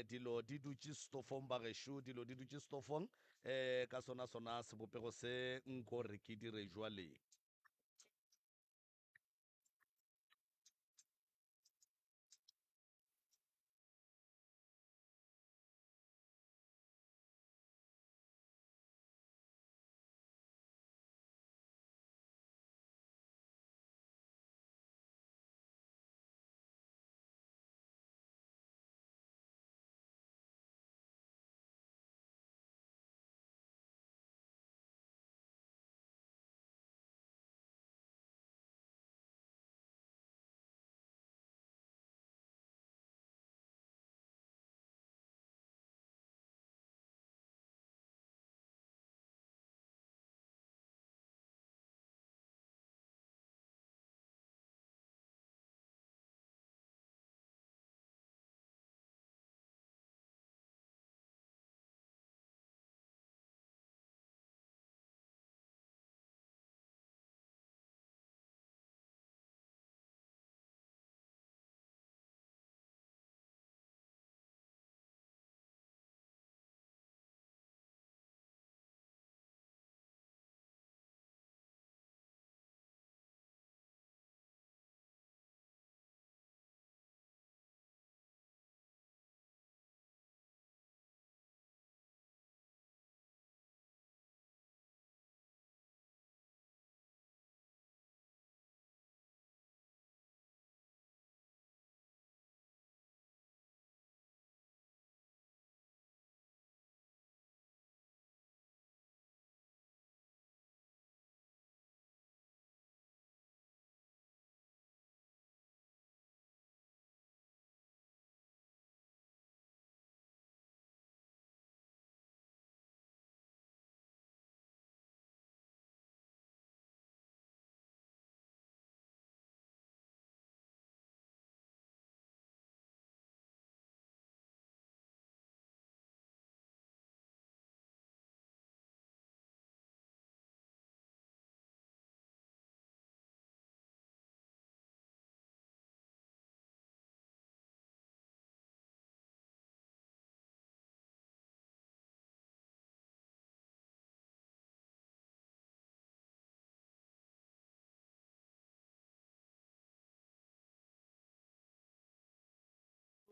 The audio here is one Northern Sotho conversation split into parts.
dilo di dutše stofong bagešo, dilo di dutše stofong ka sona sebopego se nko re ke dire jwale.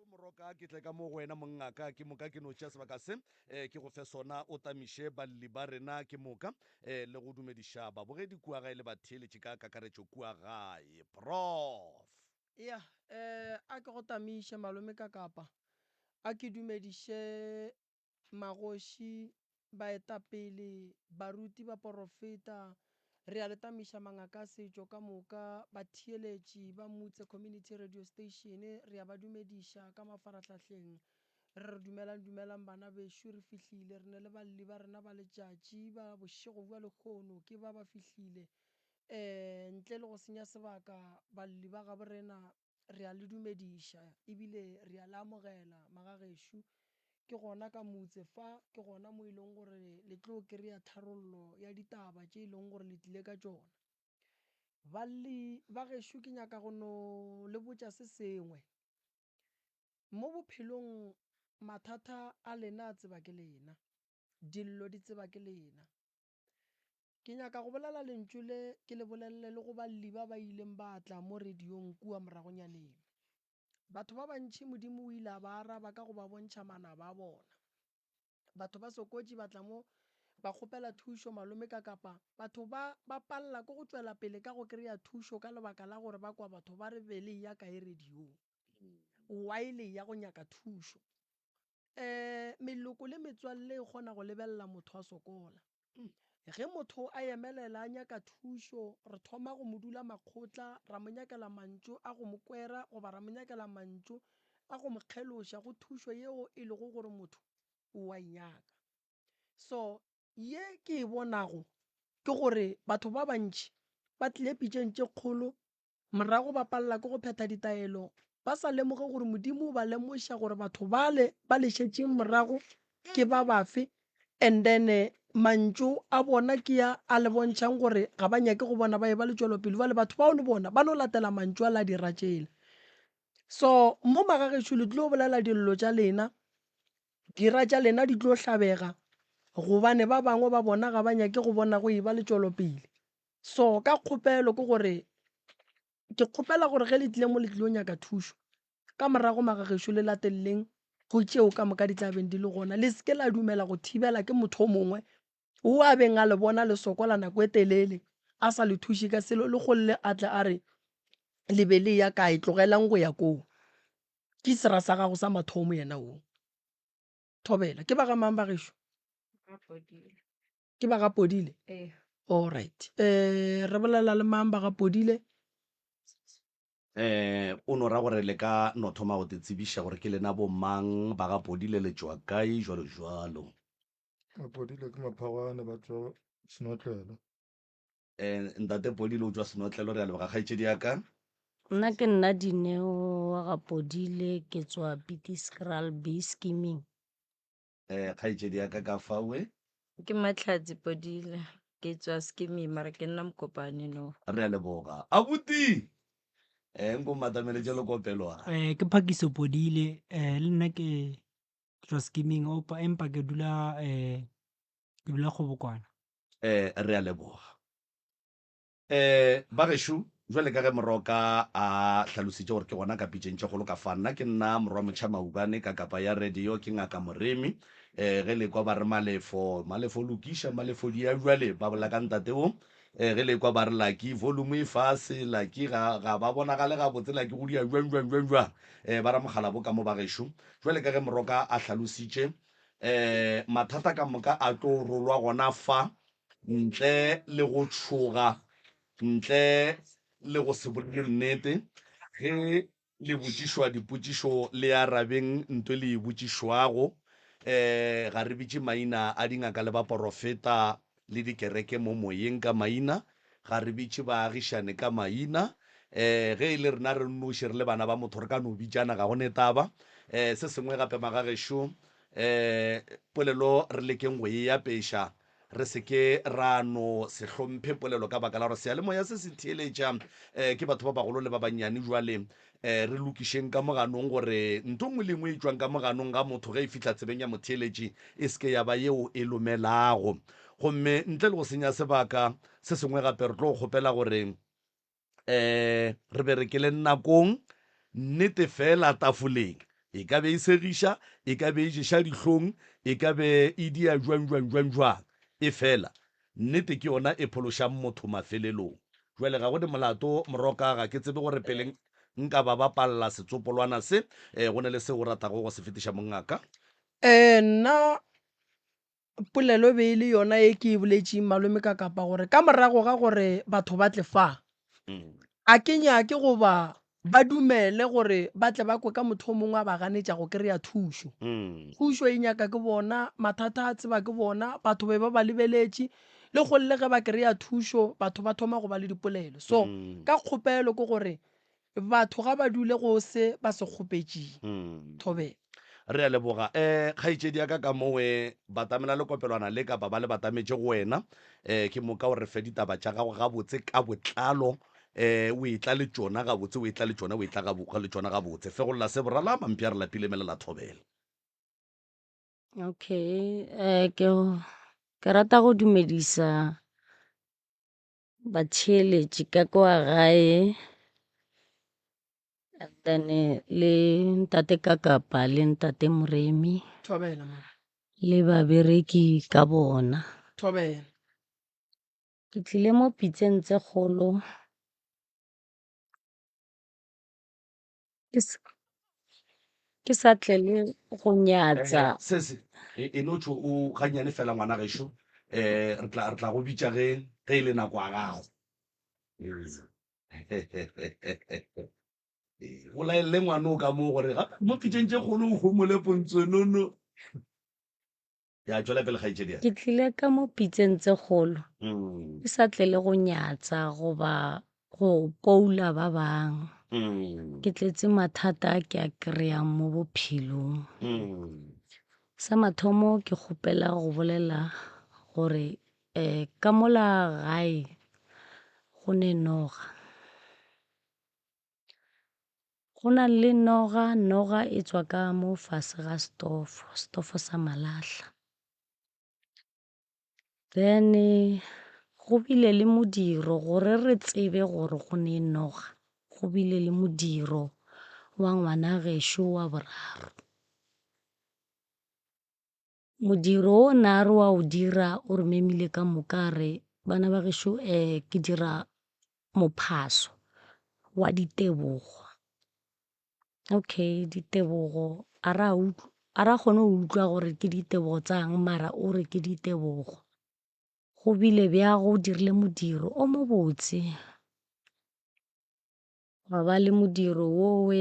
Moroka ke tle ka mo go wena mongaka ke moka ke no tšea sebaka se ke go fe sona o tamiše balli ba rena ke moka le go dumediša babogedi kua gae le batheeletše ka kakaretšo kua gae prof. Ya a ke go tamiše malome ka kapa a ke dumediše magoši baetapele baruti ba porofeta re a le tamiša mangaka a setšo ka moka batheeletši ba motse community radio station re a ba dumediša ka mafaratlhatlheng re dumelang bana bešo re fihlile re ne le balli ba rena ba letšatši ba bošego bja lekgono ke ba fihlile ntle le go senya sebaka balli ba ga borena re a le dumediša ebile re a le amogela magagešo ke gona ka motse fa ke gona mo e leng gore le tlo kry-a tharollo ya ditaba tše e leng gore le tlile ka tšona balli ba gešo ke nyaka go no le botša se sengwe mo bophelong mathata a lena a tseba ke lena dillo di tseba ke lena ke nyaka go bolela lentšu le ke le bolelele le go balli ba ileng ba tla mo radiong kua moragonyaneng batho ba bantšhi modimo o ile a ba araba ka go ba bontšha manaba a bona batho ba sokotše ba tla mo ba kgopela thušo malome ka kapa batho ba palela ke go tšwela pele ka go kry-a thušo ka lebaka la gore ba kwa batho ba re be le ya kae radiong wa ile ya go nyaka thušo meloko le metswalle e kgona go lebelela motho a sokola ge motho a emelela a nyaka thušo re thoma go mo dula makgotla ra mo nyakela mantšu a go mo kwera goba ra mo nyakela mantšu a go mo kgeloša go thušo yeo e lego gore motho o a inyaka so ye ke e bonago ke gore batho ba bantši ba tlile pitšeng tše kgolo morago ba palela ke go phetha ditaelo ba sa lemoge gore modimo ba lemoša gore batho bale ba lešetšeng morago ke ba bafe and then mantšu a bona ke ya a le bontšhang gore ga ba nyake go bona ba e ba le tšwelopele bale batho bao le bona ba no latela mantšu a la dira tšela so mo magagešo le tlo bolela dillo tša lena dira tša lena di tlo hlabega gobane ba bangwe ba bona ga ba nyake go bona go eba le tšwelopele so ka kgopelo ke gore ke kgopela gore ge le tlile mo le tlilo nyaka thušo ka morago magagešo le lateleleng go tšeo ka moka di tlabeng di le gona le seke la dumela go thibela ke motho o mongwe o a beng a le bona le sokola nako e telele a sa le thuše ka selo le golle a tle a re le be le ya ka e tlogelang go ya koo ke sera sa gago sa mathomo yena o thobela ke ba ga mang bagešo ke ba ga Podile alright re bolela le mang ba ga Podile o no ra gore le ka no thoma go te tsebiša gore ke lena bo mang ba ga Podile le tswa kae jwalo jwalo. Mapodile ke maphagwane ba tswa Senotlele. Ntate Podile o tswa Senotlele re a leboga kgaitsedi yaka. Nna ke nna Dineo wa ga Podile ke tswa Pitiscral Bay Skimming. Kgaitsedi yaka ka fawe Ke Matlhatsi Podile ke tswa skimming mara ke nna Mokopane no. re a leboga abuti nko matamele tše lekopelwa. Ke Phakiso Podile le nna ke tswa skimming empa ke dula Kgobokwana. Re a leboga bagešo jwale ka ge moroka a hlalositše gore ke gona ka pitšeng tše kgolo ka fa nna ke nna morwa motšha maubane ka kapa ya radio ke ngaka Moremi ge le kwa ba re malefo lokiša malefo di a jwale ba bola ka ntateo ge le kwa ba re laki volume e fase laki ga ba bonagale ga botse laki go dia jwang ba ra mogala bo ka mo bagešo jwale ka ge moroka a hlalositše mathata ka moka a tlo rolwa gona fa ntle le go tšhoga ntle le go se bolele nnete ge le botšišwa dipotšišo le arabeng ntwe le botšišwago ga re bitše maina a dingaka le ba porofeta le dikereke mo moyeng ka maina ga re bitše baagišane ka maina ge e le rena re nnoše re le bana ba motho re ka no bitšana ga gone taba se sengwe gape magagešo polelo re lekeng go e apeiša re seke ra no se hlomphe polelo ka baka la gore sealemoya se se theeletša ke batho ba bagolo le ba bannyane jwale re lokišeng ka moganong gore ntho nngwe le nngwe e tswang ka moganong ga motho ge e fitlha tsebeng ya motheeletši e seke ya ba yeo e lomelago gomme ntle le go senya sebaka se sengwe gape re tlo go kgopela gore re berekele nakong nnete fela tafoleng e ka be e segiša e ka be e ješa dihlong e ka be e dia jwang e fela nnete ke yona e phološang motho mafelelong jwale ga go di molato moroka ga ke tsebe gore peleng nka ba bapalla setsopolwana se go ne le se o ratago go se fetiša mongaka. nna polelo be e le yona e ke e boletšeng malome ka kapa gore ka morago ga gore batho ba tle fa a ke nyake goba ba dumele gore ba tle ba kwe ka motho o mongwe a ba ganetša go kry-a thušo thušo e nyaka ke bona mathata a tseba ke bona batho be ba lebeletše le golle ge ba kry-a thušo batho ba thoma go ba le dipolelo so ka kgopelo ke gore batho ga ba dule go se ba se kgopetšeng thobela re a leboga kgaitsedi yaka ka mowe batamela le kopelwana le kapa ba le batametše go wena ke moka o re fe ditaba tša gago gabotse ka botlalo o e tla le tšona gabotse o e tla le tšona o e tla le tšona gabotse fe go lla se borala mampi a re lapile melela thobela. Okay, ke rata go dumedisa batheeletši ka kwa gae and then le ntate Kakapa le ntate Moremi thobela mama le babereki ka bona. thobela Ke tlile mo pitseng tse kgolo ke sa tle le go nyatsa sese e no tšho o ganyane fela ngwana gešo re tla go bitša ge e le nako a gago go laelele ngwana o ka mo gore mo pitšeng tše kgolo o gomole pontsenono ya tswela pele kgaitšedi ya ke tlile ka mo pitseng tse kgolo ke sa tle le go nyatsa goba go poula ba bang ke tletse mathata a ke a kry-ang mo bophelong. Sa mathomo ke kgopela go bolela gore ka mola gae go ne noga Go na le noga, noga e tswa ka mo fatshe ga stofo sa malahla. Then go bile le modiro gore re tsebe gore go ne noga. Go bile le modiro wa ngwana gešo wa boraro. Modiro o na re wa o dira o re memile ka moka re bana ba gešo ke dira mophaso wa ditebogo. Okay, ditebogo a ra kgone go utlwa gore ke ditebogo tsang mara o re ke ditebogo. Go bile bja go dirile modiro o mo botse. Ga ba le modiro wo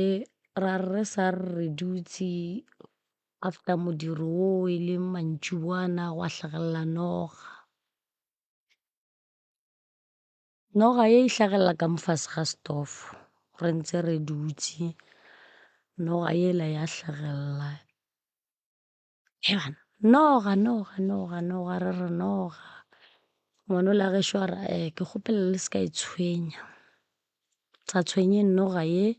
ra re sa re dutse after modiro wo e le mantšiboana gwa hlagelela noga. Noga ye e hlagelela ka mo fatshe ga stofo re ntse re dutse. Noga yela ya hlagelela. Noga re re noga. Ngwana la gešo a re ke kgopela le ska e tshwenya. Sa tshwenyeng noga ye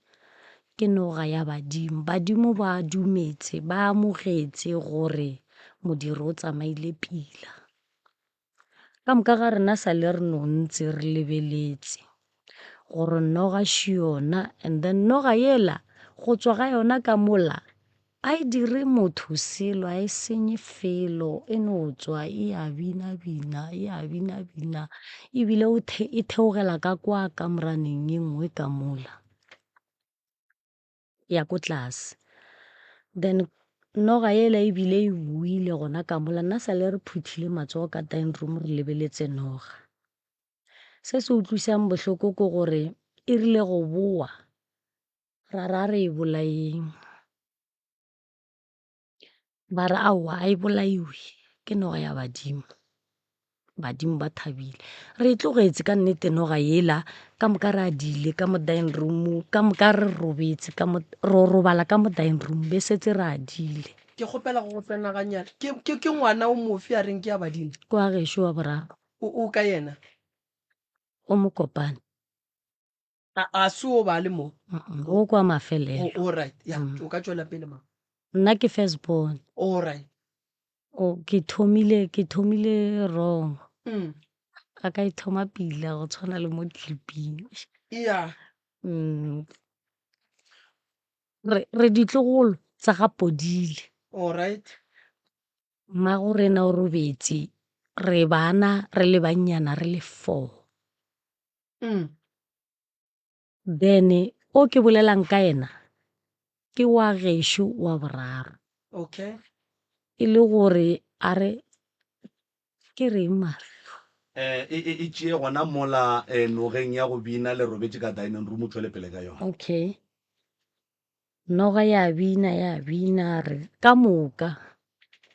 ke noga ya badimo. Badimo ba dumetse ba amogetse gore modiro o tsamaile pila. Ka moka ga rena sa le re no ntse re lebeletse gore noga yona and then noga yela go tswa ga yona ka mola a e dire motho selo a e senye felo e no tswa e a bina ebile e theogela ka kwa kamoraneng ye nngwe ka mola ya ko tlase. Then noga yela ebile e buile gona ka mola nna sa le re phuthile matsogo ka dining room re lebeletse noga. Se se utlwisang bohloko ke gore e rile go boa ra re e bolaeng. Ba re aowa a e bolaiwe ke noga ya badimo. Badimo ba thabile. Re tlogetse ka nnete noga yela ka moka re adile ka mo dining room ka moka re robetse ro robala ka mo dining room be setse re adile. Ke kgopela go tsenaganyana ke ngwana o mofe a reng ke ya badimo? Ko a gešo wa boraro. O ka yena? O Mokopane. A se o ba le mo? O kwa Mafelelo. All right, ya o ka tšwela pele ma. Nna ke first born. All right. Ke thomile wrong. A ka ithoma pila go tshwana le mo cliping. Yeah. Re ditlogolo tsa ga Podile. All right. Mmago rena o robetse re bana re le bannyana re le 4. Then o ke bolelang ka ena ke wa gešo wa boraro. Okay. E le gore a re ke reng mare e tšee gona mola nogeng ya go bina le robetse ka dining room o tšwele pele ka yona. Okay. Noga ya bina re ka moka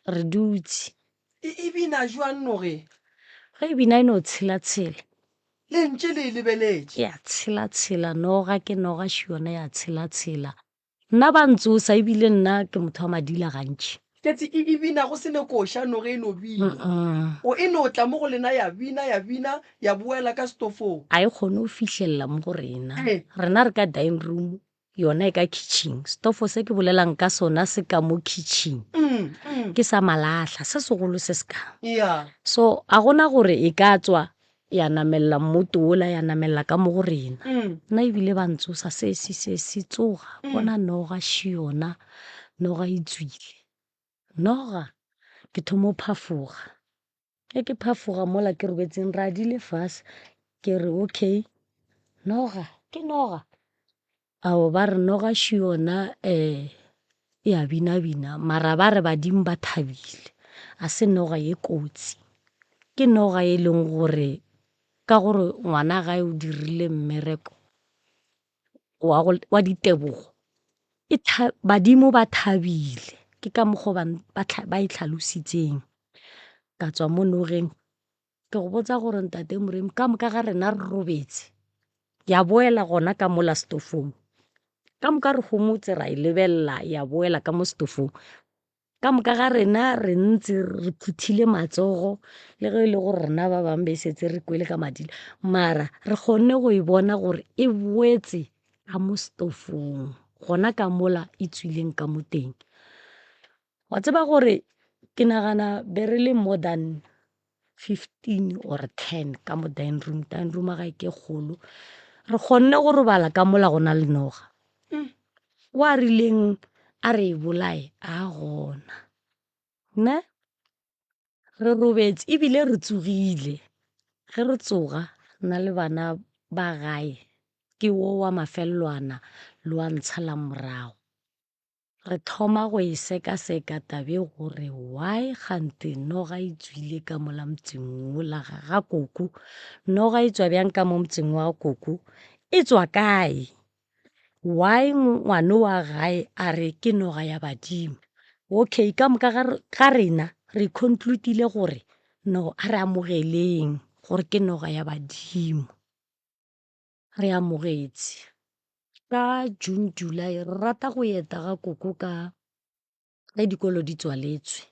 re dutse. E bina jwang noge? Ge e bina e no tshela-tshela. Le ntše le lebeletse? Ya tshela-tshela noga ke noga yona ya tshela-tshela. Nna ba ntsosa ebile nna ke motho wa madila gantši. Ketse e bina go sene koša noge e no bina. O e no tla mo go lena ya bina ya boela ka stofong. A e kgone go fitlhelela mo go rena. Rena re ka dining room yona e ka kitchen. Stofo se ke bolelang ka sona se ka mo kitchen. Ke sa malahla se segolo se se ka. Yeah. So a gona gore e ka tswa ya namelela mmoto ola ya namelela ka mo go rena. Nna ebile ba ntsosa se tsoga bona noga yona noga e tswile. Noga ke thomo phafoga. Ke phafoga mola ke robetseng ra dile fase ke re okay noga ke noga. Ao ba re noga yona ya bina mara ba re badimo ba thabile. A se noga ye kotsi. Ke noga e leng gore ka gore ngwana ga o dirile mmereko wa ditebogo badimo ba thabile. Ke ka mokgwa ba e tlhalositseng. Ka tswa mo nogeng ke go botsa gore ntate Moremi ka moka ga rena re robetse ya boela gona ka mola stofong. Ka moka re homotse ra e lebelela ya boela ka mo stofong. Ka moka ga rena re ntse re phuthile matsogo le ge e le gore rena ba bangwe be setse re kwele ka madila mara re kgonne go e bona gore e boetse ka mo stofong gona ka mola e tswileng ka mo teng. Wa tseba gore ke nagana be re le more than 15 or 10 ka mo dining room. Dining room ga ke kgolo. Re kgonne go robala ka mola go na le noga. Wa rileng a re e bolae a gona. Ne? Re robetse ebile re tsogile. Ge re tsoga na le bana ba gae ke wo wa mafelelwana le wa ntshala morago. Re thoma go e seka-seka tabe gore why gante noga e tswile ka mola motseng wola ga koko. Noga e tswa bjang ka mo motseng wa koko e tswa kae? Why ngwane wa gae a re ke noga ya badimo? Okay, ka moka ga rena re conclude-ile gore no a re amogeleng gore ke noga ya badimo. Re amogetse. Ka June, July re rata go eta ga koko ka dikolo di tswaletswe.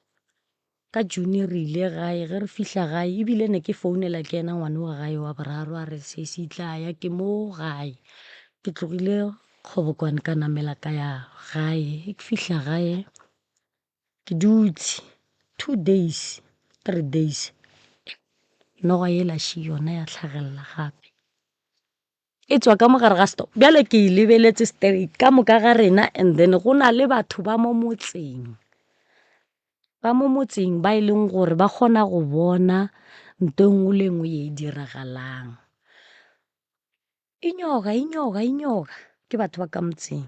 Ka June re ile gae ge re fihla gae ebile ne ke founela ke ena ngwane wa gae wa boraro a re se tla ya ke mo gae. Ke tlogile Kgobokwane ka namela ka ya gae. Ke fihla gae ke dutse 2 days 3 days noga yela yona ya tlhagelela gape. E tswa ka mogare ga sto bjale ke e lebeletse straight ka moka ga rena and then go na le batho ba mo motseng. Ba mo motseng ba e leng gore ba kgona go bona ntho nngwe le nngwe e diragalang. Inyoga ke batho ba ka motseng.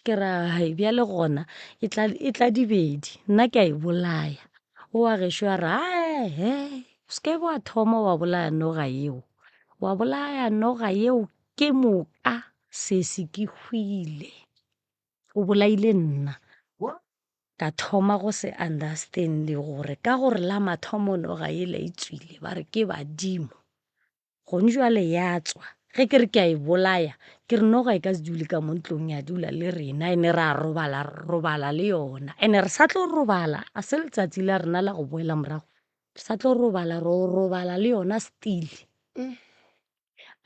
Ke ra hai bjale gona e tla dibedi nna ke a e bolaya. O wa gešo a re he ske wa thoma wa bolaya noga yeo. Wa bolaya noga yeo ke moka sesi ke hwile. O bolaile nna. Ka thoma go se understand gore ka gore la mathomo noga yela e tswile ba re ke badimo. Gone jwale ya tswa. Ge ke re ke a e bolaya ke re noga e ka se dule ka mo ntlong ya dula le rena ene ra robala le yona. Ene re sa tlo robala a se letsatsi la rena la go boela morago. Re sa tlo robala le yona still.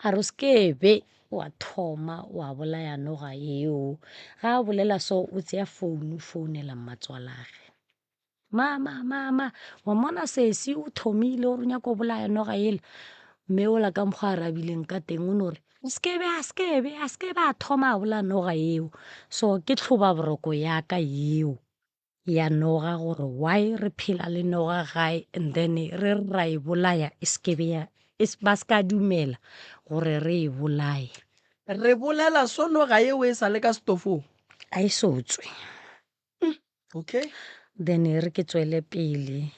A re skebe wa thoma wa bolaya noga yeo. Ga a bolela so o tseya founela mmatswalage. Mama wa mona sesi o thomile o re nyaka go bolaya noga yela. Mme ola ka mokgwa a rabileng ka teng o no re a skebe a thoma a bolaya noga yeo. So ke tlhoba boroko ya ka yeo ya noga gore why re phela le noga gae and then re ra e bolaya e skebe ya ba ska dumela gore re e bolaye. Re bolela so noga yeo e sa le ka stofong. A e so tswe. Okay. Then re ke tswele pele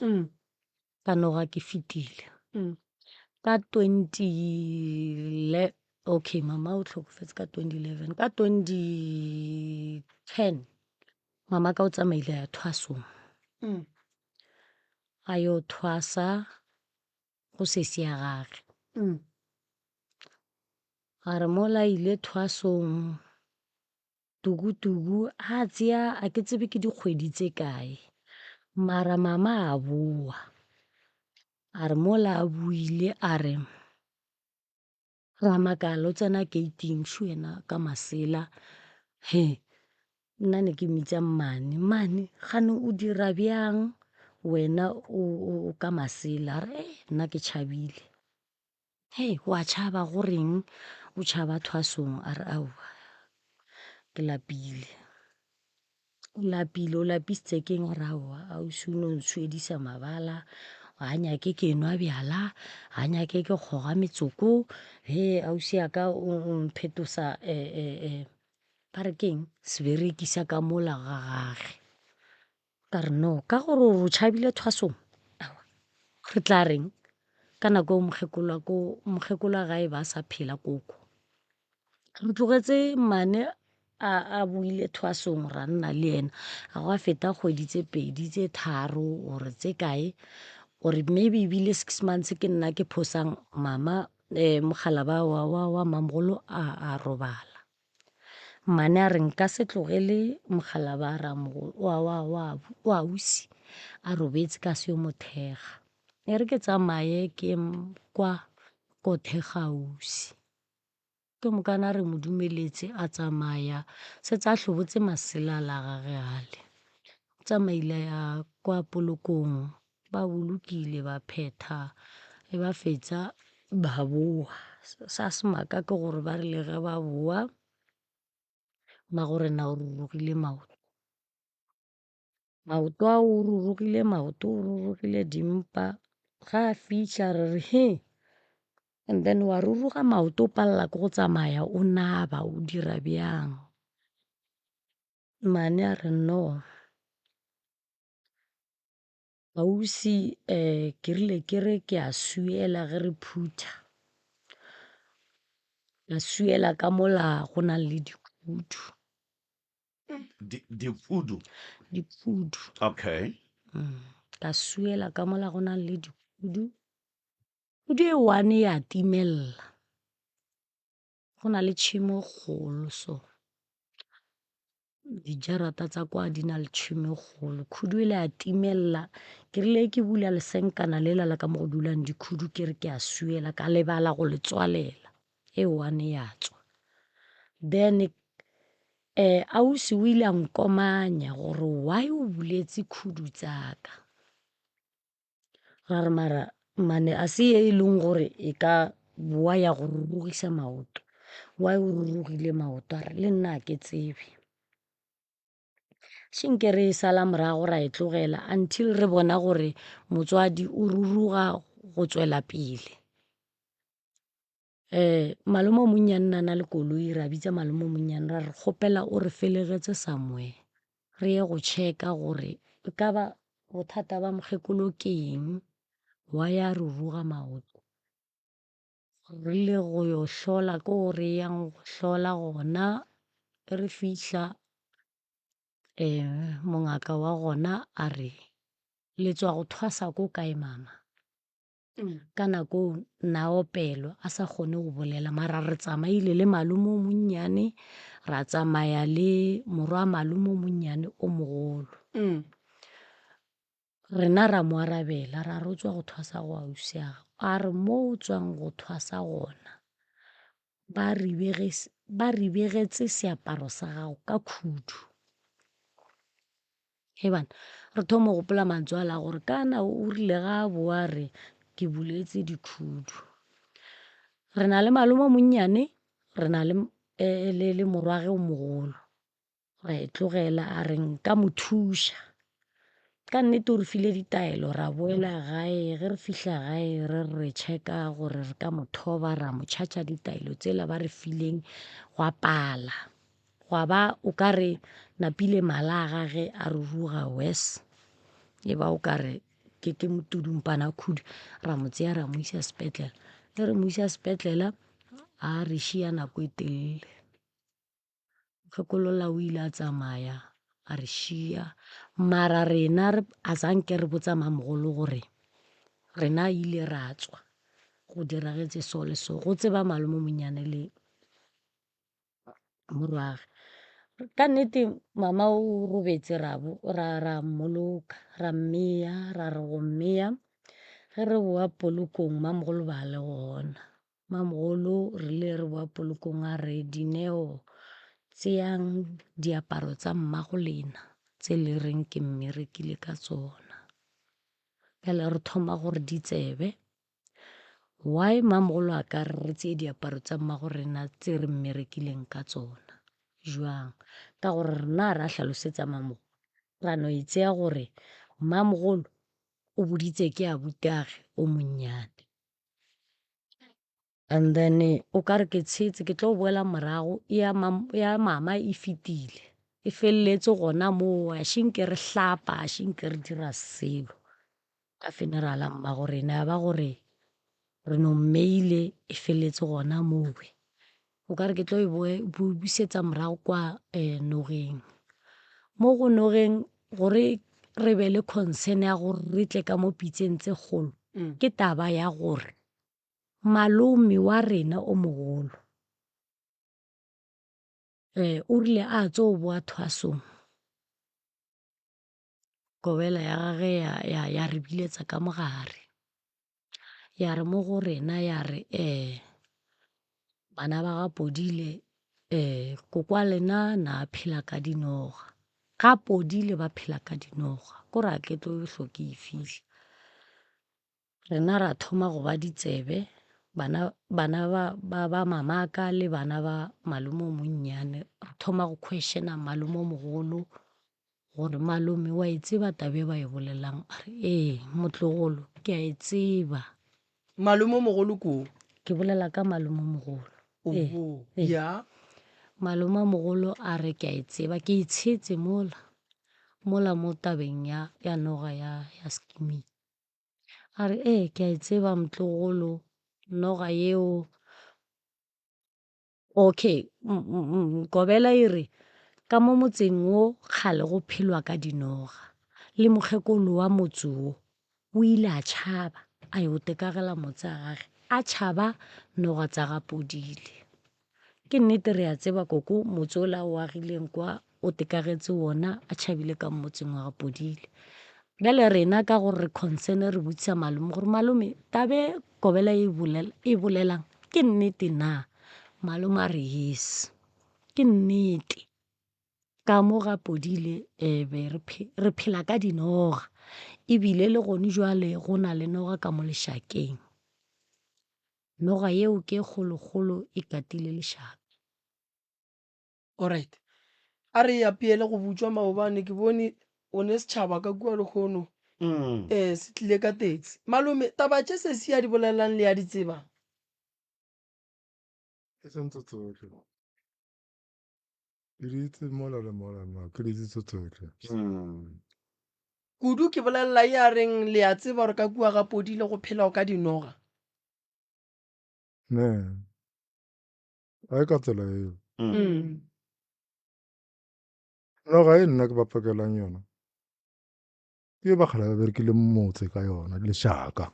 ka noga ke fetile. Ka 2011 okay mama o tlhokofetse ka 2011 ka 2010 mama ka o tsamaile ya thwasong. A yo thwasa go sesi ya gage. A re mola ile thwasong tugu a tseya a ke tsebe ke dikgwedi tse kae. Mara mama a boa. A re mola a buile a re ra makala o tsena gate-ing sho ena ka masela. He nna ne ke mmitsa mmane gane o dira bjang wena o ka masela. A re nna ke tšhabile. He wa tšhaba goreng o tšhaba thwasong? A re aowa ke lapile. O lapisitse keng? A re aowa ausi o no ntshwedisa mabala ga nyake ke nwa bjala ga nyake ke kgoga metsoko. He ausi ya ka o mphetosa ba re keng sebereki sa ka mola ga gage. Ka re no ka gore o tšhabile thwasong re tla reng ka nako mokgekolo gae ba sa phela koko. Re tlogetse mmane a buile thwasong ra nna le ena ga go a feta kgwedi tse 2 tse 3 gore tse kae gore maybe ebile 6 months ke nna ke phosang mama mogalaba wa mamogolo a robala. Mmane a re nka se tlogele mogalaba wa ausi a robetse ka se yo mothega. E re ke tsamaye ke kwa ko thega ausi. ke mokana re mo dumeletse a tsamaya setse a tlhobotse masela la gage gale. O tsamaile ya kwa polokong ba bolokile ba phetha e ba fetsa ba boa. Sa se maaka ke gore ba rile ge ba boa Magorena o rurugile maoto. Maoto a o rurugile maoto o rurugile dimpa ga a fitlha re re he, and then wa ruruga maoto o palela ke go tsamaya o naba o dira bjang. Mane a re no, ausi ke rile ke re ke a suela ge re phutha. Ka suela ka mola go nang le dikhudu. Diphudu. Dikhudu. Okay. Ka suela ka mola go nang le dikhudu. Khudu e one ya timella. Go na le tšhimo e kgolo so. Dijarata tsa kwa di na le tšhimo e kgolo. Khudu ele a timella. Ke rile ke bula lesenkana lela la ka mo go dulang dikhudu ke re ke a suela ka lebala go le tswalela. E one ya tswa. Then ausi o ile a nkomanya gore why o buletse khudu tsaka. Ra re mane a se e leng gore e ka boa ya go rurugisa maoto. Why o rurugile maoto a re le nna ke tsebe. Šenke re sala morago ra e tlogela until re bona gore motswadi o ruruga go tswela pele. Malome o monnyane a na le koloi ra bitsa malome o monnyane ra re kgopela o re felegetse somewhere. Re ye go check-a gore e ka ba bothata ba mokgekolo ke eng why a ruruga maoto. Re ile go yo hlola ko re yang go hlola gona re fihla mongaka wa gona a re le tswa go thwasa ko kae mama. Ka nako na opelo a sa kgone go bolela mara re tsamaile le malome o monnyane ra tsamaya le morwa malome o monnyane o mogolo. Rena ra mo arabela ra re o tswa go thwasa go ausiago. A re mo o tswang go thwasa gona ba ribegetse seaparo sa gago ka khudu. Re thoma gopola mantswe a la gore kana o rile ga a boa re ke buletse dikhudu. Re na le malome o monnyane re na le morwagwe o mogolo. Ra e tlogela a re nka mo thuša. Ka nnete o re file ditaelo ra boela gae ge re fihla gae re check-a gore re ka mo thoba ra mo tšhatša ditaelo tsela ba re fileng gwa pala. Gwa ba o ka re napile mala a gage a ruruga worse. E ba o ka re ke motudumpana khudu ra mo tseya ra mo isa sepetlele. Ge re mo isa sepetlele a re šia nako e telele. Mokgekolola o ile a tsamaya a re šia mara rena a zanke re botsa mamogolo gore rena ile ra tswa go diragetse so le so go tseba malome o monnyane le morwagwe. Ka nnete mama o robetse ra mmoloka ra mmeya ra re go mmeya ge re boa polokong mamogolo ba le gona. Mamogolo re ile re boa polokong a re Dineo tseyang diaparo tsa mmago lena tse le reng ke mmerekile ka tsona. Pele re thoma gore di tsebe why mamogolo a ka re tseye diaparo tsa mmago rena tse re mmerekileng ka tsona jwang. Ka gore rena ra hlalosetsa mamogolo ra no e tseya gore mamogolo o boditse ke abutage o monnyane. And then o ka re ke tshetse ke tlo boela morago ya mama e fetile. E feleletse gona moo a šenke re hlapa a šenke re dira selo ka funeral mmago rena ba gore re no mmeile e feleletse gona moo. O ka re ke tlo e busetsa morago kwa nogeng. Mo go nogeng gore re be le concern ya gore re tle ka mo pitseng tse kgolo ke taba ya gore malome wa rena o mogolo o rile a tso boa thwasong. Kobela ya gage ya re biletsa ka mogare ya re mo go rena ya re bana ba ga Podile ko kwa lena na phela ka dinoga. Ga Podile ba phela ka dinoga ko ra ke tlo hloke e fihla. Rena ra thoma go ba ditsebe bana ba mamaka le bana ba malome o monnyane re thoma go questiona malome o mogolo gore malome wa e tseba tabe ba e bolelang a re ee motlogolo ke a e tseba. malome o mogolo ko Ke bolela ka malome o mogolo. oho ya Malome a mogolo a re ke a e tseba ke itshetse mola mo tabeng ya noga ya Skimming. A re ke a e tseba motlogolo noga yeo. Okay Kobela e re ka mo motseng o kgale go phelwa ka dinoga le mokgekolo wa motse o ile a tšhaba a yo tekagela motse a gage a tšhaba noga tsa ga Podile. Ke nnete re a tseba koko motse ola o agileng kwa o tekagetse wona a tšhabile ka motseng wa ga Podile. Bjale rena ka gore re concern re botsisa malome gore malome tabe Kobela e bolelang ke nnete na. Malome a re yes ke nnete ka mo ga Podile re phela ka dinoga ebile le gone jwale go na le noga ka mo lešakeng. Noga yeo ke kgolokgolo e katile lešaka. alright a re apeele go butswa maobane ke bone o ne setšhaba ka kua lekgono se tlile ka taxi. Malome taba tše se se ya di bolelang le ya di tseba e sentse tsotlhe ke di itse mola le mola ma ke di itse tsotlhe. kudu ke bolelela e a reng le a tseba gore ka kua ga Podile go phela ka dinoga. Ne ga e ka tsela eo noga e nna ke ba pakelang yona ke ba kgala ba berekile motse ka yona lešaka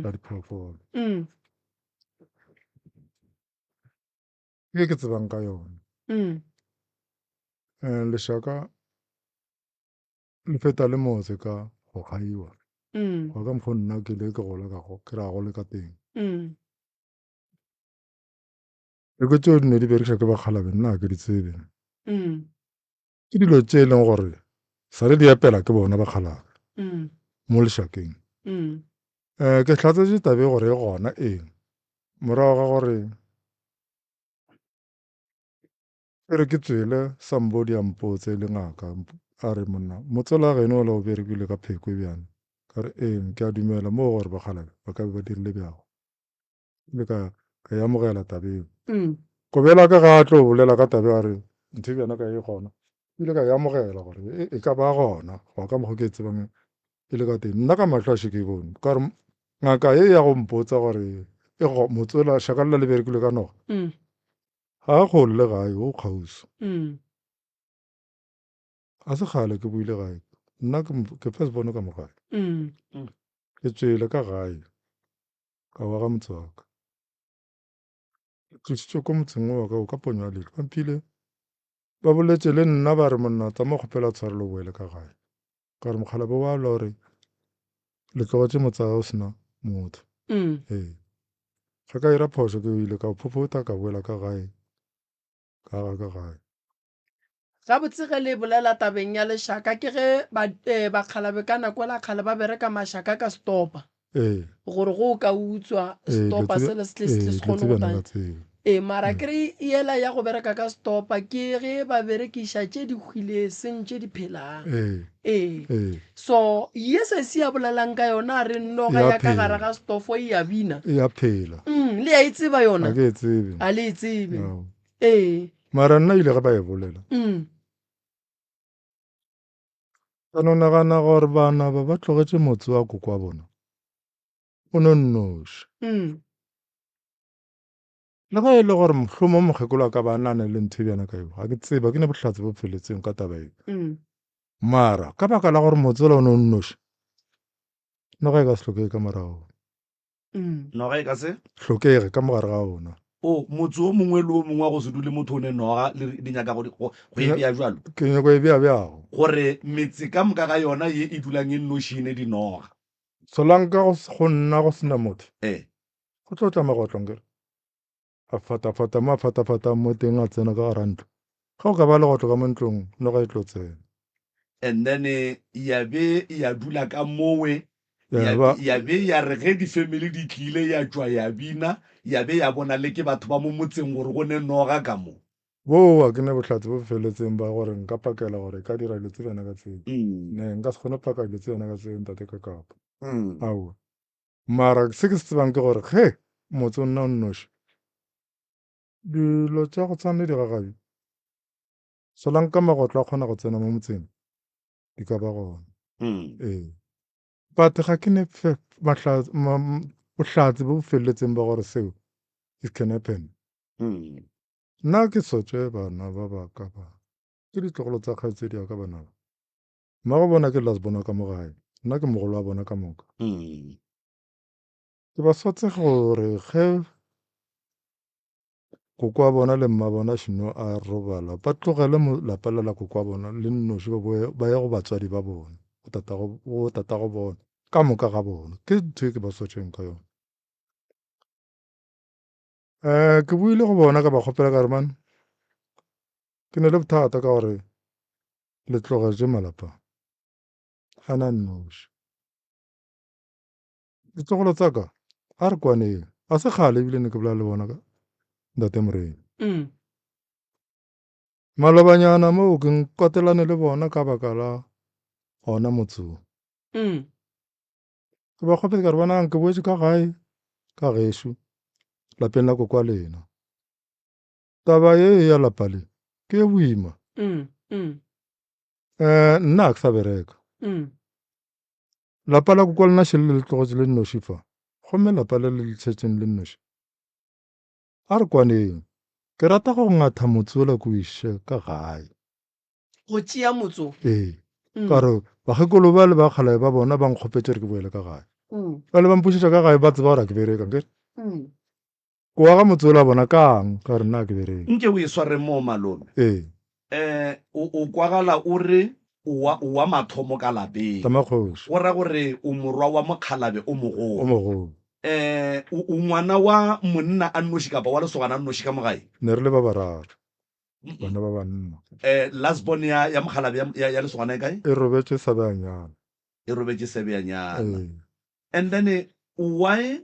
la diphoofolo ke tsebang ka yona. Lešaka le feta le motse ka go gaiwa go ka mokgwa nna ke le ke gola ke ra gole ka teng. Ke tseo di ne di berekisa ke bakgalabe nna ke di tsebe. Ke dilo tše e leng gore sa le di apela ke bona bakgalabe mo lešakeng. Ke hlatsetse tabe gore e gona morago ga gore e re ke tswele somebody a mpotse le ngaka a re monna motsela geno ola o berekile ka pheko e bjana ka re ke a dumela mo gore bakgalabe ba ka be ba dirile bjago ile ka e amogela tabeo. Kobela ka ga a tlo bolela ka tabe a re ntho e bjana ka e gona ile ka e amogela gore e ka ba gona go ka mokgwa ke e tsebang e le ka teng. Nna ka mahlo a še ke bone ka re ngaka e ya go mpotsa gore motsela šakalela le berekile ka noga ga a kgole le gae o kgauso a se kgale ke boile gae nna ke first bone ka mogae ke tswele ka gae ka wa ga motse wa ka ke tlisitswe ko motseng wa ka o ka ponywa lele bampile ba boletse le nna ba re monna tsamaya kgopela tshwarelo boele ka gae ka re mokgalabe wa la gore le tlogetse motse ga o sena motho. Ga ka ira phoso ke ile ka phopota ka boela ka gae ka gae. ga botsege le bolela tabeng ya lešaka ke ge bakgalabe ka nako la kgale ba bereka mašaka ka stopa gore go ka utswa stopa sele se tle se kgone go tanya. Mara kry ela ya go bereka ka stopa ke ge ba berekiša tše di hwile seng tše di phelang. So ye se se ya bolelang ka yona a re noga ya ka gare ga stofo e ya bina e ya phela le ya e tseba yona ga ke e tsebe a le e tsebe mara nna ile ge ba e bolela ka no nagana gore bana ba tlogetse motse wa koko wa bona o nonnoši le ga e le gore mohlomong mokgekolo a ka ba nane le ntho e bjana ka eo ga ke tseba ke ne bohlatse bo feletseng ka taba eo mara ka baka la gore motse ola o nonnoši noga e ka se tlhokege ka morago noga e ka se tlhokege ka mogare ga ona motse o mongwe le o mongwe wa go se dule motho o ne noga di nyaka go e bea jalo ke nyako e bea bjago gore metse ka moka ga yona ye e dulang e nnošine dinoga solanka go nna go sena motho go tlo tsamaya go tlongela a fatafata mo a fatafatang mo teng a tsena ka gara ntlo ga o ka ba legotlo ka mo ntlong noga e tlo tsena and then ya be ya dula ka mowe ya ba ya be ya re ge di-family di tlile ya tswa ya bina ya be ya bona le ke batho ba mo motseng gore go ne noga ka mo boo a ke ne botlhatsi bo feletseng ba gore nka pakela gore ka dira dilo tse bjana ka tseng ne nka se kgone paka dilo tse bjana ka tseng tate ka kapa aowa mara se ke se tsebang ke gore ge motse o nna o nnoši dilo tša go tshwane di gagabi solang ka magotlo a kgona go tsena mo motseng di ka ba gona ee but ga ke ne bohlatsi bo bo feleletseng ba gore seo it can happen nna ke sotswe bana ba baka ba ke ditlogolo tsa kgaitsedi ya ka bana ba mma go bona ke las bona ka mo gae nna ke mogolo wa bona ka moka ke ba sotse gore ge koko wa bona le mma bona šino a robala ba tlogele lapa lela koko wa bona le nnoši ba ye go batswadi ba bona go tatago bona ka moka ga bona ke ntho e ke ba sotšeng ka yone ke buile go bona ka ba kgopela ka re man ke ne le bothata ka gore le tlogetše malapa a na nnoši ditlogolo tsa ka a re kwaneng a se kgale ebile ne ke bola le bona ka ntate Morena malobanyana moo ke nkotelane le bona ka baka la gona motsong ke ba kgopetse ka re bonang ke boetse ka gae ka gešo lapeng la kokwa lena taba ye ya lapa le ke e boima nna a ke sa bereka lapa la kokwa lena šele le tlogetse le nnoši fa gomme lapa le le letšhetšeng le nnoši a re kwaneng ke rata go ngatha motse ola ko iše ka gae go tšea motso ee ka re bagekolo ba le ba kgalae ba bona ba nkgopetse re ke boele ka gae ba le ba mpušetša ka gae ba tseba gore a ke bereka ke ko wa ga motse ola bona kang ka re nna a ke bereka nke o e sware mo malome ee o kwagala o re wa mathomo ka lapeng tamakgoši go ra gore o morwa wa mokgalabe o o mogolo mogolo o ngwana wa monna a nnoši kapa wa lesogana a nnoši ka mogae ne re le ba bararo bana ba banna lasbon ya mokgalabe ya lesogana e kae e robetše sabeanyana e robetse sebeanyana ee and then why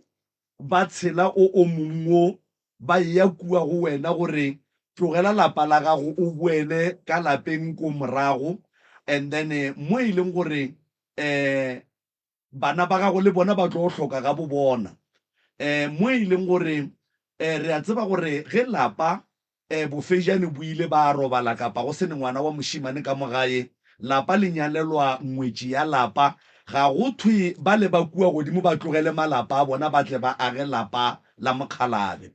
ba tshela o mongwe ba ya kua go wena gore tlogela lapa la gago o boele ka lapeng ko morago and then mo e leng gore bana ba gago le bona ba tlo hloka ga bo bona mo e leng gore re a tseba gore ge lapa bofejane bo ile ba robala kapa go sene ngwana wa moshimane ka mogae lapa le nyalelwa ngwetši ya lapa ga go thwe ba le ba kua godimo ba tlogele malapa a bona ba tle ba age lapa la mokgalabe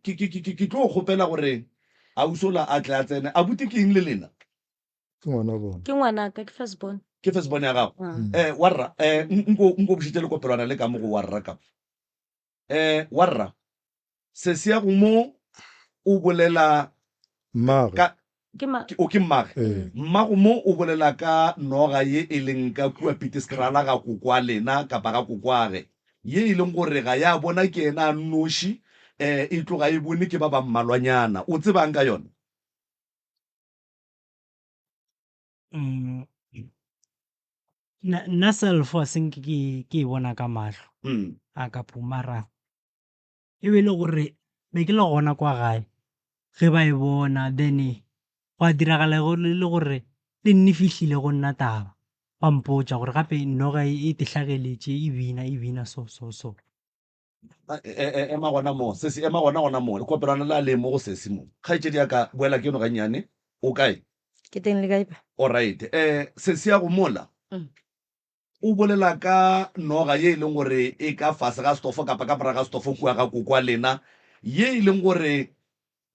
ke tlo kgopela gore ausola a tle a tsene a buti ke eng le lena ke ngwana bona ke ngwanaka ke firstborn ke firstborn ya gago warra nko bušitše lekopelwana le ka mo go warra ka warra se se ya go mo o bolela mmage ke mmage ee mmago mo o bolela ka noga ye e leng ka kua piteskrala ga kokwa lena kapa ga kokwage ye e leng gore ga ya bona ke ena a nnoši e tloga e bone ke ba ba mmalwanyana o tsebang ka yone nna self a senke ke e bona ka mahlo a ka phumara e be le gore be ke le gona kwa gae ge ba e bona then go a diragala le gore le nne fihlile go nna taba ba mpotša gore gape noga e tehlageletše e bina so ema gona mo sesi ema gona mo lekopelwana la le mo go sesi mo kgaetšedi ya ka boela ke yone gannyane o kae ke teng le kae ba alright sesi ya go mola o bolela ka noga ye e leng gore e ka fase ga stofo kapa ka moraga ga stofo kua ga kokwa lena ye e leng gore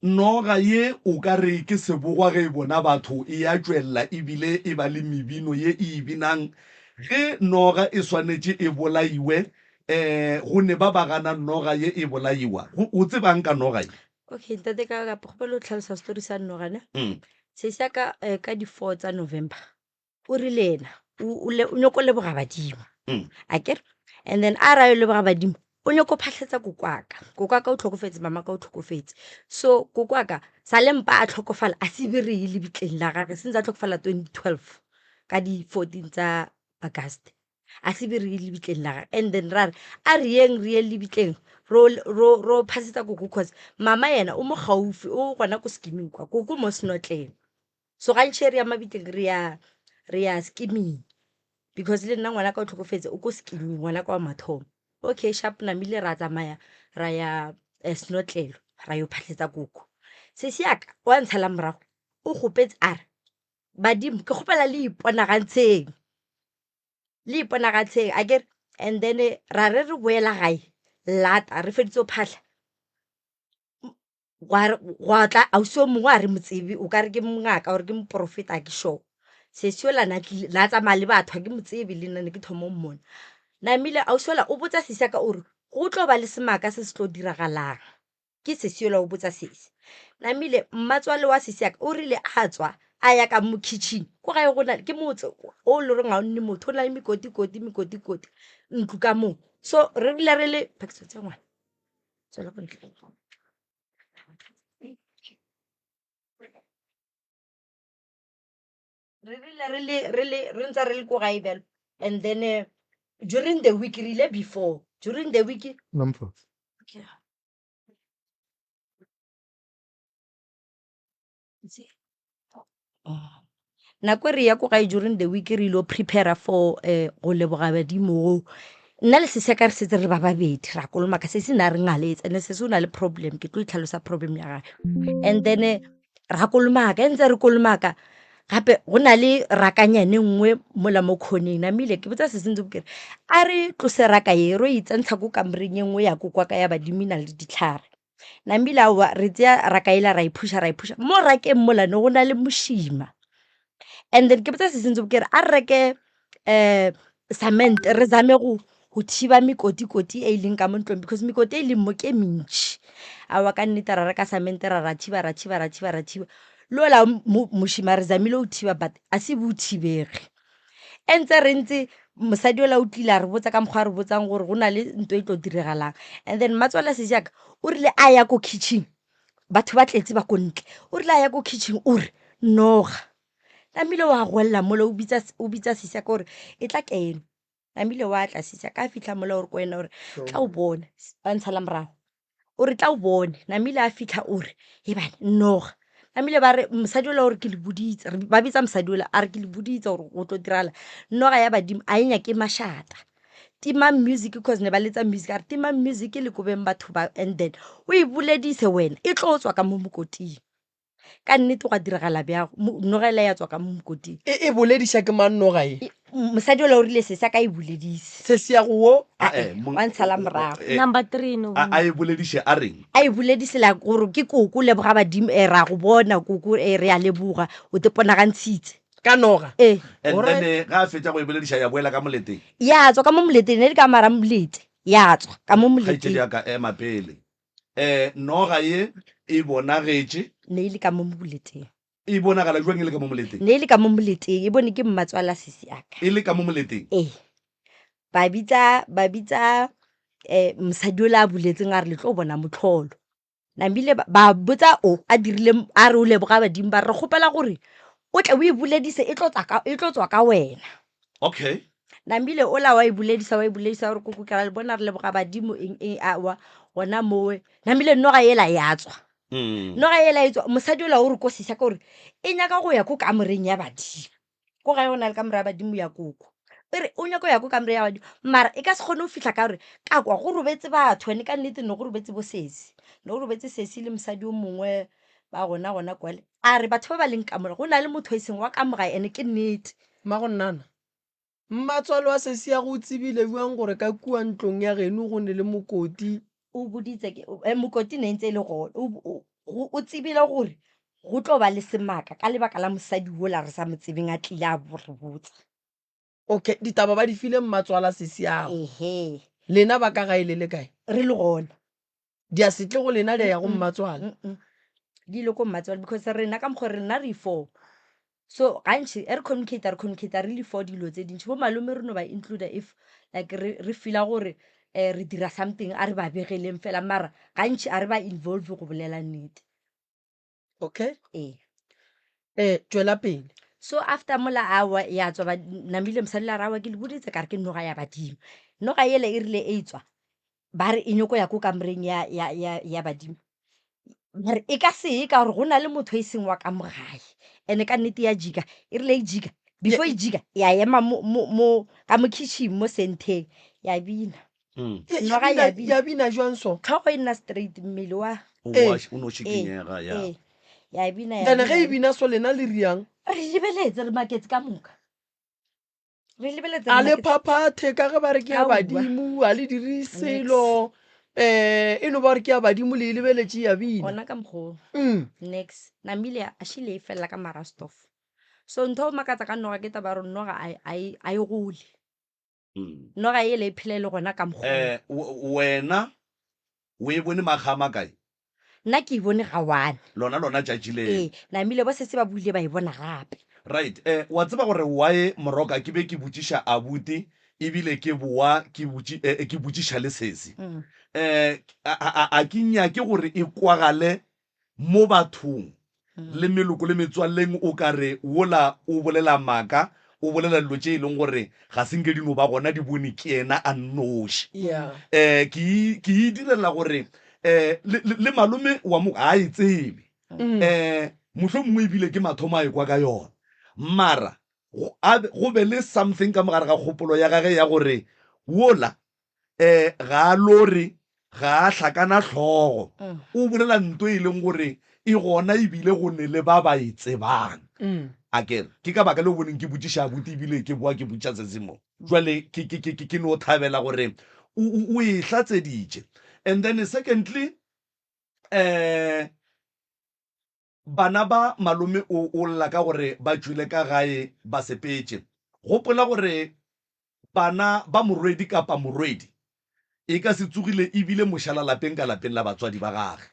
noga ye o ka re ke sebogwa ge e bona batho e ya tswelela ebile e ba le mebino ye e binang ge noga e swanetše e bolaiwe go ne ba gana noga ye e bolaiwa o tsebang ka noga ye okay ntate ka gape gopele o tlhalosa story sa nnogane se se ka di-4 tsa November o rile ena o nyako leboga badimo a kere and then a ra yo leboga badimo o nyako phatlhetsa kokwaka o tlhokofetse mama ka o tlhokofetse so kokwaka sa lempa a tlhokofala a se bere le bitleng la gagwe sentse a tlhokofala 2012 ka di 14 tsa August a se bere le bitleng la gagwe and then ra re a rieng le bitleng ro phasitsa koko cause mama yena o mo gaufi o gona ko skimming kwa koko mo snotleng so ga ntšhere ya mabitleng re ya skimming because le nna ngwana ka o tlhokofetse o ko skimming ngwana ka wa mathomo okay sharp namile ra tsamaya ra ya snotlelo ra yo phatlhetsa koko se siaka wa ntshala morago o gopetse a re badimo ke gopela le iponagantsheng akere and then ra re boela gae lata re feditse o phatlha wa tla ausi o mongwe a re motsebi o ka re ke mongaka ore ke moprofeta ke sure se siola la tsamaya le batho ke motsebi le nna ne ke thomo mmona namile ausola o botsa sesiaka ore go tlo ba le semaka se se tlo diragalang ke sesiola o botsa sese namile mmatswale wa sesiaka o rile a tswa a ya ka mo kitchen go gae go na ke motse o le re nga nne motho o na le mikoti ntlu ka mo so re rile re le pakso tse ngwana tswela go ntle re ntse re le ko gae belo and then during the week rile before during the week Nampo. okay. nako re ya ko gae during the week re ilo prepare for go leboga badimo nna le seseka re setse re ba babedi ra kolomaka se se na re ngaletsa ne se se o na le problem ke tlo itlhalosa problem ya gage and then ra kolomaka ntse re kolomaka gape go na le rakanyane nngwe mola mo khoneng namile ke botsa se sentse bokere a re tlose raka ye ro itsentsha ko kamoreng nngwe ya kokwa ka ya badimina le ditlhare namile a re tseya raka ela ra iphusha mo rakeng mola no go na le moshima and then ke botsa se sentse bokere a reke cement re zame go thiba mikoti e ileng ka mo ntlong because mikoti e ileng mo ke mentši a wa ka nnete ra reka cement ra thiba lola moshima re zamile o thiba but a se bo thibege entse re ntse mosadi ola o tlile a re botsa ka mokgwa re botsang gore go na le ntho e tlo diregalang and then matswala se jaaka o rile a ya ko kitchen batho ba tletse ba ko ntle o rile a ya ko kitchen o re noga namile wa golla mola o bitsa sisa ka gore e tla keno namile wa tla sisa ka fitla mola ore ko wena ore tla o bone ba ntshala morago o re tla o bone namile a fitlha o re e bane noga namile ba re mosadi ola ore ke le boditse ba bitsa mosadi ola a re ke le boditse gore go tlo dirala noga ya badimo a enya ke mashata timang music because ne ba letsa music a re timang music le ko beng batho ba and then o e buledise wena e tlo tswa ka mo mokoting ka nnete go diragala bja noga ela ya tswa ka mo mokoting e boledisa ke man noga e mosadi ola o rile se sa ka e buledise se se ya go wa ntshala morago number 3 no a e bolediše a reng a e buledisela gore ke koko leboga badimo ra go bona koko re ya leboga o teponagantshitse ka noga and then ga a fetša go e bolediša ya boela ka moleteng ya tswa ka mo moleteng ne di ka mara molete ya tswa ka mo moleteng ya ka ema pele noga ye e bonagetše ne ile ka mo moleteng e bonagala jwang e le ka mo moleteng ne ile ka mo moleteng e bone ke mmatswala sese aka e le ka mo moleteng ba bitsa mosadi ola a buletseng a re le tlo bona motlholo nambile ba botsa o a dirile a re o leboga badimo ba re gopela gore o tle o e buledise e tlo tswa ka wena okay nambile ola wa e buledisa gore koko ke ra le bona re leboga badimo eng awa gona mowe nambile noga ela ya tswa noga ela e tswa mosadi ola o re ko sisa ka gore e nyaka go ya ko kamoreng ya badimo ko gae go na le kamore ya badimo ya koko ere o nyaka go ya ko kamore ya badimo mara e ka se kgone go fitlha ka gore ka kwa go robetse batho ene ka nnete ne go robetse bosesi ne go robetse sesi le mosadi o mongwe ba gona kwale a re batho ba ba leng kamora go na le motho e seng wa kamoga ene ke nnete mma go nnana mmatswalo wa sesi ya go tsebile buang gore ka kua ntlong ya geno go ne le mokoti o boditse mokoti ne ntse e le gone o tsebile gore go tlo ba le semaka ka lebaka la mosadi ola re sa mo tsebeng a tlile a re botsa okay ditaba ba di file mmatswala sesi yago lena ba ka gae le kae re le gona di a setle go lena le ya go mmatswala di ile ko mmatswala because rena ka mokgwa rena re 4 so gantši re communicate re le 4 dilo tse dintšhi bo malome re no ba include if like re fila gore re dira something a re ba begeleng fela mara gantšhi a re ba involve go bolela nnete. okay tswela pele. So after mola awa ya tswa Namile mosadi la rawa ke le boditse ka re ke noga ya badimo. Noga ele e rile e tswa ba re e nyoko ya ko kamoreng ya badimo. Mare e ka se ye ka gore go na le motho e seng wa ka mogae ene ka nnete ya jika e rile e jika before e jika ya ema ka mo kitchen mo senteng ya bina. Noga ya bina ya bina jwang so tlhogo e nna straight mmele wa o no shikinyega ya ya bina ya ene ge e bina so lena le riang re lebeletse re maketse ka moka re lebeletse a re le maketse phaphathe ka ge ba re ke ya Aowa. badimo a le dire selo e no ba re ke ya badimo le lebeletše ya bina gona ka mokgwa next Namile a šile e felela ka marastof so ntho o makatsa ka noga ke taba ya gore noga a e gole noga ele e phela e le gona ka mokgwa wena o e bone magama kae nna ke e bone ga wane lona tšatši le Namile bo setse ba buile ba e bona gape right wa tseba gore wae moroka ke be ke botšiša abuti ebile ke boa ke botšiša le sesi a ke nyake gore e kwagale mo bathong le meloko le metswalleng o ka re wola o bolela maaka o bolela dilo tše e leng gore ga se nke dino ba gona di bone ke ena a nnoši ke e direla gore le malome wa mo ga e tsebe mohlho mongwe ebile ke mathomo a ekwa ka yona mara go be le something ka mogare ga kgopolo ya gage ya gore wola ga a lore ga a hlakana tlhogo o bolela ntho e leng gore e gona ebile go ne le ba ba e tsebang akere ke ka baka le o boneng ke botšiša abuti ebile ke boa ke botša sesemo jwale ke no thabela gore o e tlatseditše and then secondly bana ba malome o lla ka gore ba tšwile ka gae ba sepetše gopola gore bana ba morwedi kapa morwedi e ka se tsogile ebile mošala lapeng ka lapeng la batswadi ba gage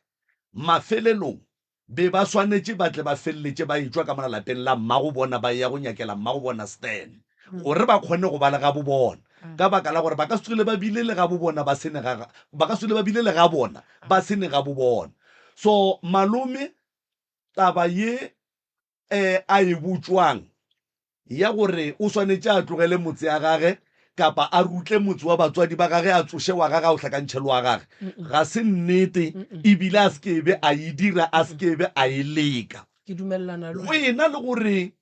mafelelong be ba swanetše ba tle ba felletše ba etswa ka mona lapeng la mmago bona ba ya go nyakela mmago bona stan gore ba kgone go ba le ga bo bona ka baka la gore ba ka se tsogile ba bile le ga bo bona ba sene ga bo bona so malome taba ye a e botswang ya gore o swanetše a tlogele motse ya gage kapa a rutle motse wa batswadi ba gage a tsoše wa gage a o hlakantšhelo wa gage ga se nnete ebile a sekebe a e dira a sekebe a e leka ke dumelelana le go ena le gore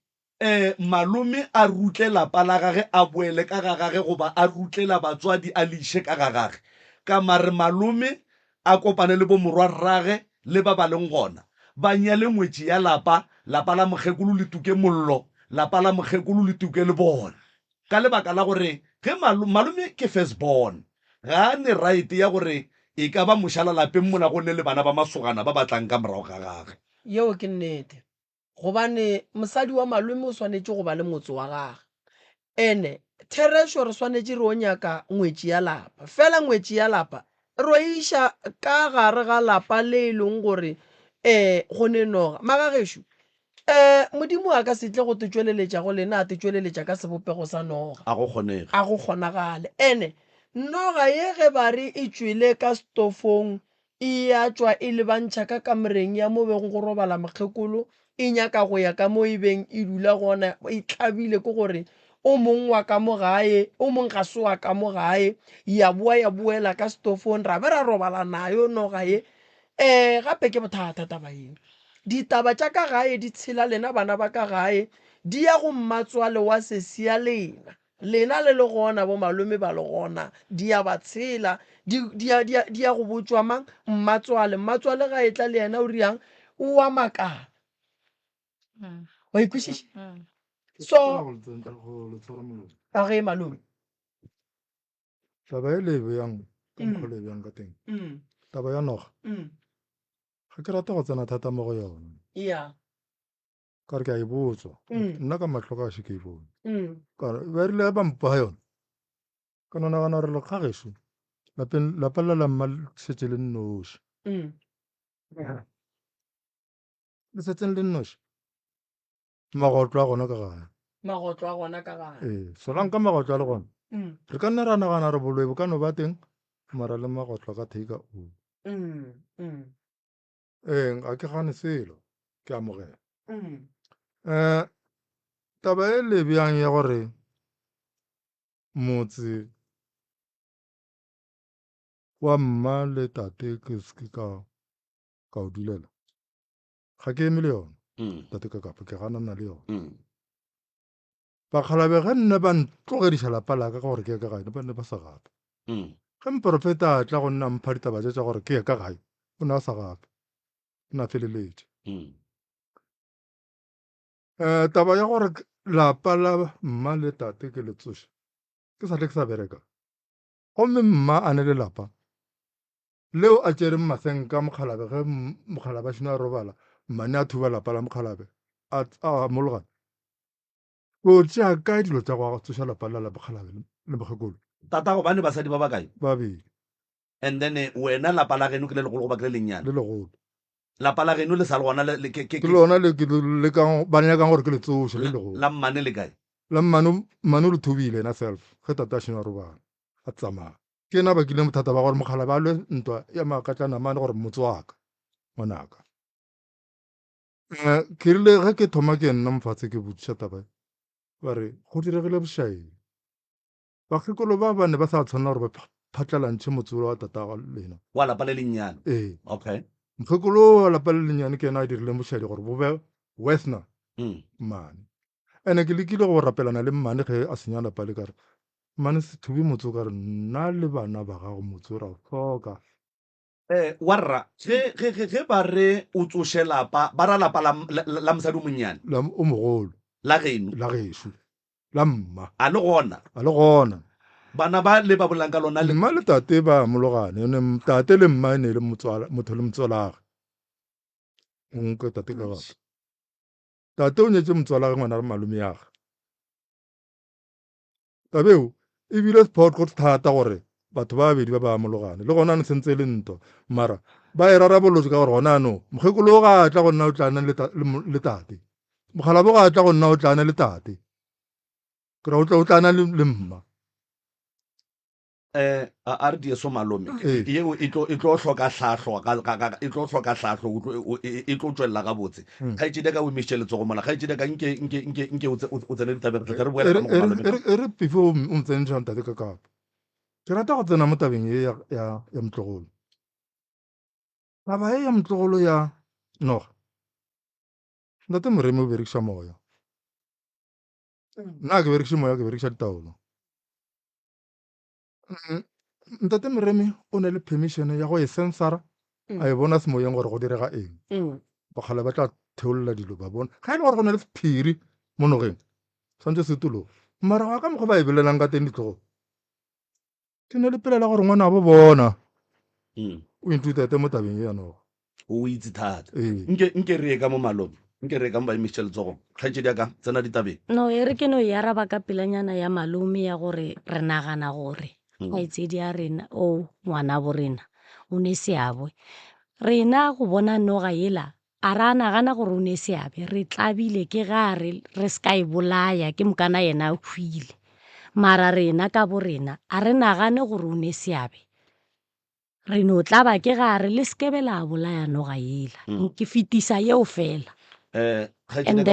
malome a rutle lapa la gage a boele ka ga gage goba a rutlela batswadi a leiše ka ga gage ka mare malome a kopane le bo morwa rrage le ba ba leng gona ba nyale ngwetši ya lapa la mokgekolo le tuke mollo lapa la mokgekolo le tuke le bona ka lebaka la gore ge malome ke first born ga a ne right ya gore e ka ba mošala lapeng mola go nne le bana ba masogana ba batlang ka morago ga gage yeo ke nnete gobane mosadi wa malome o swanetše go ba le motse wa gage ene theresho re swanetše re o nyaka ngwetši ya lapa fela ngwetši ya lapa re o iša ka gare ga lapa le e leng gore go ne noga magagešo modimo a ka se tle go te tšweleletša go lena a te tšweleletša ka sebopego sa noga a go kgonega a go kgonagale ene noga ye ge ba re e tšwele ka stofong e ya tšwa e le bantšha ka kamoreng ya mo beng go robala mokgekolo e nyaka go ya ka mo e beng e dula gona e tlhabile ke gore o mong wa ka mo gae o mong ga se wa ka mo gae ya boela ka stofong ra be ra robala nayo noga ye gape ke bothata taba eno ditaba tša ka gae di tshela lena bana ba ka gae di ya go mmatswale wa sesia lena le le gona bo malome ba le gona di ya ba tshela di ya go botswa mang mmatswale ga e tla le yena o riang o wa makala wa ikwešiša so a ge malome taba e le bjang ka mokgwa le bjang ka teng taba ya noga ga ke rata go tsena thata mo go yone ya ka re ke a e botswa nna ka matlho ka še ke e bone ba rile ba mpa yone ka no nagana gore le kgageso lapa la lamma le setse le nnoši le setseng le nnoši magotlo a gona ka gae magotlo a gona ka gae solang ka magotlo a le gona re ka nne ra nagana re boloi bo ka no ba teng mara le magotlo ka take over. Mm. Ga ke gane selo ke amogela. Mm. Taba e le bjang ya gore motse wa mma le tate ke ka o dulela ga ke eme le yone tate ka kapa ke ganana le yone. Bakgalabe ge nne ba ntlogediša lapa la ka gore ke ye ka gae ba ne ba sa gape. Ge mporofeta a tla go nna mpha ditaba tša gore ke ye ka gae o ne a sa gape o ne a feleletše. Taba ya gore lapa la mma le tate ke le tsoša ke sa tle ke sa bereka gomme mma a ne le lapa leo a tšereng masenka mokgalabe ge mokgalabe a šino a robala mmane a thuba lapa la mokgalabe a mologane o tšea kae dilo tša go tsoša lapa la mokgalabe le mokgekolo tata go bane basadi ba ba kae babedi and then wena lapa la geno ke le legolo go ba ke le lennyane le legolo lapa la geno le sa le gona ke lona le ba nyakang gore ke le tsoše le legolo la mmane le kae la mmane o le thubile ena self ge tata a šino a robala a tsamaya ke ena bakile bothata ba gore mokgalabe a lwe ntwa ya makatlana mane gore motse waka ngwanaka. Ke rile ge ke thoma ke nna mofatshe ke botšiša taba ba re go diregile bošaedi bakgekolo ba ne ba sa tshwanela gore ba phatlalantšhe motse wa tata lena wa lapa le lennyane ee okay mokgekolo wa lapa le lennyane ke ena a dirileng bošaedi gore bo be wesna mmane ande ke lekile go rapelana le mmane ge a senya lapa le kare mmane se thubi motse o kare nna le bana ba gago motse o ra o tlhoka. warra ge ba re o tsoše lapa ba ra lapa la mosadi o monnyane o mogolo la geno la gešo la mma a le gona bana ba le ba bolang ka lona mma le tate ba mologane tate le mma e ne le motho le motswalage onke tate ka gape tate o nyetse motswalage ngwana re malome yage tabeo ebile sport go thata gore batho ba babedi ba ba mologane le gona ne sentse le ntwa mara ba e rarabolotse ka gore gona ano mokgekolo ga a tla go nna o tlana le tate mogalabe ga a tla go nna o tlana le tate kry o tlana le mma a re dieso malome eo e tlo hloka tlhahlo e tlo hloka tlhahlo e tlo tswelela ga botse ga e tsede ka o emisitše letsogo mola ga e tsede ka nke o tsene ditabeng re re boela ka mo malome e re before o ntsenetšang tate ka kapa ke rata go tsena mo tabeng e ya motlogolo taba e ya motlogolo ya noga ntate moremi o berekiša moya nna ke berekiše moya ke berekiša ditaolo. Ntate moremi o ne le permission ya go e sensara a e bona semoyeng gore go direga eng bagale ba tla theolola dilo ba bona ga e le gore go na le sephiri mo nogeng santse se tologa mara ga ka mokgwa ba e belelang ka teng ditlogo ke ne le pelela gore ngwana a bo bona o intutete mo tabeng e ya noga o itse thata nke re e ka mo malome nke re ka mo ba emisitše letsogo kgaetšedi ya ka tsena ditabeng no e re ke no e araba ka pelanyana ya malome ya gore re nagana gore kgaetsedi ya rena o ngwana bo rena o ne seabwe rena go bona noga yela a ra nagana gore o ne seabe re tlabile ke ga re se ka e bolaya ke mokana yena a hwile mara rena ka bo rena a re nagane gore o ne seabe re no tlaba ke ga re le sekebe la bolaya noga yela ke fetisa yeo fela and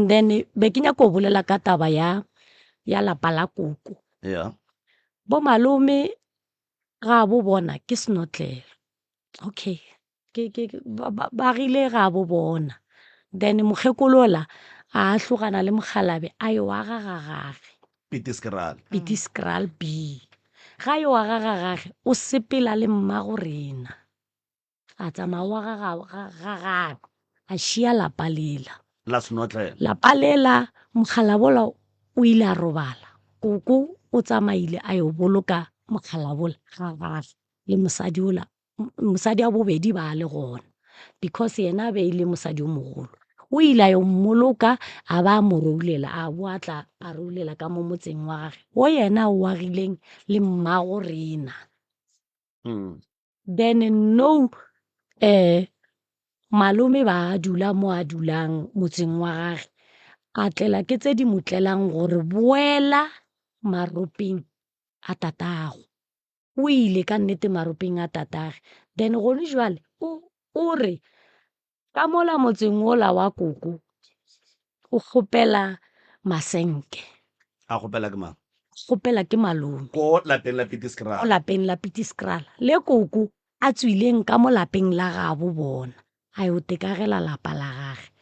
then be ke nyako bolela ka taba ya lapa la koko bo malome ga bo bona ke senotlelo okay ba rile ga bo bona then mokgekolola a tlogana le mogalabe a yo wa gagagage pitiscral b ga yo wa gagagage o sepela le mmago rena a tsamaya wa gagagabe a šia lapa lela la senotlelo lapa lela mogalabola o ile a robala koko o tsamaile a yo boloka mogalabola gagage le mosadi a bobedi ba le gona because yena be ile mosadi o mogolo o ile a yo mmoloka a ba mo roulela a bo a tla a roulela ka mo motseng wa gage o yena o agileng le mmago rena then no malome ba dula mo a dulang motseng wa gage a tlela ke tse di mo tlelang gore boela maropeng a tatago o ile ka nnete maropeng a tatage then gone jwale o re ka mola motseng ola wa koko o kgopela masenke a gopela ke mang kgopela ke malome ko lapeng la mo Pieterskraal lapeng la Pieterskraal le koko a tswileng ka mo lapeng la gabo bona a yo tekagela lapa la gage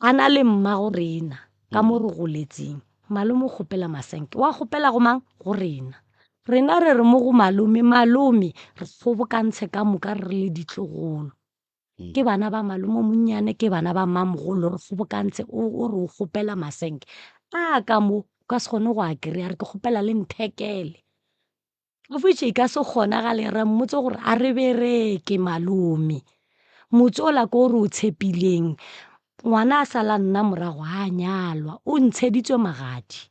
a na le mmago rena ka mo re goletseng malome o kgopela masenke wa kgopela go mang go rena re re mo go malome re kgobokantshe ka moka re le ditlogolo ke bana ba malome monnyane ke bana ba mmamogolo re kgobokantshe o re o kgopela masenke a ka mo ka se kgone go a kry-a re ke kgopela le nthekele o fitše ka se kgonagale re mmotse gore a re bereke malome motse ola ko re o tshepileng ngwana a sala nna morago a nyalwa o ntsheditswe magadi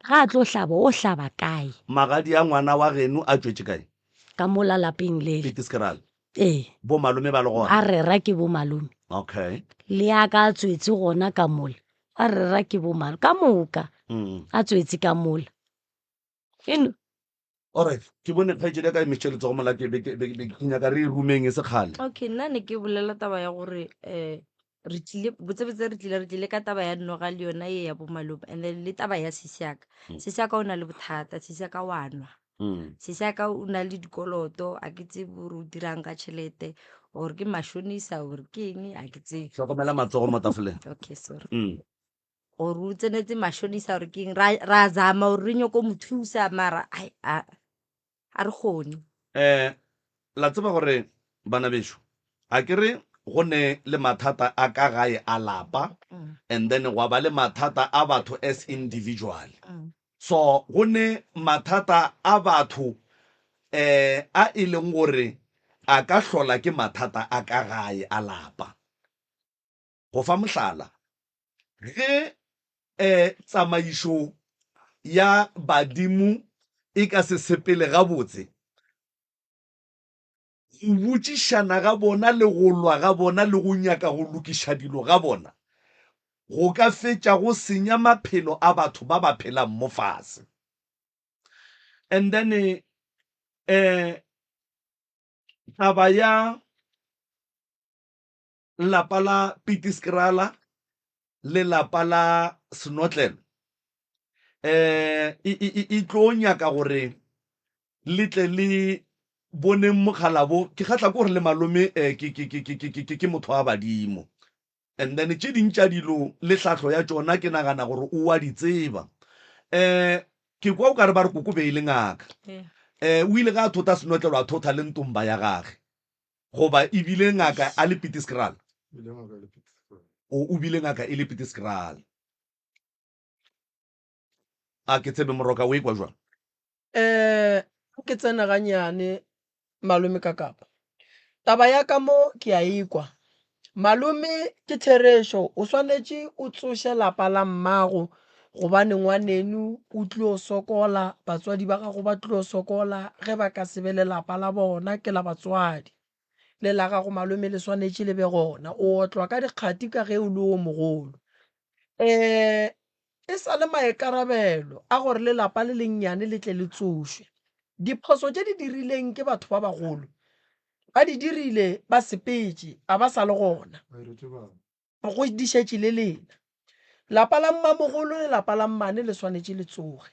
ga a tlo hlaba o hlaba kae magadi a ngwana wa geno a tswetse kae ka mola lapeng lele Pieterskraal bo malome ba le gona a rera ke bo malome okay le a ka a tswetse gona ka mola a rera ke bo malome ka moka a tswetse ka mola alright ke bone kgaitsedi ka Michelle tso go mola ke nyaka re rumeng e se kgale okay nna ne ke bolela taba ya gore re tlile ka taba ya noga le yona e ya bo malome and then le taba ya sesiaka o na le bothata sesiaka wa nwa sesiaka o na le dikoloto a ke tsebe gore o dirang ka tšhelete gore ke mashonisa gore ke eng a ke tsebe tlhokomela matsogo mo tafoleng okay sorry gore o tsenetse mashonisa gore ke eng ra zama gore re nyoko mo thusa mara a re kgone la tseba gore bana besho a ke re go ne le mathata a ka gae a lapa and then gwa ba le mathata a batho as individual so go ne mathata a batho a e leng gore a ka hlola ke mathata a ka gae a lapa go fa mohlala ge tsamaišo ya badimo e ka se sepele gabotse go botšišana ga bona le go lwa ga bona le go nyaka go lokiša dilo ga bona go ka fetša go senya maphelo a batho ba ba phelang mo fase and then taba ya lapa la Pieterskraal le lapa la Snotlele e tlo nyaka gore le tle le bone mogala ke kgatla ko gore le malome ke motho wa badimo and then tše dintša dilo le tlhahlo ya tšona ke nagana gore o a di tseba ke kwa o ka re ba re koko be e le ngaka o ile ga a thota Senotlele a thota le ntomba ya gage goba ebile ngaka a le Pieterskraal o bile ngaka e le Pieterskraal a ke tsebe moroka o e kwa jwang ke tsena ganyane malome ka kapa taba ya ka mo ke a ikwa malome ke theresho o swanetše o tsoše lapa la mmago gobane ngwanenu o tlile o sokola batswadi ba gago ba tlile o sokola ge ba ka se be lelapa la bona ke la batswadi le la gago malome le swanetše le be gona o otlwa ka dikgati ka ge o le o mogolo e sa le maekarabelo a gore lelapa le lennyane le tle le tsošwe diphoso tše di dirileng ke batho ba bagolo ba di dirile ba sepetše a ba sa le gona go dišetše le lena lapa la mmamogolo le lapa la mmane le swanetše le tsoge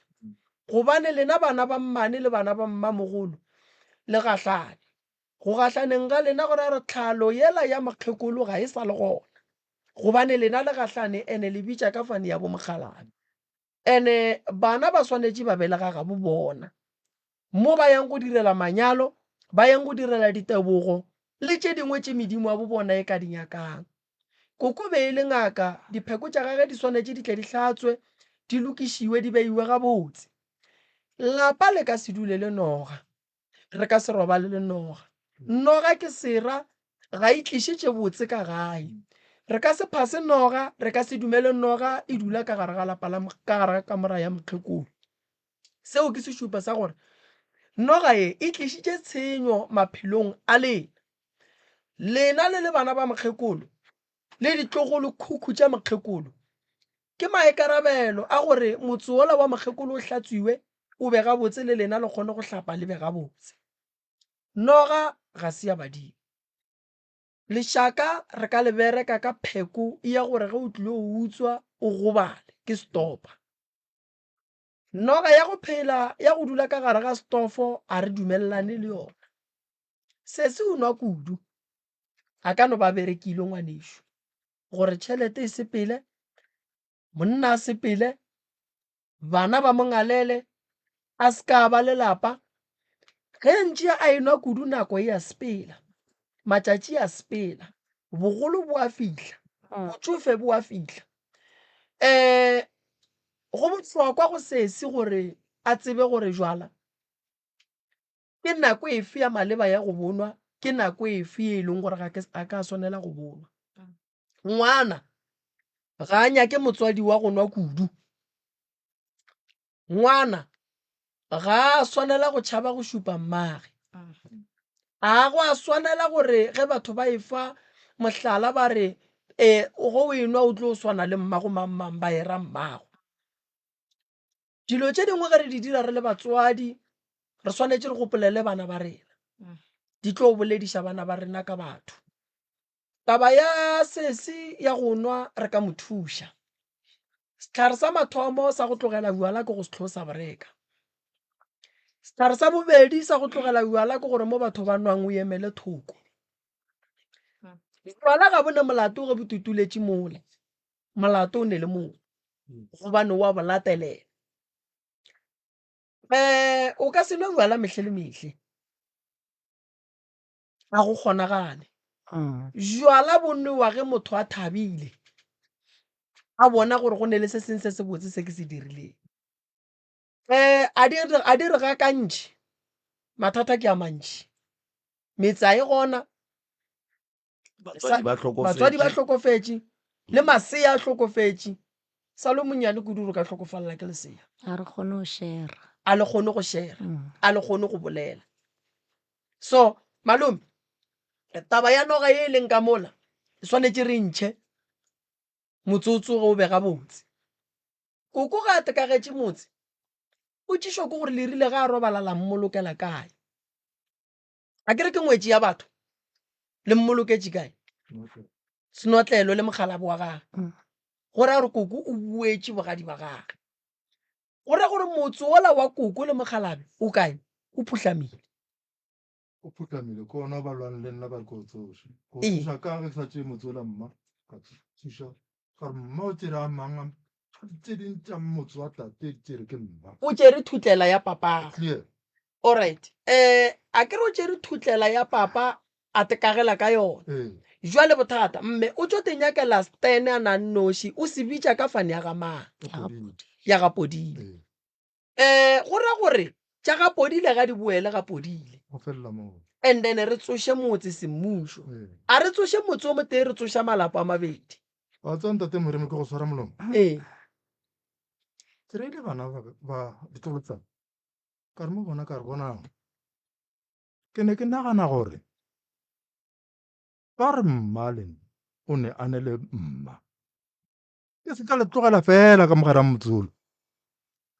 gobane lena bana ba mmane le bana ba mmamogolo le gahlane go gahlaneng ga lena gore re tlhalo yela ya makgekolo ga e sa le gona gobane lena le gahlane ene le bitša ka fane ya bo mokgalane ene bana ba swanetše ba belega ga bo bona mo ba yang go direla manyalo ba yang go direla ditebogo le tše dingwe tše medimo ya bo bona e ka dinyakang koko be e le ngaka dipheko tša gage di swanetše di tle di hlatswe di lokišiwe di beiwe gabotse lapa le ka se dule le noga re ka se robale le noga ke sera ga e tlišitše botse ka gae re ka se phase noga re ka se dumele noga e dula ka gare ga lapa ka gare ka mora ya mokgekolo seo ke sešupa sa gore noga e tlišitše tshenyo maphelong a lena le bana ba mokgekolo le ditlogolo khukhu tša mokgekolo ke maekarabelo a gore motse ola wa mokgekolo o hlatswiwe o be gabotse le lena le kgone go hlapa le be gabotse. Noga ga se ya badimo. Lešaka re ka le bereka ka pheko ya gore ge o tlile o utswa o gobale ke stopa. Noga ya go phela ya go dula ka gare ga stofo a re dumelelane le yona. Se se o nwa kudu a ka no ba berekile ngwanešo gore tšhelete e sepele, monna a sepele, bana ba mongalele, a ska ba lelapa. Ge ntši a enwa kudu nako e a sepela, matšatši a sepela, bogolo bo a fihla, botsofe bo a fihla. Go bohlokwa go sese gore a tsebe gore jwala ke nako efe ya maleba ya go bonwa, ke nako efe e leng gore a ka swanela go bonwa. Ngwana ga a nyake motswadi wa go nwa kudu. Ngwana ga a swanela go tšhaba go šupa mmage. A go a swanela gore ge batho ba efa mohlala ba re go o enwa o tlo swana le mmago mang ba era mmago. Dilo tše dingwe ge re di dira re le batswadi re swanetše re gopolele bana ba rena, di tlo bolediša bana ba rena ka batho. Taba ya sesi ya go nwa re ka mo thuša. Sehlare sa mathomo sa go tlogela bjala ke go se tlhosa boreka. Sehlare sa bobedi sa go tlogela bjala ke gore mo batho ba nwang o emele thoko. Bjala ga bone molato ge bo tutuletše mole, molato o ne le moo gobane wa bo latelela. O ka se nwe bjala mehle le mehle, a go kgonagale. Jwala bo nwewa ge motho a thabile, a bona gore go ne le se sengwe se se botse se ke se dirileng. A di re ga ka ntši mathata ke a mantši, metsa e gona, batswadi ba hlokofetše le masea a hlokofetše. Sa le monyane kudu re ka hlokofalela ke lesea, a re kgone go share, a le kgone go share, a le kgone go bolela. So malome, taba ya noga ye e leng ka mola e swanetše re ntšhe motsotso ge o be gabotse. Koko ga a tekagetše motse o tšišwa ke gore le rile ga a robalala mmolokela kae. A kere ke ngwetši ya batho le mmoloketše kae, senotlelo le mokgalabi wa gage. Gore a re koko o buetše bogadi ba gage, gore gore motse ola wa koko le mokgalabi o kae, o phutlamile. O phutlamile ke ona ba lwane le nna ba re ko tsoše go thuša ka ge ke sa tšee motse ola mma ka thuša gore mma o tšere a mang tše ding tša motse wa tate tšere ke mma o tšere thutlela ya papa. clear. Alright, a kere o tšere thutlela ya papa a tekagela ka yona. Jwale bothata mme o tšo te nyakela stene a nang noši, o se bitša ka fane ya ga mang ya ga Podile. Gore tša ga Podile ga di boele ga Podile, go felela moo, and then re tsoše motse semmušo. A re tsoše motse o motee re tsoša malapo a mabedi. wa tswa ntate Moremi ke go swara molomo. Tsere ile bana ba ditlogoletsana ka re mo bona ka re bonang, ke ne ke nagana gore ba re mmalen o ne a ne le mma ke se ka le tlogela fela ka mogara motsolo,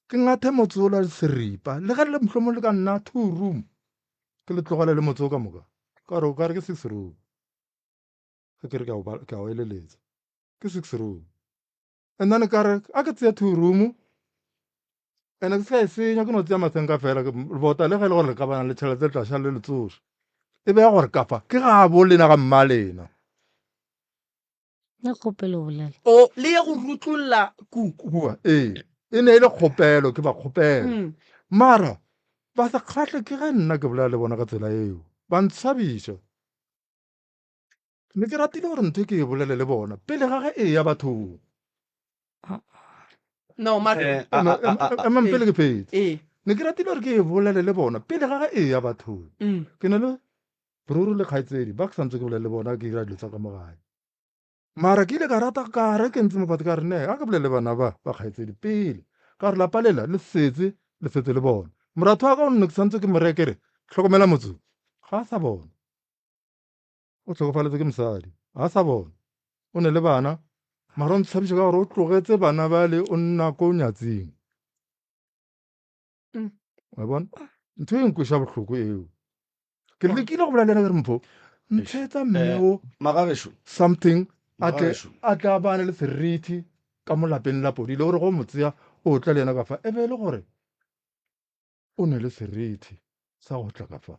ke ngathe motsola seripa le ga le mohlomong le ka nna 2 room ke le tlogela le motse o ka moka ka re o ka re ke 6 room ke kere ke a o eleletsa ke 6 room and then ka re a ke tseya 2 room ene ke sa e senya ke no tseya matsenka fela bota le ge le gore le ka bana le tšhelete le tlaša le letsoše e beya gore kafa ke ga bo lena ga mma lena le kgopelo bolela o le ye go rutlolla kuku. bua e ne e le kgopelo ke ba kgopela mara ba sa kgahle ke ge nna ke bolela le bona ka tsela eo ba ntšhabiša. Ne ke ratile gore ntho e ke e bolele le bona pele ga ge e ya bathong. No mara emang pele ke phetse ne ke ratile gore ke e bolele le bona pele ga ge e ya bathong. Ke ne le bruru le kgaitsedi ba ke santse ke bolele le bona ke dira dilo tsa ka mogae, mara ke ile ka rata ka re ke ntse mopati ka re ne a ke bolele bana ba kgaitsedi pele ka re lapa lela le setse le bona. Moratho wa ka o nne ke santse ke morekere tlhokomela motse ga a sa bona, o tlhokofaletse ke mosadi ga a sa bona, o ne le bana mara o ntshabiša ka gore o tlogetse bana ba le o nna ko nyatseng. Mm. wa bona ntho e nkweša bohloko eo ke lekile go bola le ena ke re mpho ntshetsa mmeo Magagesho, something a Magagesho. tla bane le seriti ka mo lapeng la podile gore go mo tseya o tla le ena ka fa e be e le gore o ne le seriti sa go tla ka fa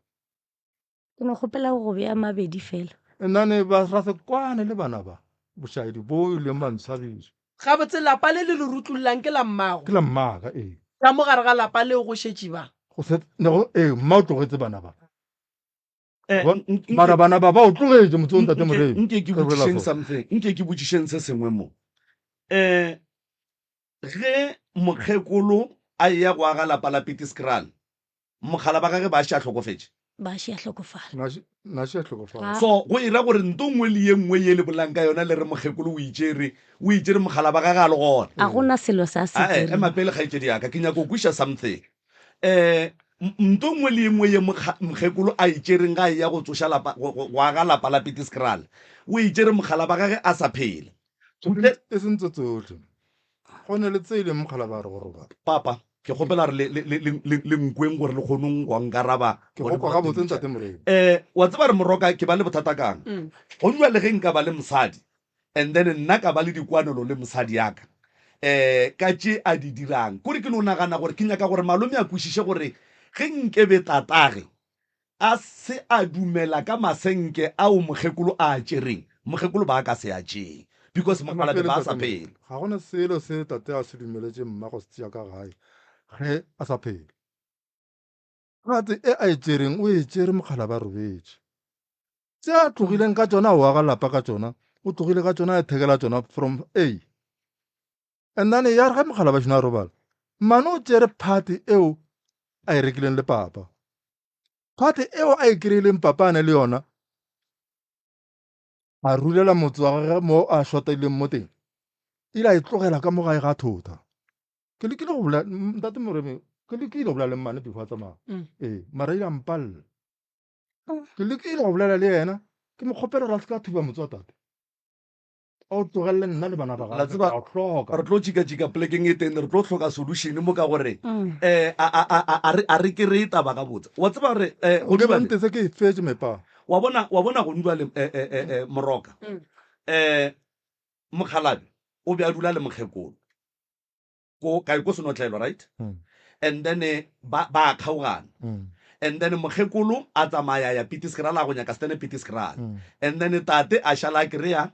ke no kgopela go beya mabedi fela. nnane ba ra se kwane le bana ba bošaedi bo ileng ba ntshwabisa ga botse lapa le le rutlollang ke la mmago ke la mmaka ka mo gare ga lapa leo go šetše ba mma o tlogetse bana ba Nke mara bana ba o tlogetse motse o ntate moremi ke botšišeng something, nke ke botšišeng se sengwe mo. Ge mokgekolo a ya go aga lapa la Pitiskrale, mogala ba gage ba še a tlhokofetše. Ba še a hlokofala. na se a tlhokofala So go ira gore nto nngwe le ye nngwe ye le bolang ka yona le re mokgekolo o itšere mogala ba gage a le gona. A gona selo sa se e mapele kgaetšedi yaka ke nyako kwiša something. Nto nngwe le nngwe ye mokgekolo a itšereng ga ya go tsoša lapa go aga lapa la Pitiskrale o itšere mogala ba gage a sa phela. e sentse tsotlhe go ne le tse e leng mogala ba re go roba Papa ke kgopela re le nkweng gore le kgonong go nkaraba ke go kwa ga botse ntate moremi wa tseba re moroka ke ba le bothata kang go jwa le ge nka ba le mosadi and then nna ka ba le dikwanelo le mosadi yaka ka tše a di dirang kore ke no nagana gore ke nyaka gore malome a kwešiše gore ge nkebe tatage a se a dumela ka masenke ao mokgekolo a tšereng mokgekolo ba ka se a tšeng because mogalabe ba sa phela ga gona selo se tate a se dumeletse mma go se tšea ka gae ge a sa phela gate e a e tšereng o e tšere mogala ba robetše tse a tlogileng ka tšona o aga lapa ka tšona o tlogile ka tšona a thekela tšona from and then ya re ge mogala ba šona a robala mane o tšere party eo a e rekileng le papa party eo a e kry-ileng papa ane le yona a rulela motse wa gage mo a shota-ileng mo teng ile a e tlogela ka mo gae ga thota ke lekile go bola ntate moremi ke lekile go bola le mmane before a tsamaya mara ile a mpalela ke lekile go bolela le yena ke mo kgopela gore a se ka thuba motse wa tate a o tlogelele nna le bana ba La tseba, tlhoka re tlo tšika plekeng e teng re tlo tlhoka solution mo ka gore a re kry-e taba ka botse wa tseba gore o ke bante se ke e fetse mepa wa bona go ndwa le moroka mogalabe o be a dula le mokgekolo ko senotlelwa right and then ba kgaogana and then mokgekolo a tsamaya ya Pitiskrale a go nyaka stene Pitiskrale and then tate a šala a kry-a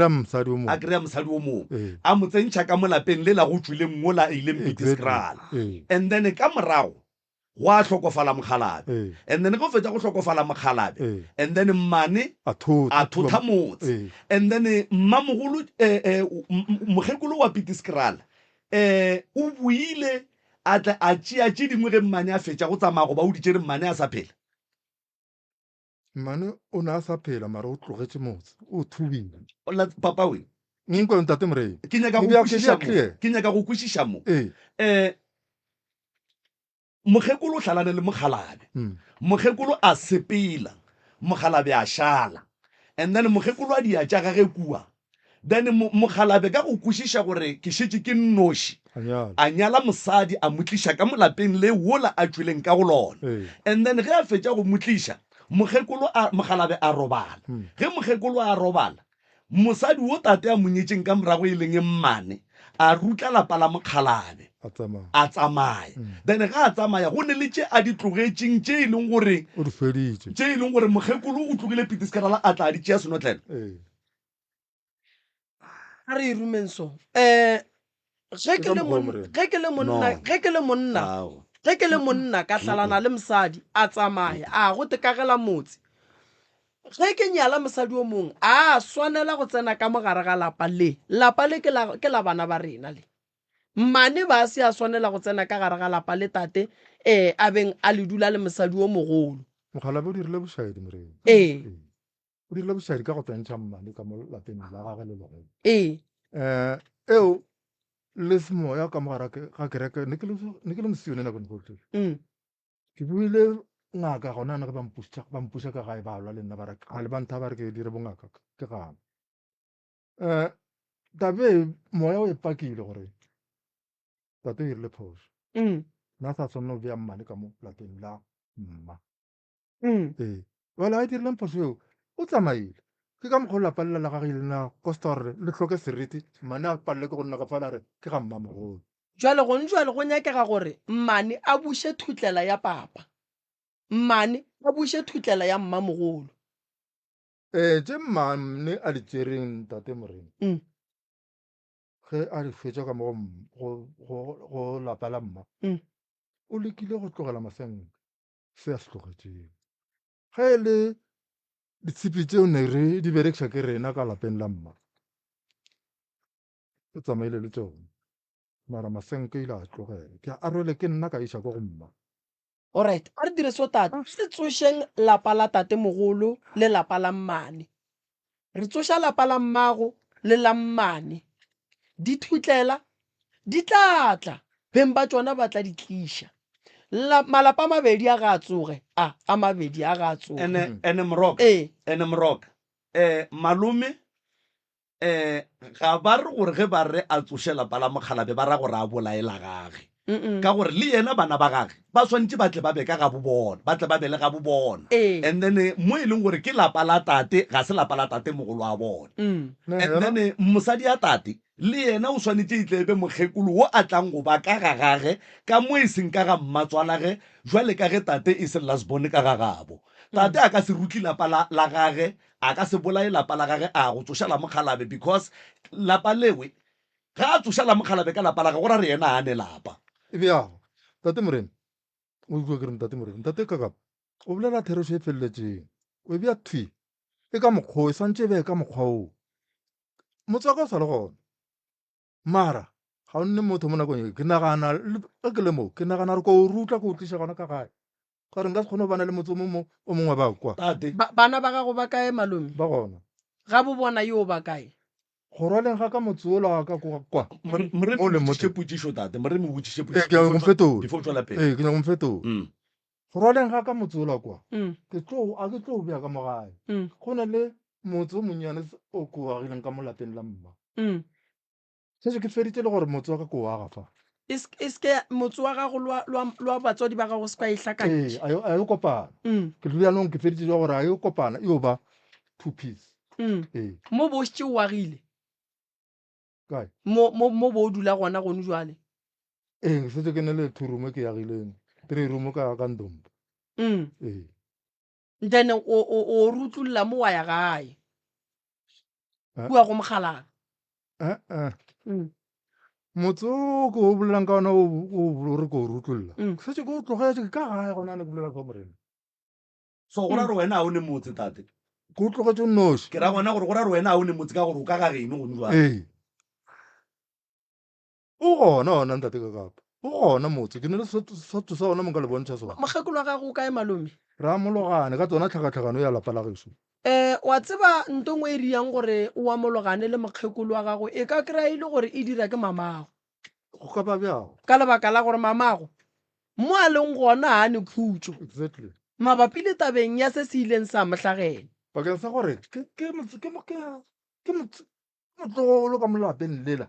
mosadi o a kry-a mosadi o mongwe a mo tsentšha ka mo lapeng le la go tswileng mo la ileng Pitiskrale and then ka morago go a tlhokofala mogalabe and then go fetsa go tlhokofala mogalabe and then mmane a thotha motse and then mmamogolo mokgekolo wa Pitiskrale o buile a tla a tšea tše dingwe ge mmane a fetša go tsamaya go ba o di tšere mmane a sa phela mmane o ne a sa phela mara o tlogetše motse o thubile papa we nkwe ntate moremi ke nyaka go kwešiša mo mokgekolo o hlalane le mogalabe mokgekolo a sepela mogalabe a šala and then mokgekolo a dia tša gage kua then mogalabe ka go kwešiša gore ke šetše ke nnoši a nyala mosadi a motliša ka molapeng le wola a tswileng ka go lona and then ge a fetša go motliša mogalabe a robala ge mokgekolo a robala mosadi wo tate a monyetšeng ka morago e leng mmane a rutla lapa la mokgalabe a tsamaya then ga a tsamaya go ne le tše a di tlogetšeng tše e leng gore mokgekolo o tlogile Pitiskrale a tla di tšea senotlelo a re e rumenso ge ke le monna ka hlalana le mosadi a tsamaya a go tekagela motse ge ke nyala mosadi o mongwe a swanela go tsena ka mogare ga lapa le ke la bana ba rena le mmane ba se a swanela go tsena ka gare ga lapa le tate a beng a le dula le mosadi o mogolo mogalabe o dirile bošaedi moremi o dirile bošaedi ka go tsentšha mmane ka mo lapeng la gage le logele eo le semoya ka mogara ga kereke ne ke le mosione nakong gotlhe ke buile ngaka gona ge ba mpuša ka gae balwa le nna ba re ga le bantha ba re ke dire bongaka ke gana tabe moya o e pakile gore tate o irile phoso nna sa tshwanela go beya mmane ka mo lapeng la mma Mm. wale a dirileng phoso eo o tsamaile ke ka mokgwa lapa lela la gage ile na kosta gore le tlhoke seriti mmane a palelwe ke go nna ka fala re ke ga mma mogolo jwale go nyakega gore mmane a buše thutlela ya papa, mmane a buše thutlela ya mmamogolo. tse mmane a di tsereng tate morena Mm. ge a di fetša ka mo go lapa la mma Mm. o lekile go tlogela masenke se a se tlogetšeng ge e le ditshipi tseo ne re di berekiša ke rena ka lapeng la mma o tsamaile le tsone mara masenke ile a tlogela ke a rwele ke nna ka iša ko go mma Alright, a re dire so tate se tsošeng lapa la tate mogolo le lapa la mmane, re tsoša lapa la mmago le la mmane, di thutlela di tlatla beng ba tšona ba tla di tliša malapa a mabedi a ga tsoge a mabedi a ga tsoge. ene moroka ene moroka malome ga ba re gore ge ba re a tsoše lapa la mokgalabe ba ra gore a bolaela gage ka gore le yena bana ba gage ba tshwanetse ba tle ba be ka ga bobona ba tle ba be le ga bobona and then mo e leng gore ke lapa la tate ga se lapa la tate mogolo a bona and then mosadi a tate le yena o tshwanetse itle be mokgekolo wo a tlang go ba ka ga gage ka mo e seng ka ga mmatswalage jwale ka ge tate e se lasbone ka ga gabo tate a ka se rutli lapa la gage a ka se bolae lapa la gage a go tsoša la mokgalabe because lapa lewe ga a tsoša la mokgalabe ka lapa la gage go ra re yena a ne lapa e beago tate morena o bua kereng tate morena tate kakapa o bolela thereso e feleletseng o e bea thwi e ka mokgwa o e swantse e bee ka mokgwa oo motswaka o sa le gona mara ga o nne motho mo nakong e ke nagana ke le moo ke nagana re ko o rutla ko o tliša gona ka gae gore nka se kgone go bana le motse o mongwe ba kwa tate bana ba gago ba kae malome ba gona ga bo bona yo ba kae go rwaleng ga ka motse o la ka kwa o le motse potšišo tate more me botšiše ke nyaka go fetola before tswela pele ke nyaka go fetola go rwaleng ga ka motse o la kwa Mm. a ke tlo o beya ka mo gae Mm. go na le motse o monnyane o ko agileng ka mo lapeng la mma Mm. setse ke feditse le gore motse wa ka ko o aga fa iske motse wa gago lwa batswadi ba gago se kwa e hlakantše a yo kopana ke le yanong ke feditse jwa gore a yo kopana e yo ba two piece mo bo šitše o agile kae mo bo o dula gona gone jwale setse ke ne le two room ke agileng three room ka ndompo then o rutlolola mo wa ya gae kua go mogalaga motse o ke o bolelang ka ona o re ko o rutlolola setse ke o tlogetse ka gae gona ne ke bolela ka morena so go ra re wena a o ne motse tate ke o tlogetse noši ke ra gona gore go ra re wena a o ne motse ka gore o ka gageno gone jwale o gona ona ntate ka kapa o gona motse ke ne le setho sa ona mo ka le bontšha sona mogekolo wa gago o kae malome re a mologane ka tsona tlhakatlhakano ya lapa la geso wa tseba ntongwe e riang gore o a mologane le mokgekolo wa gago e ka kry-a ile gore e dira ke mamago go ka ba bjago ka lebaka la gore mamago mo a leng gona ga ne khutso exactly mabapi le tabeng ya se se ileng sa motlhagela bakeng sa gore ke motlogolo ka molapeng lela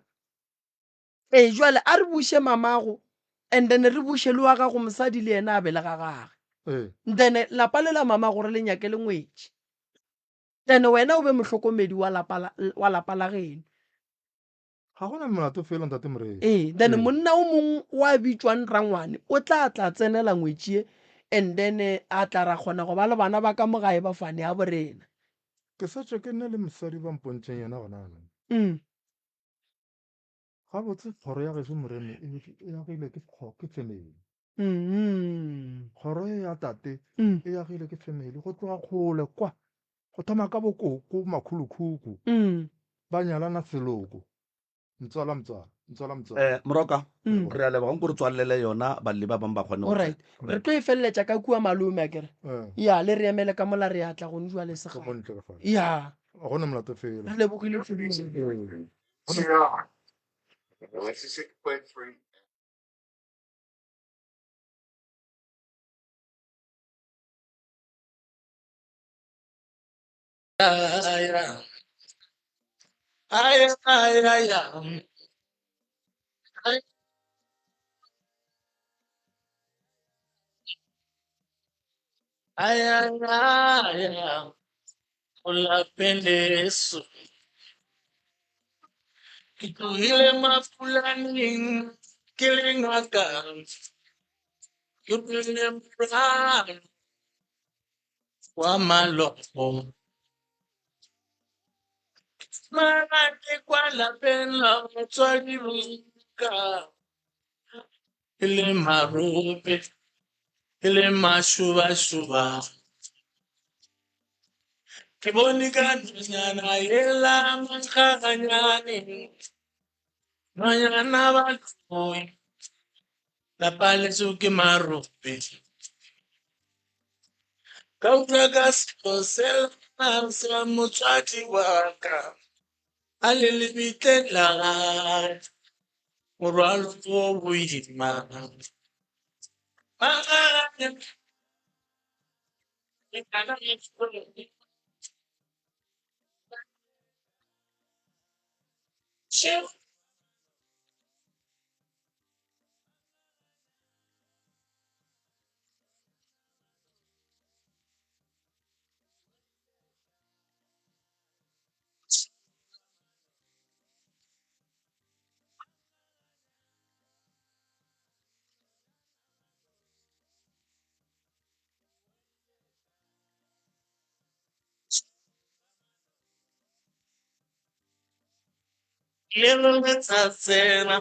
jwale a re buše mamago and then re buše le wa gago mosadi le ena a bele ga gage then lapa le la mamago re le nyake le ngwetši then wena o be motlhokomedi wa lapa la geno ga gona molato fela ntate morena then monna o mongwe wa bitswang rangwane o tla tsenela ngwetšie and then a tla ra kgona go ba le bana ba ka mogae ba fane ya borena ke setse ke nne le mosadi ba mpontšheng yena gonana ga botse kgoro ya geso morena e agile ke family kgoro e ya tate e agile ke family go tloga kgole kwa go thoma ka bokoko makhulokhuku ba nyalana seloko motswala moroka re a lebogang ko re tswalele yona balle ba bangwe ba kgone alright re tlo e feleletša ka kua malome a kere ya le re emele ka mola re atla gone jwa le sega ya ga gona molato fela re lebogile ayaya ulapendeso kituhile mafulani kilingaka kituhile mbrano wa maloko marate kwa la pena mtwaliruka ile marupe ile mashuba kibonika nyana yela makanyani manyana bakoi la pale suki marupe kautagas osel na mutwati waka alilibite la moralo wo wima manganya ikana chef lelo ngasasena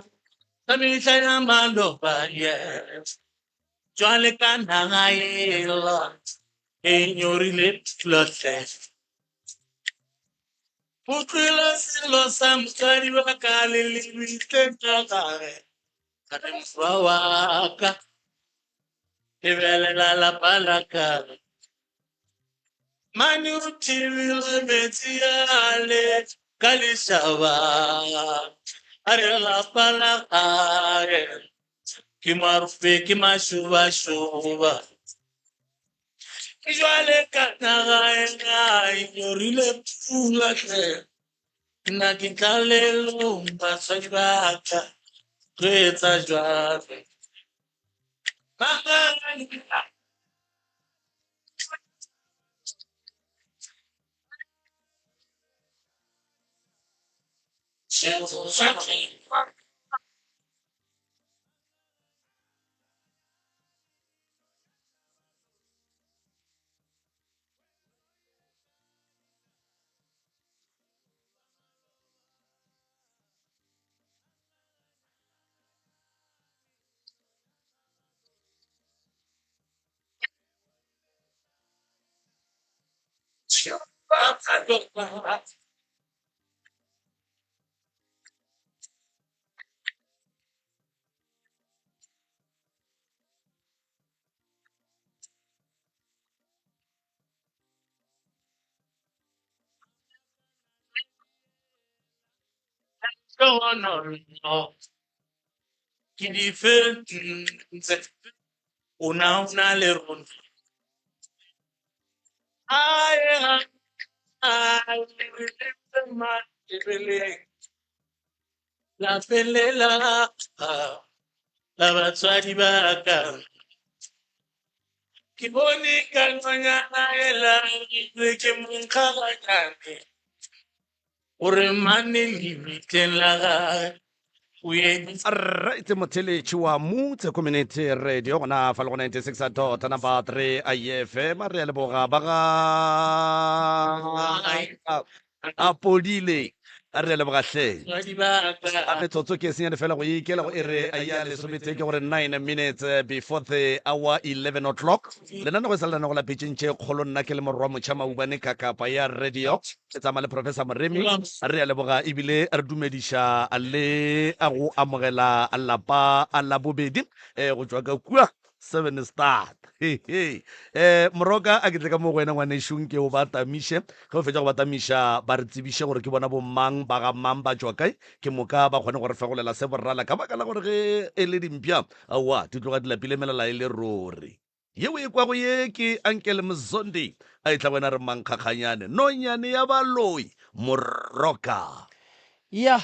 kamihla yamaloba yes jwale kana yela enyorile flotte Pukwila silo samsari wakale libite tagare kare mfawaka ibele la palaka mani utivile metiale kalishaba are la palaka kimarufe kimashuba Ijwale kanaga inyorile pulate na kikalelo mbasajbaka kweta jwale mangani chezo shaki Go on, kidife una le ron ay ay la pele la batswadi baka kiboni kanyonya ela ke munkaganyane ore mane limiten la uye Right, motheletši wa motse community radio gona fa le go 96 tota number 3 ifm re a leboga ba ga a podile a re a leboga tlhe batswadi baka a metsotso ke senyane fela go ikela go e re a ya lesometse ke gore 9 minutes before the hour 11 o'clock lenane go e sa lenane go lapetšentše kgolo nna ke le morwa motšha maubane kakapa ya radio e tsamaya le professor moremi a re a leboga ebile a re dumediša le a go amogela lapa a la bobedi go tswa ka kua 7 start moroka a ke tle ka mo go wena ngwanešong ke o ba tamiše ge o fetša go ba tamiša ba re tsebiše gore ke bona bo mang ba ga mang ba tswa kae ke moka ba kgone gore fegolela se borrala ka baka la gore ge e le dimpša aowa di tloga di lapile melela e le ruri yeo e kwago ye ke ankele mzondi a e tla wena re mankgakganyane nonyane ya baloi moroka ya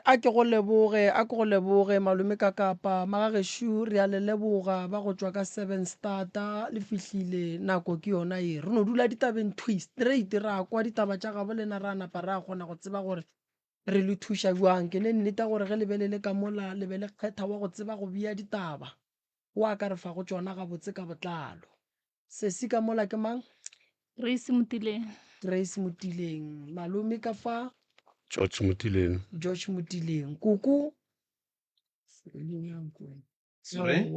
a ke go leboge malome ka kapa magageshu re a le leboga ba go tswa ka 7 starta le fihlile nako ke yona ye re no dula ditabeng straight ra kwa ditaba tša gabo lena ra napa ra kgona go tseba gore re le thuša jwang ke ne nnete gore ge lebelele ka mola le be le kgetha wa go tseba go bia ditaba wa ka re fa go tsona gabotse ka botlalo sesi ka mola ke mang Grace Mutileng. Grace Mutileng malome ka fa George Mutileng. George Mutileng kuku Sorry?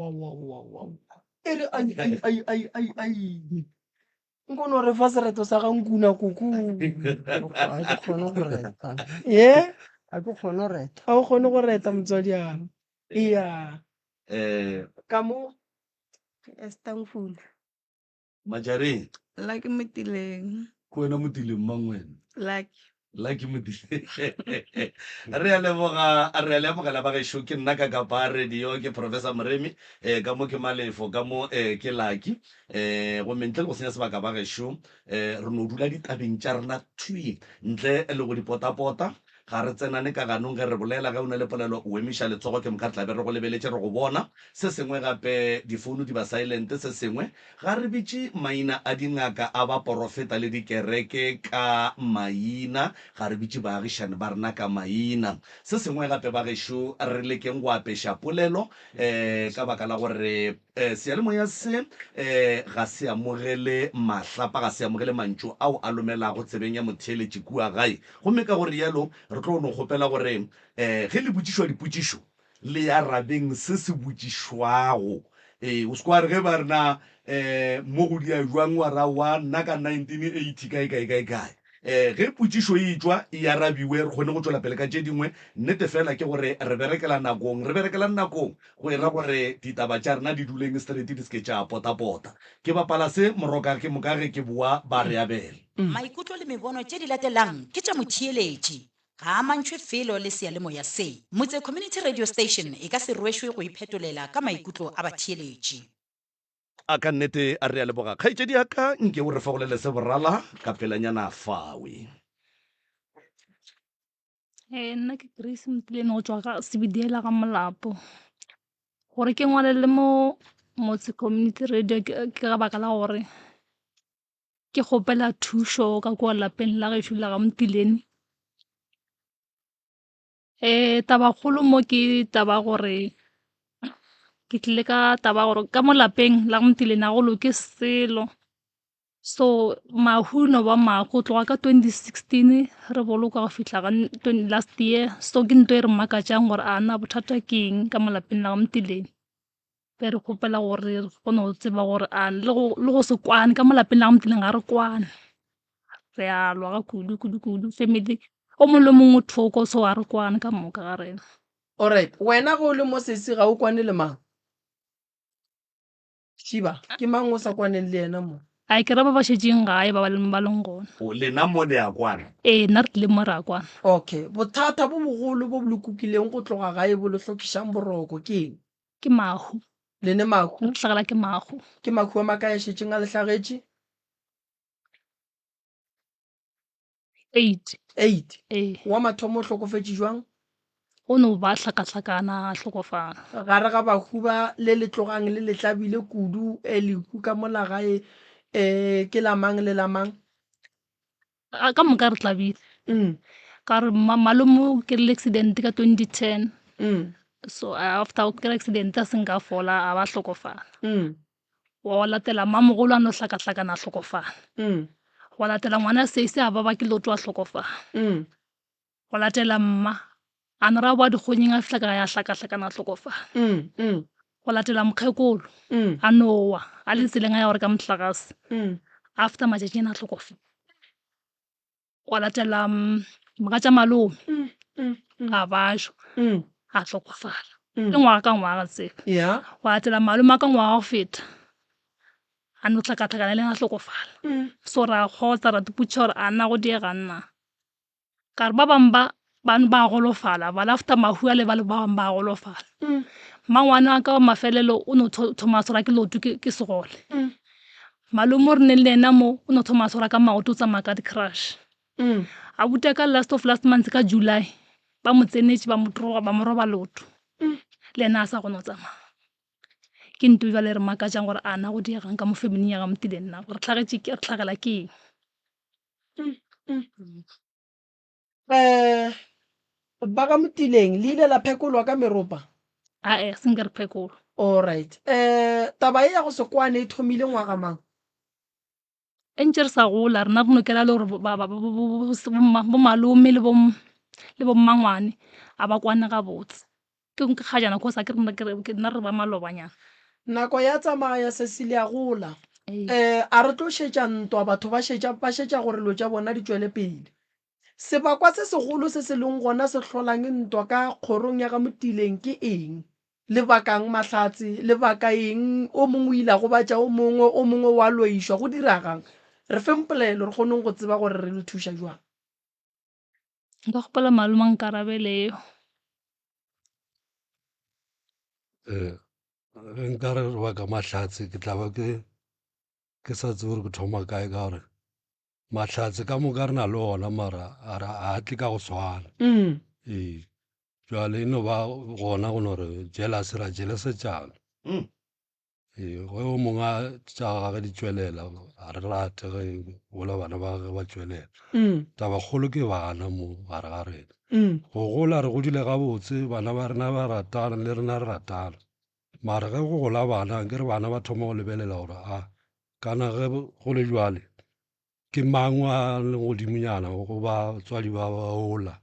ere ai nkono re fa sereto sa ga nkuna kuku a ke kgone go reta ye a ke kgone go reta a o kgone go reta motswadiana iya ka mo Estangful. Majareng Lucky Mutileng. ke wena Motileng mang wena Lucky. Motileng re a lebogela ba gešo ke nna ka kapa radio ke professor Moremi ka mo ke Malefo ka mo ke Lucky gomme ntle le go senya sebaka ba gešo re no dula ditabeng tša rena twi ntle le go dipota-pota ga re tsenane ka ganong ge re bolela ge o ne le polelo o emiša letsogo ke moka tlabe re go lebeletse re go bona se sengwe gape difounu di ba silent se sengwe ga re bitše maina a dingaka a ba porofeta le dikereke ka maina ga re bitše baagišane ba rena ka maina se sengwe gape ba gešo re lekeng go apeša polelo ka baka la gore seyalemoya se ga se amogele mahlapa ga se amogele mantšu ao a lomelago tsebeng ya motheeletši kua gae gomme ka gore yalo re tlo no kgopela gore ge le botšišwa dipotšišo le arabeng se se botšišwago o sekwa re ge ba rena mo go dia jwang wa ra wa nna ka 1980 kae ge potšišo e tšwa e arabiwe re kgone go tšwela pele ka tše dingwe nnete fela ke gore re berekela nakong go era gore ditaba tša rena di duleng straight di seke tša pota-pota ke bapala se moroka ke mokage ke boa ba re abele maikutlo le mebono tše di latelang ke tša motheeletši ga a mantšhwe felo le seyalemoya se motse community radio station e ka se rwešwe go iphetolela ka maikutlo a batheeletši a ka nnete a re a leboga kgaetšedi aka nke o re fagolele se borala ka pelanyana fawe Nna ke Grace Mutileng go tswa ka Sebediela ga Molapo. Gore ke ngwalele mo motse community radio ke ka baka la gore ke kgopela thušo ka kua lapeng la gešo la ga Mutileng. Tabakgolo mo ke taba gore ke tlile ka taba gore ka mo lapeng la ga Mutileng a go loke selo so mahu no ba mago tloga ka 2016 re boloka go fihla ga last year so ke nto e re makatšang gore a na bothata ke eng ka mo lapeng la ga Mutileng be re kgopela gore re kgone go tseba gore a le go se kwane ka mo lapeng la ga Mutileng ga re kwane re a lwa ga kudu family o mongwe le mongwe thoko so a re kwane ka moka ga rena. alright wena go le mo sesi ga o kwane le mang Shiba ke mang o sa kwaneng le yena mo a ke ra ba šetšeng gae ba leng gona o lena mo le a kwana nna re tlile mo re a kwana. okay bothata bo bogolo bo bolokukileng go tloga gae bo le tlhokišang boroko ke eng ke mahu lene mahu re tlhagela ke mahu ke mahu a makae šetšeng a lehlagetše 8 wa mathomo o hlokofetše jwang o no ba hlakahlakana a hlokofala gare ga bahuba le le tlogang le letlabile kudu lehu ka mola gae ke la mang le la mang ka moka re tlabile ka re malomo ke le accident ka 2010 so after ke accident a seng ka fola a ba hlokofala wa latela mamogolo a no hlakahlakana a hlokofala wa latela ngwana seise a ba ba ke loto a hlokofala wa latela mma a no ra ba dikgonyeng a fihla ka ya hlakahlakana a hlokofala wa latela mokgekolo a nowa a le tseleng a ya gore ka mohlagase after matšatšing a hlokofala wa latela moka tša malome a bajo a hlokofala ke ngwaga ka ngwaga tsela wa latela malome a ka ngwaga go feta a no hlakahlakana leng a hlokofala so ra kgotsa ra tuputša gore a nna go diega nna ka re ba bangwe ba golofala ba lafta mahu a le ba bangwe ba golofala mangwane a ka mafelelo o no thoma sora ke lotu ke segole malome o re neng le ena mo o no thoma sora ka maoto o tsamaya ka di-crush a buta ka last month ka July ba mo tsenetse ba mo troga ba mo roba loto le ena a sa gona go tsamaya ke ntwe jwale re makatsang gore ana go diegang ka mo family ya ga Motileng nna re tlhagela ke ba ga Motileng le ile la phekolwa ka meropa senke re phekolo alright taba e ya go sekwane e thomile ngwaga mang entse re sa gola rena re nokela le gore bo malome le bo mmangwane a ba kwane ga botse ke ga jana ko sa ke nna re ba malobanyana nako ya tsamaya se se le a gola a re tlo šetša ntwa batho ba šetša gore lo tša bona di tšwele pele sebakwa se segolo se se leng gona se hlolang ntwa ka kgorong ya ga Motileng ke eng lebakang Mahlatse lebaka eng o mongwe ile go batša o mongwe wa loišwa go diragang re fe mpolelo re kgoneng go tseba gore re le thuša jwang nka gopola maloma nkarabeleo nka re ba ka Mahlatse ke tla ba ke sa tsebe gore ke thoma kae ka gore Mahlatse ka moka re na le ona mara a tle ka go swana ee jwale e no ba gona go no re jealous ra jealousetsana ee ge o mongwe tša gage di tswelela a re rate ge gola bana ba ge ba tswelela taba kgolo ke bana mo gare ga rena go gola re godile gabotse bana ba rena ba ratana le rena re ratana mara ge go gola bana ke re bana ba thoma go lebelela gore kana ge go le jwale ke mang wa le godimonyana go batswadi ba ola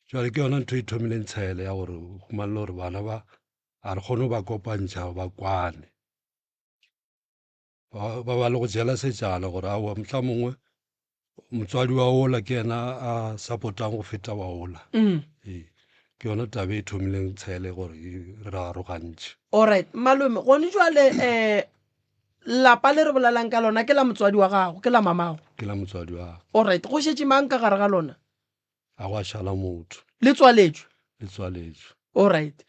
jwale ke yona ntho e thomileng tshele ya gore humanele gore bana ba a re kgone ba kopantšha ba kwane ba le go jealousetsana gore aowa motlha mongwe motswadi wa ola ke yena a support-ang go feta wa ola ke yona tabe e thomileng tshele gore re arogantšhe alright malome gone jwale lapa le re bolelang ka lona ke la motswadi wa gago ke la mamago ke la motswadi wa alright go šetše mang ka gare ga lona a go a šala motho le tswaletšwe alright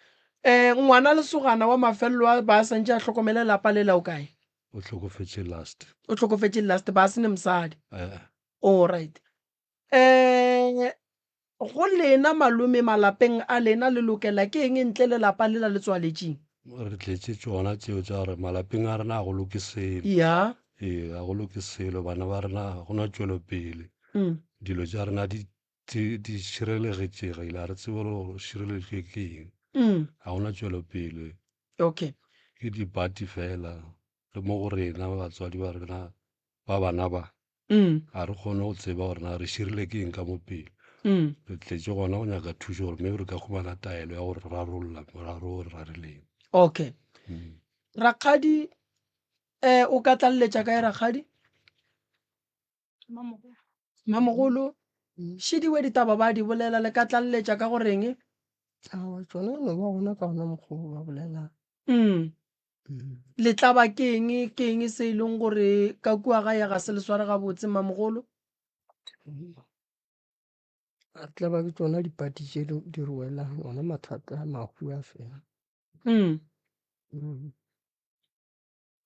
ngwana lesogana wa mafelelo a ba santše a hlokomele lapa le lao kae o tlhokofetše last ba se ne mosadi alright go lena malome malapeng a lena le lokela ke eng ntle le lapa le la le tswaletšeng re tletse tsona tseo tša gore malapeng a rena a go loke selo ya ee a go loke selo bana ba rena go na tšwelopele dilo tša rena di šireletšegile a re tsebe gore šireletšwe ke eng ga gona tšwelopele okay ke dipati fela le mo go rena batswadi ba rena ba bana ba a re kgone go tseba gore na re širile ke eng ka mo pele re tletse gona go nyaka thušo gore maybe re ka khumana taelo ya gore rarolla moraro re rareleng okay rakgadi o ka tlalletša kae rakgadi mamogolo šidiwe ditaba ba di bolela le ka tlalletša ka goreng tsona no ba gona ka gona mokgwa ba bolelang le tlaba ke eng se e leng gore ka kua ga ya ga se le sware gabotse mamogolo a tla ba ke tsona dipati tše di rwelang ona mathata a mahu a fela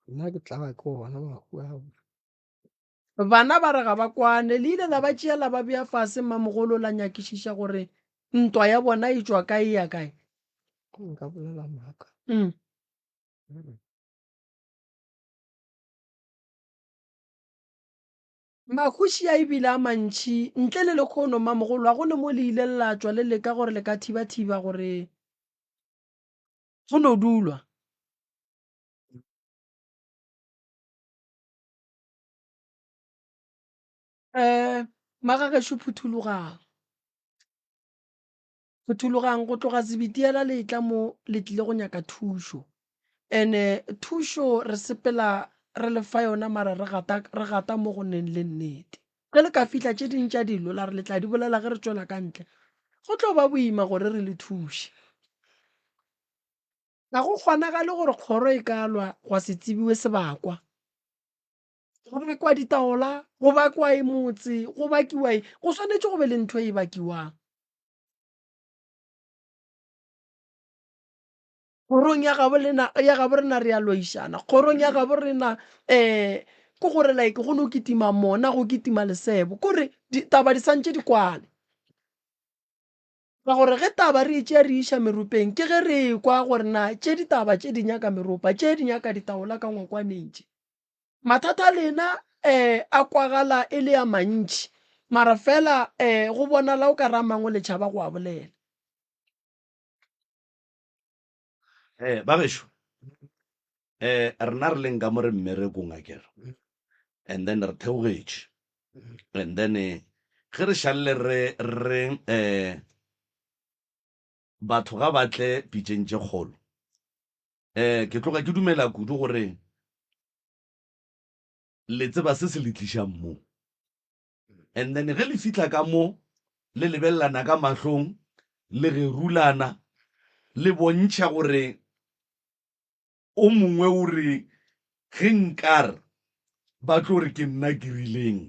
nna ke tla ba ke gona mahu ao bana ba re ga ba kwane le ile la ba tšeela ba bea fase mamogolo la nyakišiša gore ntwa ya bona e tšwa kae ya kae nka bolela maaka mahuši a ebile a mantšhi ntle le lekgono mamogolo a gone mo le ile la tšwa le leka gore le ka thiba gore go no dulwa magagešo phuthulogang go tloga sebitiela le tla mo le tlile go nyaka thušo ene thušo re sepela re le fa yona mara re gata mo go neng le nnete ge le ka fihla tše dintša dilo la re le tla di bolela ge re tswela ka ntle go tlo ba boima gore re le thuše ga go kgonagale gore kgoro e ka lwa gwa se tsebiwe sebakwa go bakwa ditaola go bakwa e motse go bakiwa go swanetše go be le ntho e bakiwang kgorong ya gabo rena re a loišana kgorong ya gabo rena ko gore like go no kitima mona go kitima lesebo kore taba di santse di kwale ra gore ge taba re tšea re iša meropeng ke ge re kwa gore na tše ditaba tše di nyaka meropa tše di nyaka ditaola ka ngwakwanetše mathata a lena a kwagala e le ya mantši mara fela go bonala o ka ra mangwe letšhaba go a bolela bagešo rena re leng ka mo re mmerekong akere and then re theogetše and then ge re šalle re batho ga batle pitšeng tše kgolo ke tloga ke dumela kudu gore le tseba se se le tlišang mo and then ge le fitlha ka mo le lebellana ka mahlong le ge rulana le bontšha gore o mongwe o re ge nkare ba tlo re ke nna ke rileng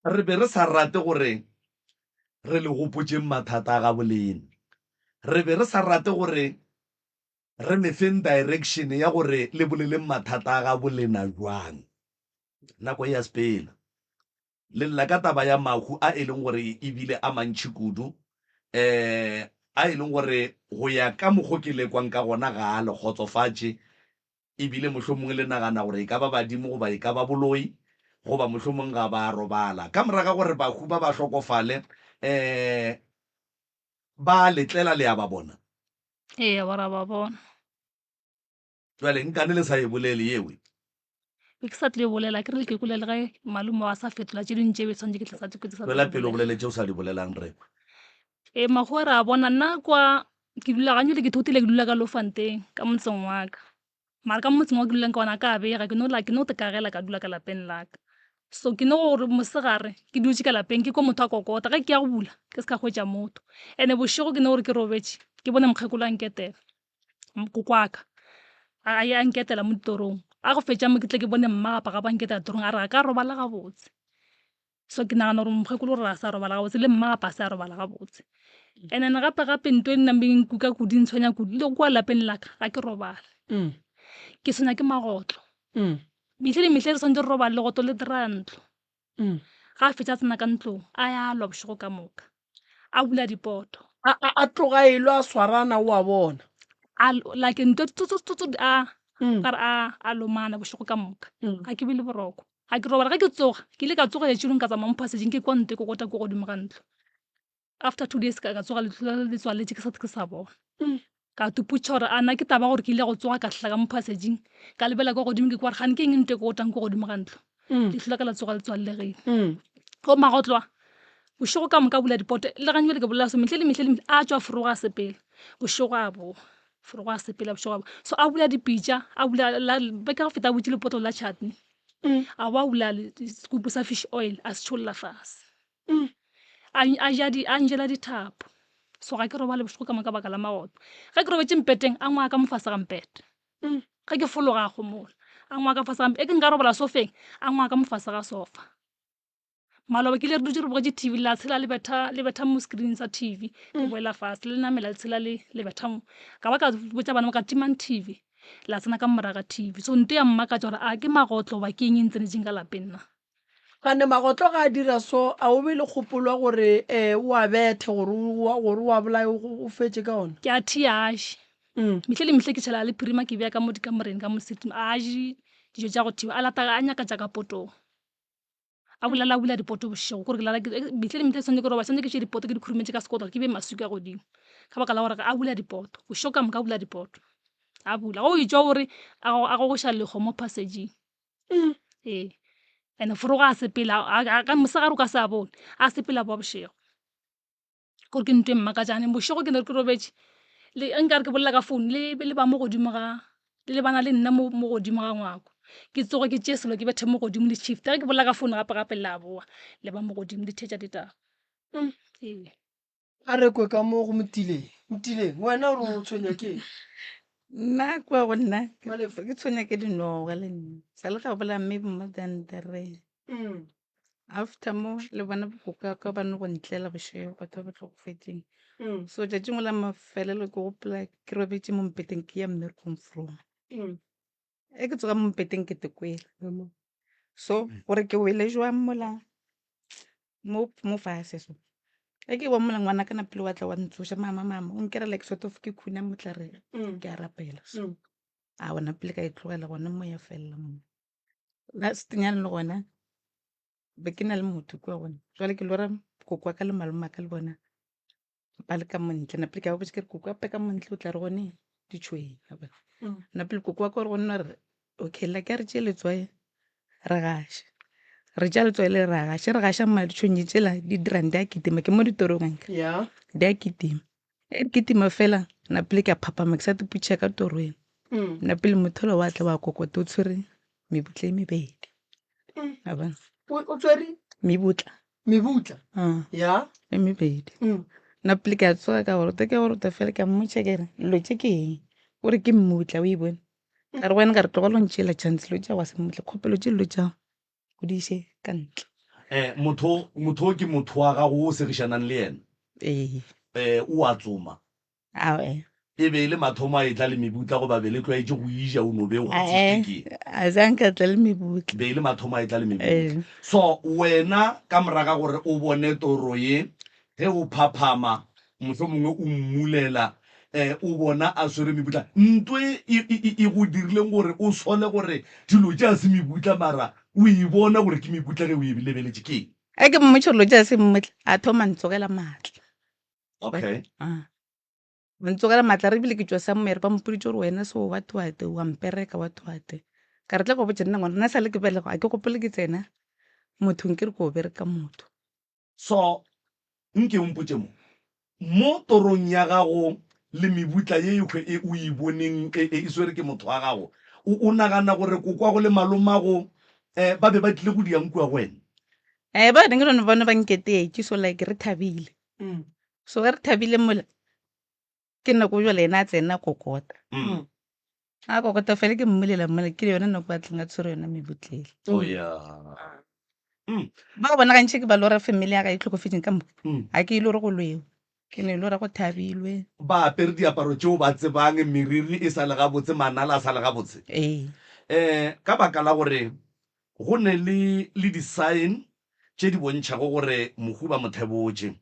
re be re sa rate gore re le gopotšeng mathata a ga bolene re be re sa rate gore re nefeng direction ya gore le boleleng mathata a ga bolena jwang nako ya sepela le lla ka taba ya mahu a e leng gore ebile a mantšhi kudu a e leng gore go ya ka mokgo ke lekwang ka gona ga a le kgotsofatše ebile mohlomongwe le nagana gore e ka ba badimo goba e ka ba boloi goba mohlomong ga ba robala ka moraga gore bahu ba ba hlokofale ba letlela le ya ba bona ee bara ba bona jwale nkane le sa e bolele yewe be ke sa tle bolela ke re ke kolele ge malumo a sa fetola tše dintše be tshwanetse ke tla sa tswela pele o bolele tšeo sa di bolelang rekwe mago re a bona nna kwa ke dula ganyo le ke thotile ke dula ka Lofanteng ka motseng wa ka mara ka motseng wa ke dulang ka ona ka bega ke no tekagela ka dula ka lapeng la ka so ke no gore mosegare ke dutse ka lapeng ke ko motho a kokota ge ke ya go bula ke se ka hwetša motho ande bošego ke ne gore ke robetše ke bone mokgekolo a nketela kokwaka a nketela mo ditorong a go fetša mo ke tle ke bone mmagapa ga ba nketela torong a re a ka robala gabotse so ke nagana gore mokgekolo gore a sa robala gabotse le mmagapa a se a robala gabotse and then gape ntho e nnang kuka kudu ntshwenya kudu le kwa lapeng la ka ga ke robale ke tshwenya ke magotlo metlhe le metlhe re tshwanetse re robale legoto le dira ntlo ga a fetša tsena ka ntlong a ya lwa bošego ka moka a bula dipoto a tloga elo a swarana o a bona like ntho tsotso kare a lomana bošego ka moka ga ke bele boroko ga ke robala ga ke tsoga ke ile ka tsoga letšhelong ka tsamaya mophasejeng ke kwa nte ko kota ko godimo ga ntlo after 2 days ka tsoga le tswaletše ke sa bona ka tuputša gore ana ke taba gore ke ile go tsoga ka tlhla ka mophasejeng ka lebela ko godimo ke kwa re gane ke eng nte ko otang ko godimo ga ntlo lehlola ka la tsoga le tswallegile go magotloa bošego ka moka bula dipoto le ganye le ke bolela so metlhe le a tšwa forogo a sepela bošego a bo forogo a sepela bošego a bo so a bula dipitša a bula beke go feta a butse lepotlo la chutney a ba bula sekupu sa fish oil a se tšholola fase a njela dithapo so ga ke robale bošego ka moka baka la magoto ga ke robetse mpeteng a ngwa ka mofase ga mpete ga ke fologa a gomola a ngwa ka fase ga e ke nka robala sofeng a ngwa ka mofase ga sofa maloba ke ile re dutse re bogetse tv la tshela le betha mo screen sa tv ke boela fase le namela le tshela le betha mo ka ba ka botsa bana ba ka timang tv la tsena ka moraga tv so nte ya mmakatša gore a ke magotlo ba ke eng tsenetseng ka lapeng na gane magotlo ga a dira so a o be le kgopolwa gore o a bethe gore o a bolae o fetse ka ona ke a thiaše metlhe le metlhe ke tšhela le phirima ke beya ka mo dikamoreng ka mo setimo a je dijo tša go thiba a lata a nyaka tša ka potong a bula dipoto bošego gore metlhe le metlhe tshwanetse ke roba tshwanetse ke tše dipoto ke di khurumetše ka sekoto ke be masuka godimo ka baka la gore a bula dipoto bošego ka moka a bula dipoto a bula go itswa gore a go goša lekgo mo passageng ee and forogo a sepela ka mosegare o ka se a bone a sepela boa bošego gore ke ntho e mmakatšane bošego ke ne ke robetše nkare ke bolela ka phone le ba mo godimo ga le bana le nna mo godimo ga ngwako ke tsoge ke tšee selo ke bethe mo godimo le shift ge ke bolela ka phone gape le a boa le ba mo godimo le thetša ditaba a rekwe ka mo go motileng wena ore o tshwenya ke nna kwa go nna ke tshwenya ke dinoga le nna sa le ga bola maybe more than 3 after mo le bona bokoka ka ba no go ntlela bošego batho ba tlhokofetseng so tšatši mo la mafelelo ke gopola ke robetse mo mpeteng ke ya mmerekong from e ke tsoga mo mpeteng ke tekwele so gore ke wele jwang mola mo fase so e ke wa mola ngwana kana pele wa tla wa ntsoša mama o nkera like sort of ke khuna motla re ke a rapela so a bona pele ka e tlogela gona mo ya felela mo last nyane le gona be ke na le motho kwa gona jwale ke lora kokwa ka le maloma ka le bona ba le ka montle na pele ka botse ke kokwa pe ka montle o tla re gone ditšhweng na pele kokwa ka re gona re okay la ke re tše letswae re gaša re ja letswae le re gaša re gaša mma ditšhweng tsela di dirang di a kitima ke mo ditorong anka di a kitima e kitima fela na pele ke a phapama ke sa teputšha ka torong na pele motholo wa tla wa kokota o tshwere mebutla e mebedi a bona o tswere mebutla ya e mebedi na pele ke a tsoga ka gore ke gore ta fela ke mmotša ke re lo tše ke eng o re ke mmutla o e bone ka re wena ka re tlogelo ntšhela chance lo tša wa se mmutla kgopelo tše lo tšao o di ise ka ntle motho o ke motho wa gago o segišanang le ena o a tsoma e be le mathomo a e tla le mebutla go ba be le tlwaetse go ija o nobe go tsiteke a zanka tla le mebutla be le mathomo a e tla le mebutla so wena ka moraga gore o bone toro ye ge o phaphama motlho mongwe o mmulela o bona a swere mebutla ntwe e go dirileng gore o sole gore dilo tša se mebutla mara o e bona gore ke mebutla ge o e lebeletše keng a ke mmotšholo tša se mmutla a thoma ntsogela maatla okay ntsogela maatla re bile ke tšwa sa mmere ba mpoditše gore wena se o watwate wa mpereka watwate ka re tla go botse nna ngwana nna sa le ke belego a ke gopole ke tsena mothong ke re ko o bereka motho so nke mpotse mo torong ya gago le mebutla ye ekgwe e o e boneng e swere ke motho wa gago o nagana gore kokwa go le malomago ba be ba tlile go diankua go wena ba ne ke rone bone ba nketee so like re thabile so ge re thabile mola ke nako jwa le ena a tsena kokota a kokota fele ke mmulela mola ke le yona nako a tleng a tshwere yona mebutlele ba bona gantšhe ke ba lora family ya ga e tlhokofetseng ka mo a ke ile gore go lweo ke ne lora go thabilwe ba apere diaparo tšeo ba tsebang meriri e sa le gabotse manala a sa le gabotse ka baka la gore go ne le di-sign tše di bontšhago gore mohu ba mothebotše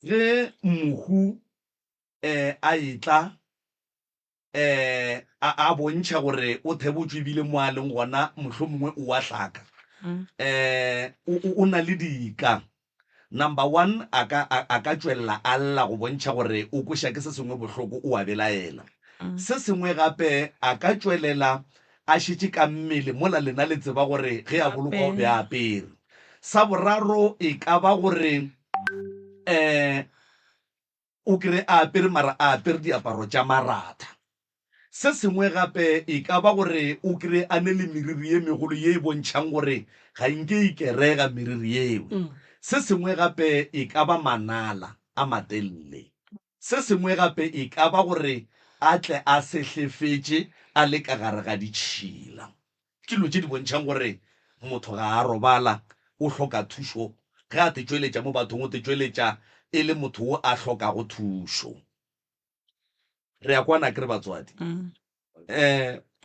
ge mohu a etla a bontšha gore o thebotšwe ebile mo a leng gona mohlho mongwe o a hlaka o na le dika number 1 a ka tšwelela a lla go bontšha gore o koša ke se sengwe bohloko o a belaela se sengwe gape a ka tšwelela a šetše ka mmele mola lena le tseba gore ge a boloka o be a apere sa boraro e ka ba gore o kry a apere mara a apere diaparo tša maratha se sengwe gape e ka ba gore o kry a ne le meriri ye megolo ye e bontšhang gore ga nke ikerega meriri yeo se sengwe gape e ka ba manala a matelele se sengwe gape e ka ba gore a tle a sehlefetše a le ka gare ga ditšhila ke dilo tše di bontšhang gore motho ga a robala o hloka thušo ge a te tšweletša mo bathong o te tšweletša e le motho o a hlokago thušo re ya kwana ke re batswadi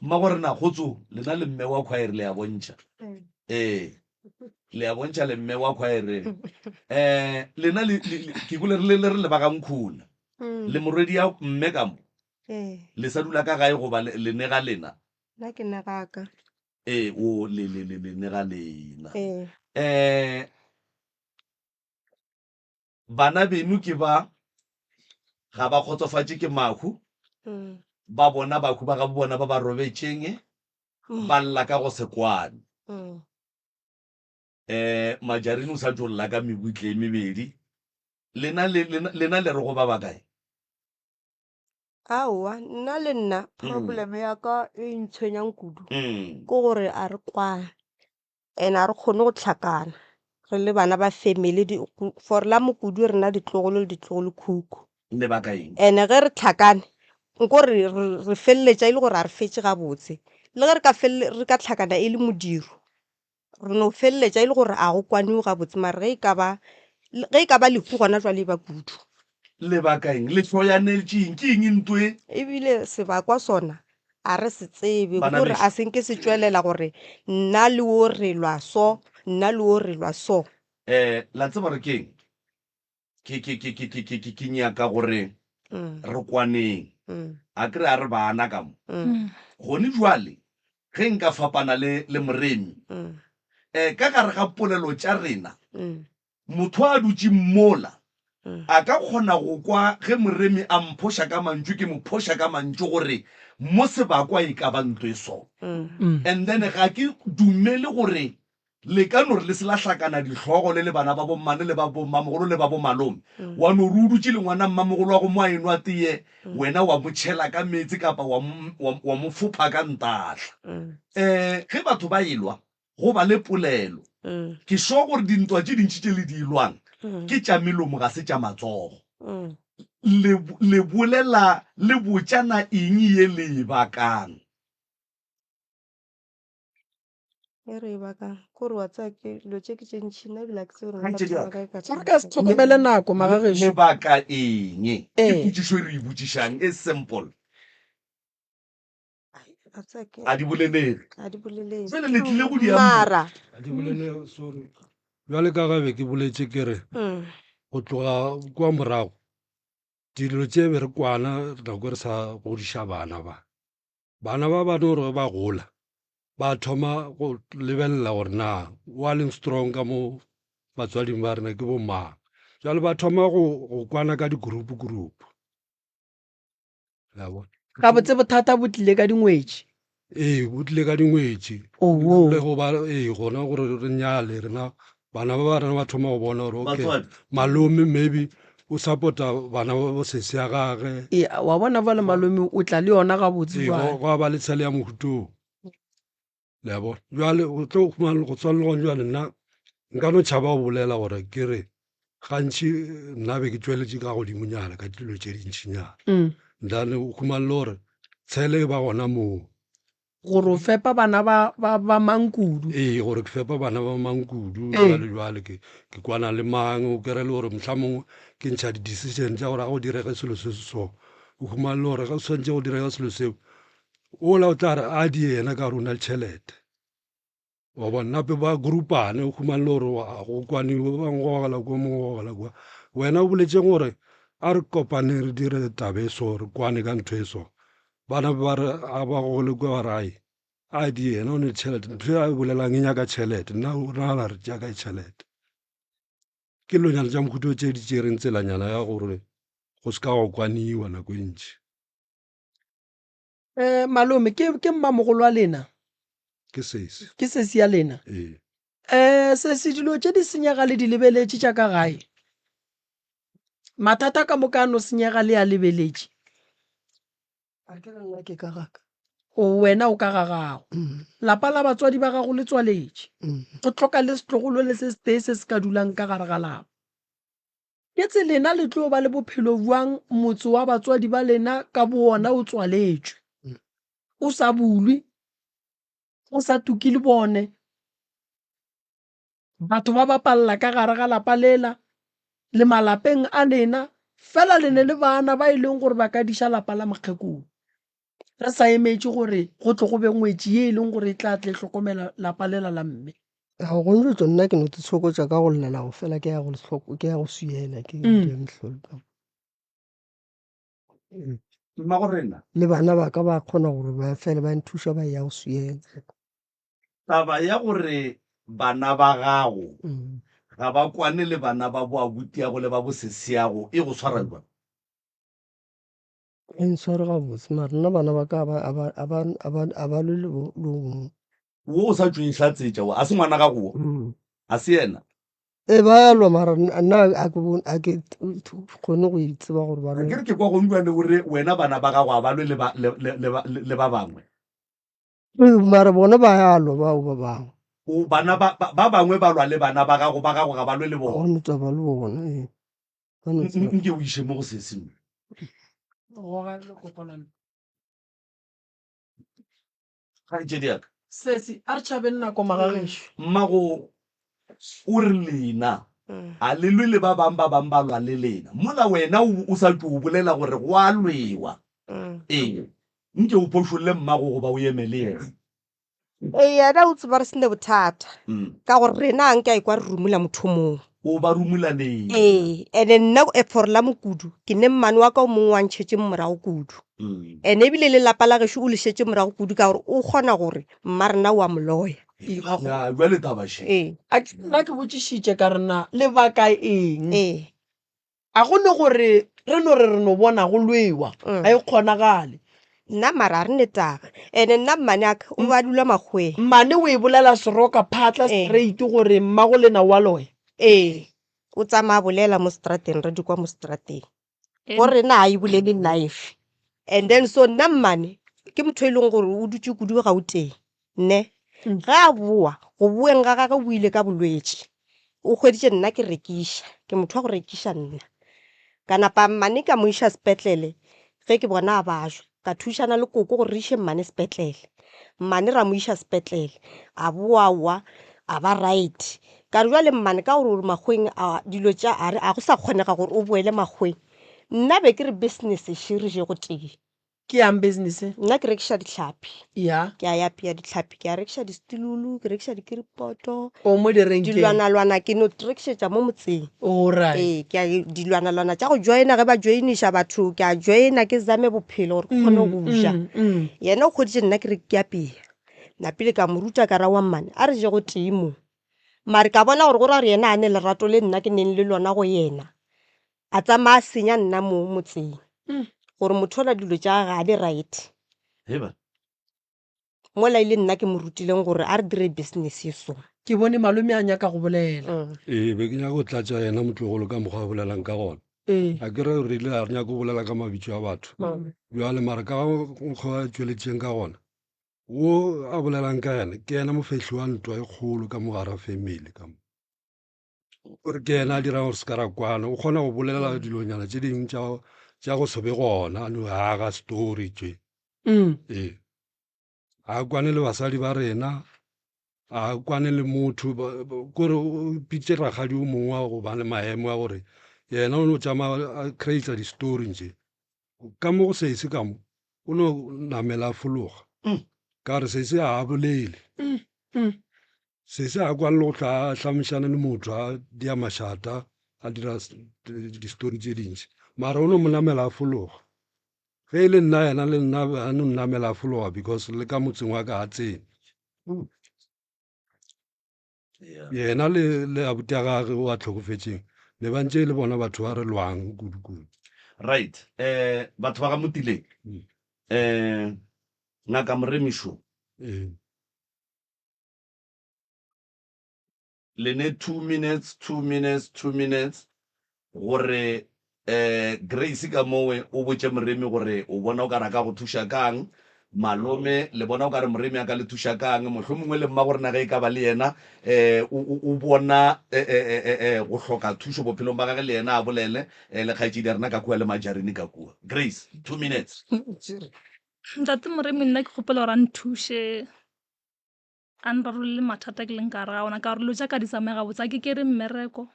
mma gore na kgotso lena le mme wa khwaere le ya bontšha le ya bontšha le mme wa khwaere lena ke kole re le ba gankhuna le morwedi ya mme ka mo le sa dula ka gae goba le nega lena nna ke negaka o le nega lena bana beno ke ba ga ba kgotsofatše ke mahu ba bona bahu ba ga bona ba ba robetšeng ba lla ka go sekwane majarini o sa tšolola ka mebutle e mebedi lena le re go ba bakae aowa nna le nna problem ya ka e ntshwenyang kudu ke gore a re kwane and a re kgone go tlhakana re le bana ba family for la mokudu re na ditlogolo le ditlogolo khukhu le bakaeng and ge re tlhakane nko re feleletša e le gore a re fetse gabotse le ge re ka tlhakana e le modiro re no feleletša e le gore a go kwaniwe gabotse mare ge e ka ba lehu gona jwa le ba kudu le bakaeng le tloyanetšeng ke eng ntwe ebile sebakwa sona a re se tsebe Bana gore beso. a senke se tswelela gore nna le o re lwa so nna le o re lwa so la tseba re keng ke nyaka gore re kwaneng a kry a re bana ka mo gone jwale ge nka fapana le moremi ka gare ga polelo tša rena motho a dutse mmola a ka kgona go kwa ge moremi a mphoša ka mantšu ke mo phoša ka mantšu gore mo sebakwa e ka ba ntlo e so and then ga ke dumele gore le ka no re le se la hlakana ditlhogo le bana ba bommane le ba bommamogolo le ba bomalome wa no re o dutse le ngwana mmamogolo wa go mo a enwa teye wena wa mo tšhela ka metsi kapa wa mo fopha ka ntatlha ge batho ba elwa go ba le polelo ke sure gore dintwa tše dintši tše le di ilwang ke tša melomo ga se tša matsogo le bolela le botjana eng ye le e bakang e re e bakang kore wa tsaya ke dilo tše ke tše ntšhi nna ebile ke se gore Kgaitsedi ya re ka se tlhokomele nako Magagesho lebaka eng ke potsišo e re e botsišang e simple a di bolelele fele le tlile go mara sorry jwale ka gabe ke boletse ke re go tloga kwa morago dilo tše be re kwana nako re sa godiša bana ba bane gore ba gola ba thoma go lebelela gore na wa leng strong ka mo batswading ba rena ke bomang jwale ba thoma go kwana ka di-group ga botse bothata bo tlile ka dingwetši bo tlile ka dingwetši le go ba gona gore re nyale rena bana ba rena ba thoma go bona gore okay malome maybe o support-a bana ba bosese ya gage wa bona ba le malome o tla le yona ga botse go ba le tshele ya mohutong le bona jwale o tlo go tswa le gone jwale nna nka no tšhaba go bolela gore ke re gantši nna be ke tsweletše ka godimonyana ka dilo tše dintšhinyana then o khumane le gore tshele ba gona moo gore o fepa bana ba mangkudu gore ke fepa bana ba mangkudu jwale ke kwana le mang o kere le gore motlha mongwe ke ntšha di-decision tša gore ga go direge selo se se so o khumane le gore ga o swantse go direga selo seo ola o tla re a di ena ka gore o na le tšhelete wa bonnape ba groupane o khumane le gore go kwaniwe bangogela kwa mongogela kwa wena o boletseng gore a re kopane re dire tabe so re kwane ka ntho e so bana ba re a ba gole kwa rai a di ena o ne tšhelete ntho a bolelang e nyaka tšhelete nna o nagana re jaaka e tšhelete ke lonyana tša mokhuto tše di tšereng tselanyana ya gore go se ka go kwaniwa nako e ntši malome ke mmamogolo wa lena ke sese ke sese ya lena sese dilo tše di senyega le di lebeletše tša ka gae mathata ka moka no senyega le ya lebeletše a ke nna ke ka gaka wena o ka gagago lapa la batswadi ba gago le tswaletše go tlhoka le setlogolo le se setee se se ka dulang ka gare ga lapa ke tse lena le tlo ba le bophelo buang motse wa batswadi ba lena ka bona o tswaletšwe o sa bulwe o sa tuki le bone batho ba palela ka gare ga lapa lela le malapeng a lena fela le ne le bana ba e leng gore ba ka diša lapa la mokgekolo re sa emetse gore go tle go be ngwetši ye e leng gore e tla tle tlhokomela lapa lela la mme ga go ntse nna ke no te tshokotša ka go llela go fela ke ya go suyela ke mehlolo mmagorena le bana ba ka ba kgona gore ba fele ba nthuša ba ya go suyela taba ya gore bana ba gago ga ba kwane le bana ba bo abutiago le ba bo sesiago e go tshwara jwang e ntshware ga botse mare nna bana ba ka a ba le longwe wo o sa tsweng tlatsetša a se ngwana gago a se yena ba alwa mara nna a ke kgone go itseba gore ba ke re ke kwa gomjwane gore wena bana ba gago a ba lwe le ba bangwe mara bona ba alwa bao ba bangwe bana ba bangwe ba lwa le bana ba gago ga ba lwe le bona gone taba le bona nke o ishe mo go seseng gaetsediaka sesi a re tšhabeng nako Magagesho mmago o re lena a le lwe le ba bang ba lwa le lena mola wena o sa tlo o bolela gore go a lwewa nke o phošolle mmago goba o eme le ena. ee yena o tseba re sene bothata ka gore rena anke a ikwa re rumula motho mongwe o ba rumulaneng. ee ande nna efore la mokudu ke ne mmane wa ka o mongwe wa ntšhetše morago kudu ande ebile lelapa la gešo o le šetše morago kudu ka gore o kgona gore mma rena o a moloya jale tabaše ee nna ke botšišitše ka rena lebaka eng ee a gone gore re no re no bona go lwewa a e kgonagale nna mara a re ne taga ande nna mmane aka o ba dula makgweng mmane o e bolela seroka phatla straight gore mmago lena wa loya ee o tsamaya bolela mo strateng re di kwa mo strateng gore na a e bolele life and then so nna mmane ke motho e leng gore o dutse kudu ga o teng nne ga a boa go bueng ga gagwe o ile ka bolwetse o kgweditše nna ke rekiša ke motho wa go rekiša nna ka napa mmane ka mo iša sepetlele ge ke bona a bajwa ka thušana le koko gore re iše mmane sepetlele mmane ra mo iša sepetlele a boawa a ba right ka re jwa le mmane ka gore makgweng a dilo tša a re a go sa kgonega gore o boele makgweng nna be ke re business še re je go tee ke yang business nna ke rekiša ditlhapi ya ke a yapea ditlhapi ke a rekiša distilulu ke rekiša dikiripoto o mo direnkeng dilwana-lwana ke no rekišetša mo motseng ee ke a dilwana-lwana tša go joina ge ba joiniša batho ke a joina ke zame bophelo gore ke kgone go ja yena o kgoditše nna ke re ke apea napile ka mo ruta ka ra wa mmane a re je go tee mo mare ka bona gore gore yena a ne lerato le nna ke neng le lona go yena a tsamaya senya nna mo motseng gore motho ola dilo tša ga di right mola ile nna ke mo rutileng gore a re dire business ye so ke bone malome a nyaka go bolela ee be ke nyaka go tlatša yena motlogolo ka mokgwa a bolelang ka gona a ke re re ile a re nyaka go bolela ka mabitso a batho bjale mare ka mokgwa a tšweletšeng ka gona wo a bolelang ka yena ke yena mofehli wa ntwa e kgolo ka mogara family ka mo gore ke yena a dirang gore se ka ra kwana o kgona go bolela dilonyana tše dingwe tša go se be gona no aga story tše ee a kwane le basadi ba rena a kwane le motho kore o pitše ragadi o mongwe wa go ba le maemo a gore yena o no tšama a creata di-story nje ka mo go seise ka mo o no namela a fologa ka gore seise a bolele seise a kwane le go hlamišana le motho a dia mašata a dira di-story tše dintši mara o no mo namela a fologa ge e le nna yena le nna a no nnamela a fologa because le ka motseng wa ka a tsene yena le abuti a gage o a tlhokofetseng le bantse le bona batho ba re lwang kudu-kudu right batho ba ga motileng ngaka Moremišo le ne 2 minutes gore Grace ka mowe o botše Moremi gore o bona o ka raka go thuša kang malome le bona o ka re Moremi a ka le thuša kang mohlho mongwe le mma gore na ge e ka ba le yena o bona go hloka thušo bophelong ba gage le yena a bolele le kgaetšedi ya rena ka kua le majarini ka kua. Grace 2 minutes. Ntate Moremi nna ke kgopela gore a nthuše a nrarolle mathata ke leng ka re ga ona ka gore lo jaaka di tsamaya gabotse a ke kere mmereko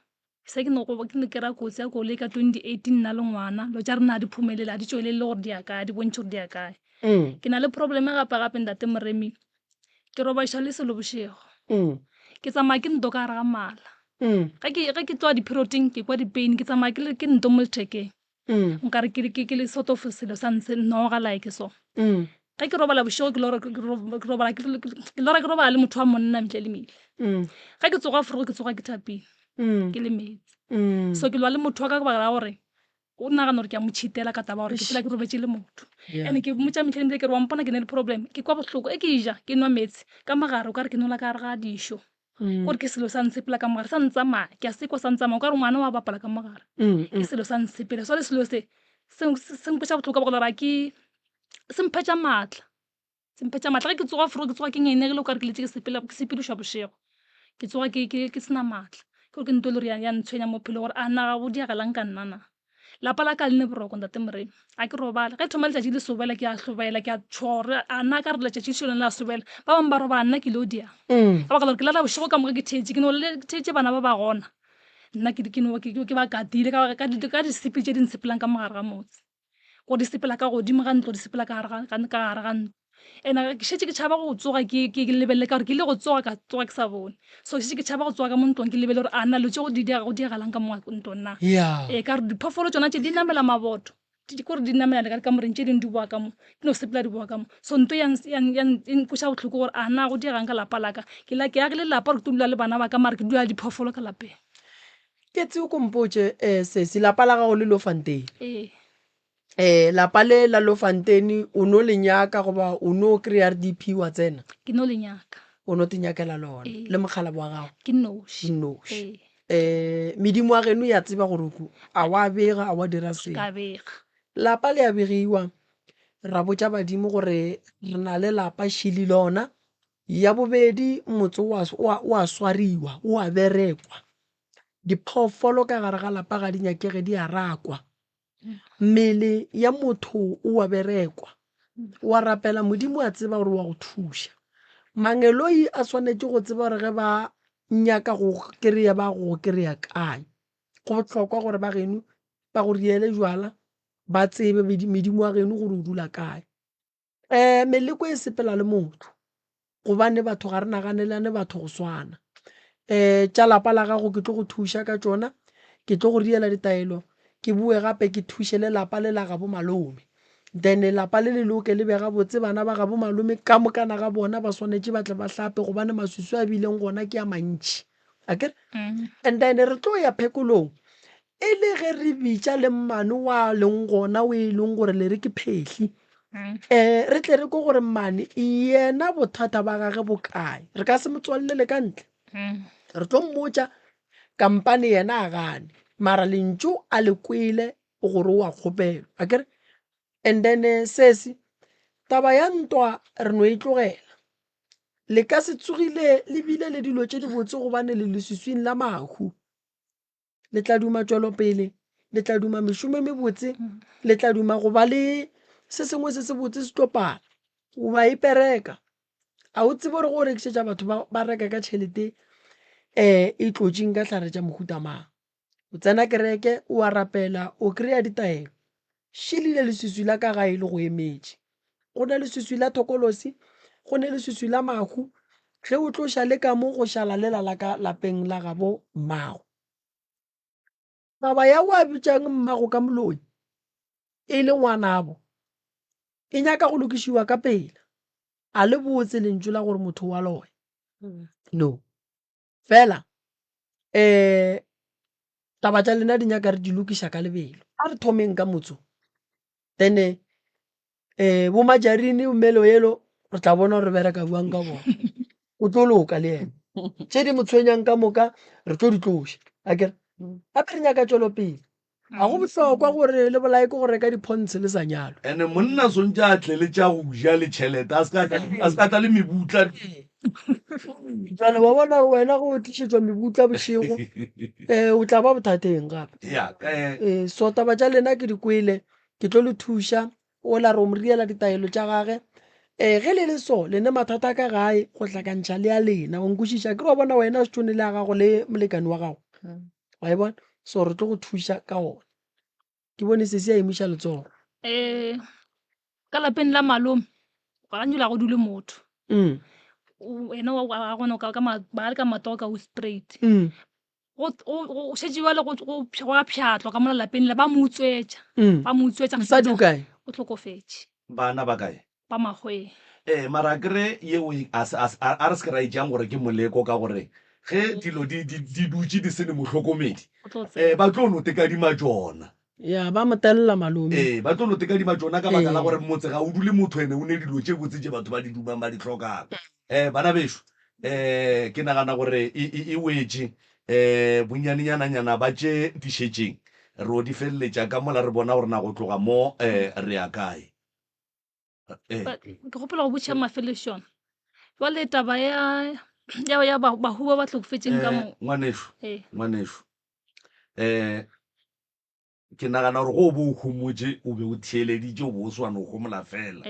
se ke ne ke ra kotsi ya koloi ka 2018 nna le ngwana lo ja re na di phumelela di tšwelele gore di ya kae di bontšhe gore di ya kae ke na le probleme gape ntate Moremi ke robaiša le selo bošego ke tsamaya ke nto ka gare ga mala ge ke tloa di-perioding ke kwa di-pain ke tsamaya ke nto mo lethekeng nkare ke le sort of selo sa ntshe noga like so ge ke robala bošego ke lora ke robala le motho wa monna metle le mele ge ke tsoga forogo ke tsoga ke thapile ke le metsi so ke lwa le motho wa ka baka la gore o nagana gore ke a motšhitela ka taba gore ke phela ke robetse le motho and ke motša metlheleng ke re wampona ke ne le problem ke kwa bohloko e ke ja ke nwa metsi ka magare o ka re ke nola ka gare ga dišo gore ke selo sa ntshepela ka mogare sa ntsamaya ke a sekwa sa ntsamaya o ka re ngwana wa bapala ka mogare ke selo sa ntshepela so le selo se mpotša botlhoko ka baka lora ke se mphetša maatla ge ke tsoga foro ke tsoga ke ngenegile o ka re ke letse ke sepedišwa bošego ke tsoga ke sena maatla ke gore ke nto le gore ya ntshwenya mo phelo gore a naga bo diagalang ka nnana lapa la ka le ne boroko ntate Moremi a ke robala ge thoma letšatši le sobela ke a hlobela ke a tšhore a nna ka re letšatši šoleng la sobela ba bangwe ba robala nna ke lo diang ka baka la gore ke lala bošego ka moka ke thetše ke thetše bana ba ba gona nna ke ba katile ka disipi tše di ntshepelang ka mogare ga motse go di sepela ka godimo ga ntlo di sepela ka gare ga ntlo and ke šetse ke tšhaba go tsoga ke lebelele ka gore ke ile go tsoga ka tsoga ke sa bone so ke šetse ke tšhaba go tsoga ka mo ntlong ke lebelele gore a nna lo tse go diagalang ka mo ntlong na ka gore diphoofolo tsona tse di namela maboto kore di namela ka moreng tse dingwe di boa ka mo di no sepela di boa ka mo so nto nkoša botlhoko gore a na go diegang ka lapa laka ke agile lapa re tolola le bana ba ka mare ke dula diphoofolo ka lapeng ke tseo kompotse sesi lapa la gago le Lofanteni ee lapa le la Lofanteni o no le nyaka goba o no kry-a DP wa tsena ke no le nyaka o no te nyakela lona le mogala wa gago ke noši medimo wa geno ya tseba gore a wa bega a wa dira seng ka bega lapa le a begiwa ra botša badimo gore re na le lapa šili lona ya bobedi motse o a swariwa o a berekwa diphoofolo ka gare ga lapa ga di nyakege di a rakwa mmele ya motho o a berekwa o a rapela modimo a tseba gore wa go thuša mangeloi a swanetše go tseba gore ge ba nyaka go kry-a ba go kry-a kae go bohlokwa gore ba geno ba go riele jwala ba tsebe medimo wa geno gore o dula kae meleko e sepela le motho gobane batho ga re naganelane batho go swana tša lapa la gago ke tlo go thuša ka tšona ke tlo go riela ditaelo ke bue gape ke thuše le lapa le la gabo malome then lapa le leloke le bega botse bana ba gabo malome ka mokana ga bona ba swanetše batle ba hlape gobane maswiso a bileng gona ke a mantši akere and then re tlo ya phekolong e le ge re bitša le mmane wa leng gona o e leng gore le re ke phehli re tle re ko gore mmane yena bothata ba gage bokae re ka se motswalele ka ntle re tlo mmotša kampane yena a gane mara lentšu a le kwele gore o a kgopelwa akere and then sesi taba ya ntwa re no e tlogela le ka se tsogile le bile le dilo tše di botse gobane le leswiswing la mahu le tla duma tšwelopele le tla duma mešomo me botse le tla duma go ba le se sengwe se se botse se tlopana o ba ipereka a o tsebe gore go rekišetša batho ba reka ka tšhelete e tlotšeng ka tlhare tša mohutamang o tsena kereke o a rapela o kry-a ditaelo šilile leswiswi la ka gae le go emetše go na leswiswi la thokolosi go ne leswiswi la mahu ge o tloša le ka mo go šala lela la ka lapeng la gabo mmago taba ya o a bitšang mmago ka moloi e le ngwanabo e nyaka go lokišiwa ka pela a le botse lentšu la gore motho wa loya no fela taba tša lena di nyaka re di lokiša ka lebelo a re thomeng ka motso then bo majarini melo yelo re tla bona gore bereka buang ka bona o tlo loka le ena tše di mo tshwenyang ka moka re tlo di tloša akere gape re nyaka tšwelo pele ga go bohlokwa gore le bolae ke go reka dipontshe le sa nyalo ande monna sontse a tle le tša go ja le tšhelete a se ka tla le mebutla jale wa bona wena go tlišetšwa mebutla bošego o tla ba bothateng gape so taba tša lena ke di kwele ke tlo le thuša o la re o mo riela ditaelo tša gage ge le le so lene mathata ka gae go hlakantšha le a lena o nkwešiša ke re wa bona wena setšone le a gago le molekane wa gago wa e bona so re tlo go thuša ka ona ke bone sese a emiša letsogo ka lapeng la malome ga nyola go dule motho ena wa gona ba le ka matoka o straight go šetše jale go a pšhatlwa ka mola lapeng la ba mo utswetša mosadi o kae o tlhokofetše bana ba kae ba magweng mara kere yeo a re se ke ra ejang gore ke moleko ka gore ge dilo di dutše di sene motlhokomedi ba tlo no tekadima tšona ya ba motelela malome ba tlo no tekadima tšona ka baka la gore motse ga o dule motho ene o ne dilo tše botse tše batho ba di dumang ba di tlhokang bana bešo ke nagana gore e wetše bonyanenyana ba tše di šetšeng re o di feleletša ka mola re bona gore na go tloga mo re ya kae ke gopela go botšha mafelešona jale taba ya bahu ba ba tlhokofetseng ka mo ngwanešo ke nagana gore go bo o humotse o be o theeleditše o bo o swane o gomola fela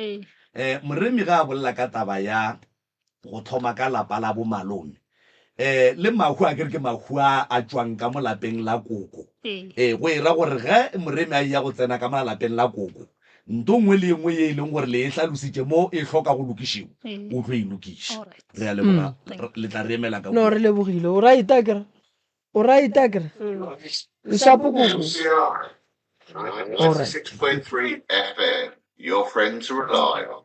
moremi ga a bolela ka taba ya go thoma ka lapa la bo malome le mahu a kere ke mahu a tswang ka mo lapeng la koko go ira gore ge moremi a ya go tsena ka mo lapeng la koko nto nngwe le nngwe ye e leng gore le e hlalositše mo e hloka go lokišiwa Eh, o tlo e lokiša alright. re a leboga le tla re emela ka no re lebogile o right akere o right akere nshapo koko all right 96.3 FM, your friends to rely on.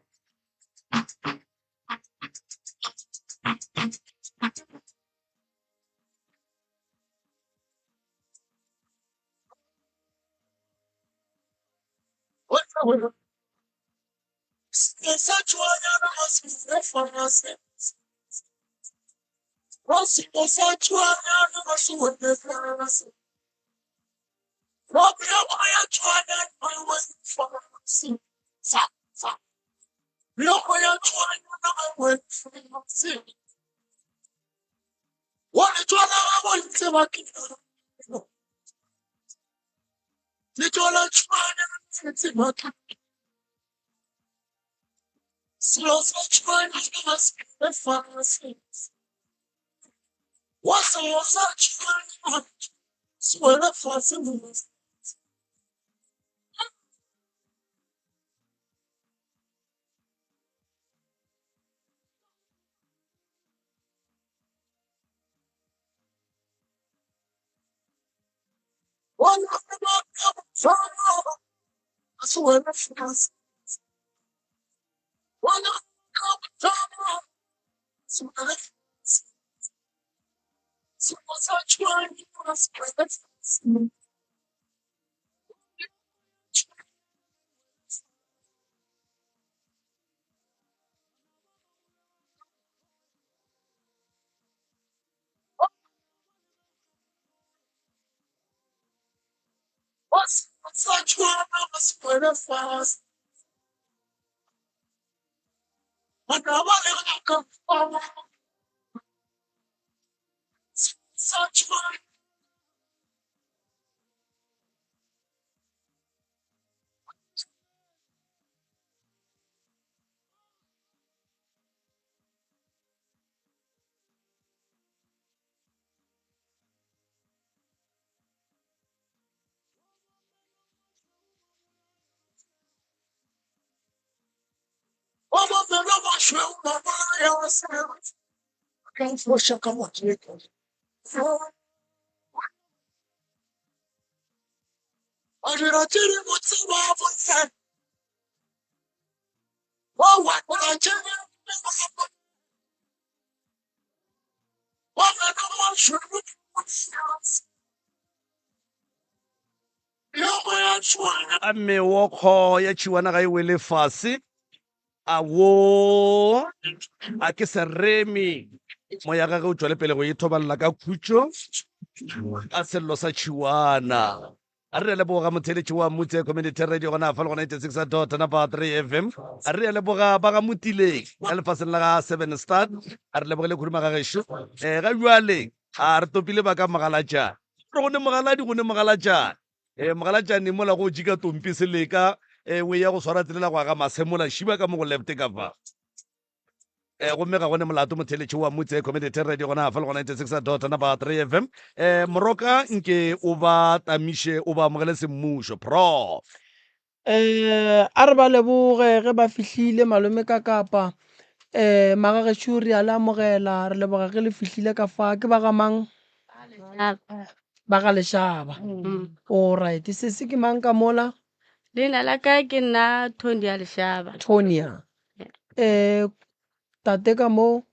a meokgo ya tšhiwana ga e wele fase a wo a ke se reme moya gage o tswele pele go ithobalela ka khutšo ka sello sa tšhiwana a re leboga motheletši wa motse community radio gona fa le go 96.3 FM a re leboga ba ga motileng ka lefaseng la ga 7 star a re lebogele khuruma ga gešo ga jwale a re topile ba ka mogalatšane re gone mogaladi gone mogalatšane mogalatšane mola go jika tompi seleka we ya go swara tselela go aga masemola šiba ka mo go lefte ka fa gomme ga gone molato motheletši wa motse community radio gona fa le go 96.3 FM moroka nke o ba tamiše o ba amogele semmušo prof a re ba leboge ge ba fihlile malome ka kapa magagešo re a le amogela re leboga ge le fihlile ka fa ke ba gamang ba ga lešaba alright se se ke mang ka mola leina la ka ke nna Tonia Lešaba. Tonia tate ka mo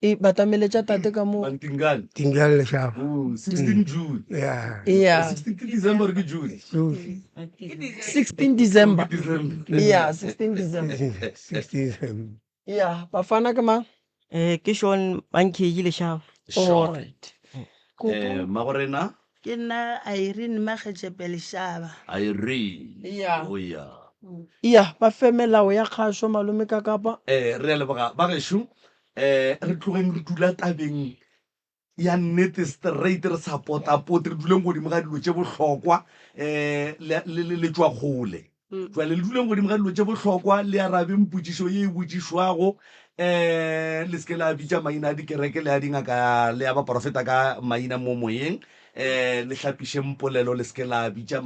batameletša tate ka mo Tinggal Lešaba. 16 June Yeah. yeah 16 December ke June 16 December yeah 16 December 16. yeah bafana ke mang ke Sean Bankheji Lešaba. alright magorena ke nna Irene Magetšepe Lešaba. Irene Yeah. o ya iya ba fe melao ya kgašo malome ka kapa re a leboga ba gešo re tlogeng re dula tabeng ya nnete straight re sa potapote re duleng godimo ga dilo tše bohlokwa le tswa kgole jale le duleng godimo ga dilo tše bohlokwa le arabe mputsišo ye e botsišwago le seke la bitša maina a dikereke le a dingaka le ya baprofeta ka maina mo moyeng le hlapiše mpolelo le seke la bitša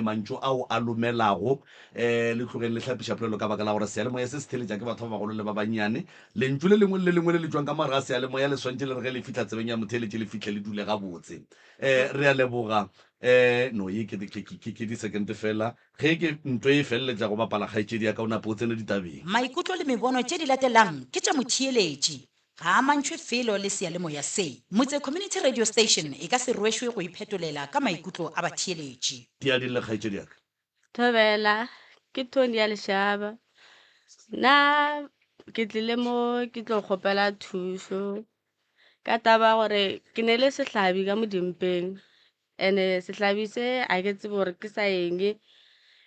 mantšo ao a lomelago le tlogeng le hlapiša polelo ka baka la gore sealemoya se se theletša ke batho ba bagolo le ba bannyane lentšu le lengwe le lengwe le le tswang ka moraga sealemoya le swantše le re ge le fitlha tsebeng ya motheletše le fitlhe le dule gabotse re a leboga no ye ke di-second fela ge ke ntho e feleletša go bapala kgaetšedi ya ka o napo o tsene ditabeng maikutlo le mebono tše di latelang ke tša motheeletši ga a mantšhwe felo le sealemoya se motse community radio station e ka se rwešwe go iphetolela ka maikutlo a batheeletši di a di le kgaetšedi yaka Thobela, ke Tony ya Leshaba. Na ke tlile mo ke tlo kgopela thuso ka taba gore ke ne le sehlabi ka modimpeng ene sehlabi se a ke tsebe gore ke sa eng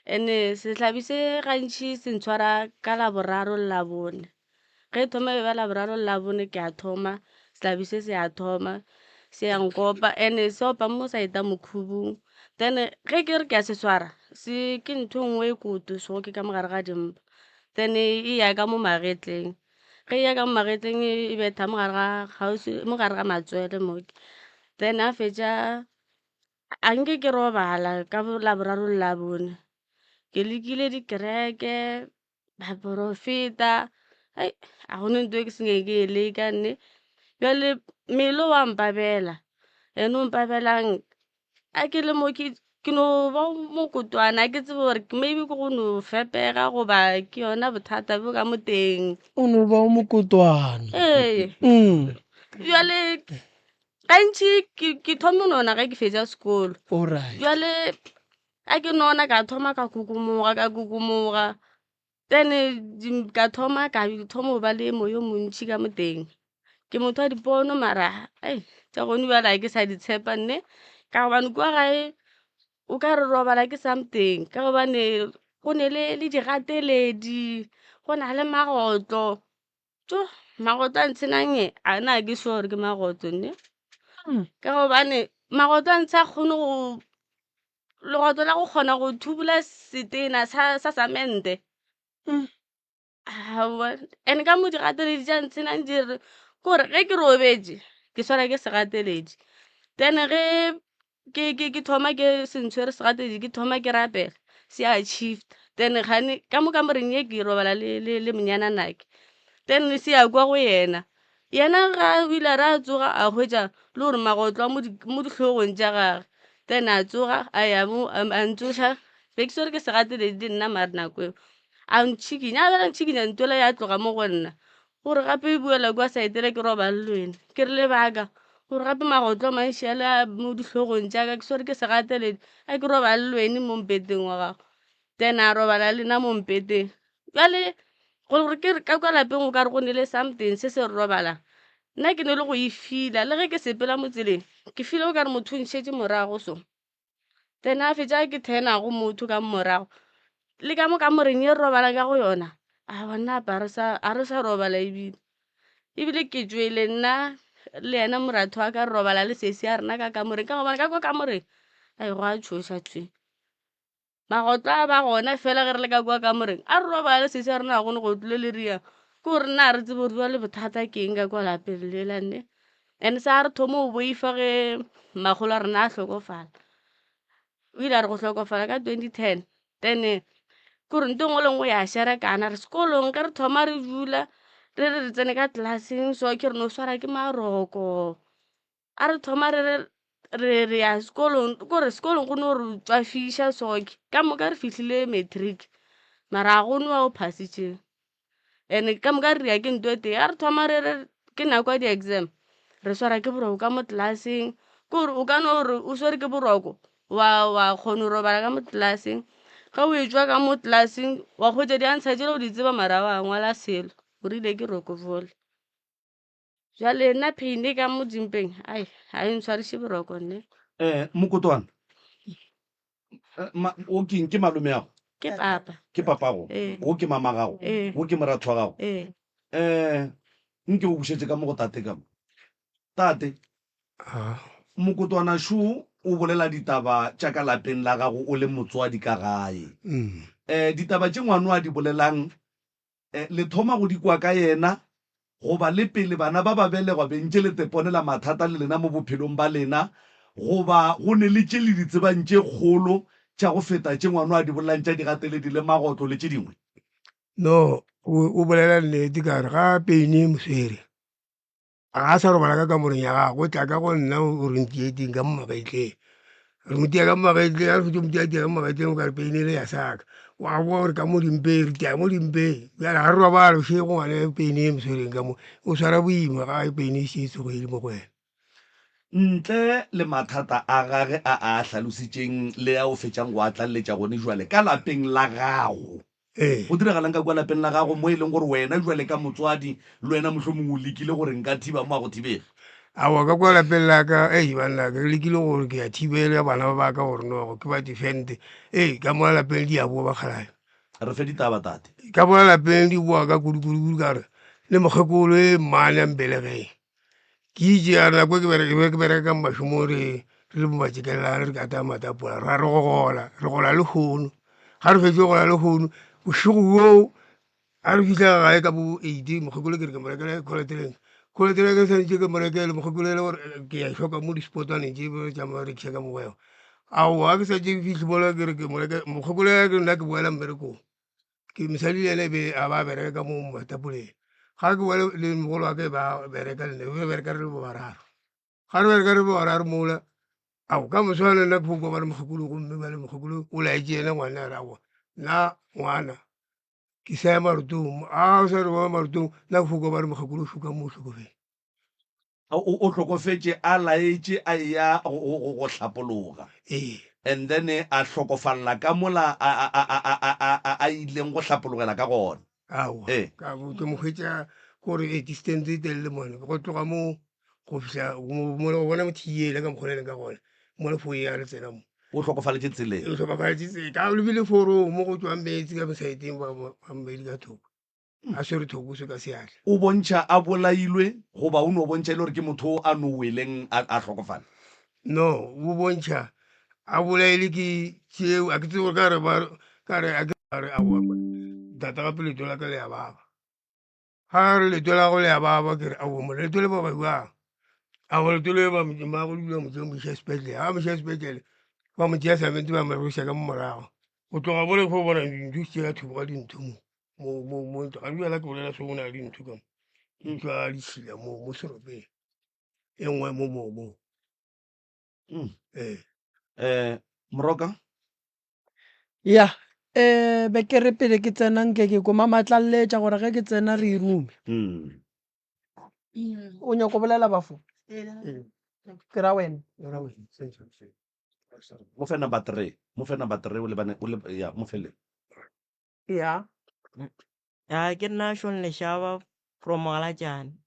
ene sehlabi se gantši se ntshwara ka Laboraro le Labone ge thoma e ba Laboraro le Labone ke a thoma sehlabi se a thoma se ya nkopa ene se opa mo sa eta mokhubung then ge ke re ke a se swara se ke ntho nngwe e kutu so ke ka mogare ga dimpa then e ya ka mo magetleng ge e ya ka mo magetleng e betha mogare ga matswele mo then a fetša a nke ke robala ka Laboraro le Labone ke lekile dikereke baporofeta a gone ntho e ke senye ke e leka nne bjale mmele wa mpabela ene o mpabelang a ke le mo ke no ba mokotwana ke tsebe gore maybe ke go no fepega goba ke yona bothata bo ka mo teng o no ba mokotwana ee bjale gantši ke thome nona ge ke fetša sekolo alright bjale a ke nona ka thoma ka kukumoga then ka thoma go ba le moyo montšhi ka mo teng ke motho wa dipono mara tša gone bjala ke sa di tshepa nne ka gobane kua gae o ka re robala ke something ka gobane go ne le digateledi go na le magotlo magotlo a ntshenanye a na ke sure gore ke magotlo nne ka gobane magotlo a ntshe a kgone go legotlo la go kgona go thubula setena sa samente and ka mo digateledi tša ntshenang dire kore ge ke robetše ke swara ke segateledi then ge ke thoma ke sentshwere segateledi ke thoma ke rapela se a shift then gane ka moreng ye ke robala le monyana nake then se ya kwa go yena ga o ile ra tsoga a hwetša le gore magotlo a mo ditlhogong tša gage then a tsoga a ya mo a ntsoša be ke swere ke segateledi di nna mare nako eo a ntšhikinya a bela ntšhikinya ntwela ya tloga mo go nna gore gape e buela kwa saetele ke roba le lwena ke re lebaka gore gape magotlo manšhiale mo ditlhogong tšaka ke swere ke segateledi a ke roba le lwene mo mpeteng wa gago then a robala lena mo mpeteng bjale gore ke ka kwa lapeng o ka re go ne le something se re robala nna ke ne le go e fila le ge ke sepela mo tseleng ke fila o ka re motho o ntšhetše morago so then a fetša ke thenago motho ka morago le ka mo kamoreng e robala ka go yona a bona pa a re sa robala ebile ke tswele nna le yena moratho wa ka re robala le sesi a rena ka kamoreng ka gobane ka kwa kamoreng go a tshoša tswe magotlo a ba gona fela ge re le ka kwa kamoreng a re robala le sesi a rena gone go tlile le ria ke gore nna a re tsebe gore le bothata ke eng ka kwa lapeng lela nne and sa re thomo o boifa ge magolo a rena a hlokofala o ile a re go hlokofala ka 2010 then kore nto ngwe le ngwe ya sherekana re sekolong ke re thoma re dula re tsene ka tlelaseng so ke re no swara ke maroko a re thoma re ya sekolong kore sekolong go ne gore tswafiša soke ka moka re fihlile matric mara a gone wa o phasitšeng and ka moka re ya ke ntho tee a re thoma ke nako ya di-exam re swara ke boroko ka mo tlelaseng kore o ka no gore o swere ke boroko wa kgone go robala ka mo tlelaseng ga o etswa ka mo tlelaseng wa kgwetsa di answer tšele o di tseba mara wa ngwala selo o rile ke rokofole bjale nna pain ka mo dimpeng ga e ntshwariše boroko nne mokotwana o keng ke malome yago ke papago o ke mama gago o ke moratho wa gago nke o bušetse ka mo go tate ka mo tate mokotwana shu o bolela ditaba tša ka lapeng la gago o le motswadi ka gae ditaba tše ngwano a di bolelang le thoma go di kwa ka yena goba le pele bana ba ba belegwa bentše le teponela mathata le lena mo bophelong ba lena goba go ne le tše le di tsebang tše kgolo tša go feta tše ngwana a di bolelang tša di gateledi le magotlo le tše dingwe? No, o bolela nnete kare ga Peini Moswere a sa robala ka kamoreng ya gago o tla ka go nna o rentieteng ka mmagaitleng re motia ka mmagaitleng a re fetse motiatia ka mmagaitleng o kare Peini le ya saka wa boa gore ka mo dimpeng re tia mo dimpeng bjale ga re robala bošego ngwane Peini Moswereng ka mo o swara boima ga Peini šetse go ile mo go wena. Ntle le mathata a gage a hlalositšeng le a o fetšang go atlaletša gone jwale ka lapeng la gago go diragalang ka kwa lapeng la gago mo e leng gore wena jwale ka motswadi le wena motlho mongwe o lekile gore nka thiba mo a go thibega? Awa ka kwa lapeng la ka banna ke lekile gore ke ya thibela bana ba ka gore nogo ke ba defende ka mo lapeng di a boa ba kgalayo re fe ditaba tate ka mo lapeng di boa ka kudu kare le mokgekolo mmane a mbelegeng ke itse ya nako ke bereka ka mašomo re le mo batsekelelane re ka taya matapola ra re gogola re gola le kgono ga re fetse gola le kgono bošego boo a re fitlha gae ka bo 8 mokgekolo ke re ke morekele kgoleteleng ke santse ke morekele mokgekolo ele gore ke ya hloka mo dispotwaneng tse tša marekisa ka mogwego aowa ke santse ke fitlhe mola ke re ke moreke mokgekolo ya ke nna ke boela mmerekong ke mosadi le ene be a ba bereka ka mo matapoleng ga ke boele le mogolo wa ke ba bereka le ne bereka re le bararo ga re bereka re le bararo mola ao ka moswane nna ke foko ba le mokgekolo gomme ba le mokgekolo o laetse ena ngwana a rago nna ngwana ke saya marutong a o sa re ba marutong nna ke foko ba le mokgekolo o šuka mo o tlhokofeng o tlhokofetše a laetse a ya go hlapologa and then a hlokofalela ka mola a ileng go hlapologela ka gona. Aowa ke mo hwetša gore distance e telele mone go tloga mo go fitlha mola go bona mothiyele ka mokgoneleng ka gona mo le foe ya le tsena mo o tlhokofaletše tseleng o tlhokofaletše tsela ka lebile forong mo go tswang metsi ka mosaeteng ba mmedi ka thoko a swere thoko se ka seatla o bontšha a bolailwe goba o ne o bontšha e le gore ke motho a no weleng a tlhokofala? No o bontšha a bolaile ke tšeo a ke tse gore kare a ke are aowa tata gape leto la ka le ya baba ga re leto la go le ya baba ke re aowa mo leto le baba jwang a go leto le ba maago dula motseng moša sepetlele ga moša sepetlele ba mo tea samente ba mmeroša ka mo morago go tloga bole fo bona dintho se ka thobo ka dintho mo ga duela ke bolela se go na le dintho ka mo ntho a ditšhila mo seropeng e nngwe mo momo Moroka ya be ke re pele ke tsena nke ke koma matlaletša gore ge ke tsena re irume o nyako bolela bafo ke ra wena mo fe number 3 o lebane ya mo fele ya ke nna Shon Leshaba from Mogalajane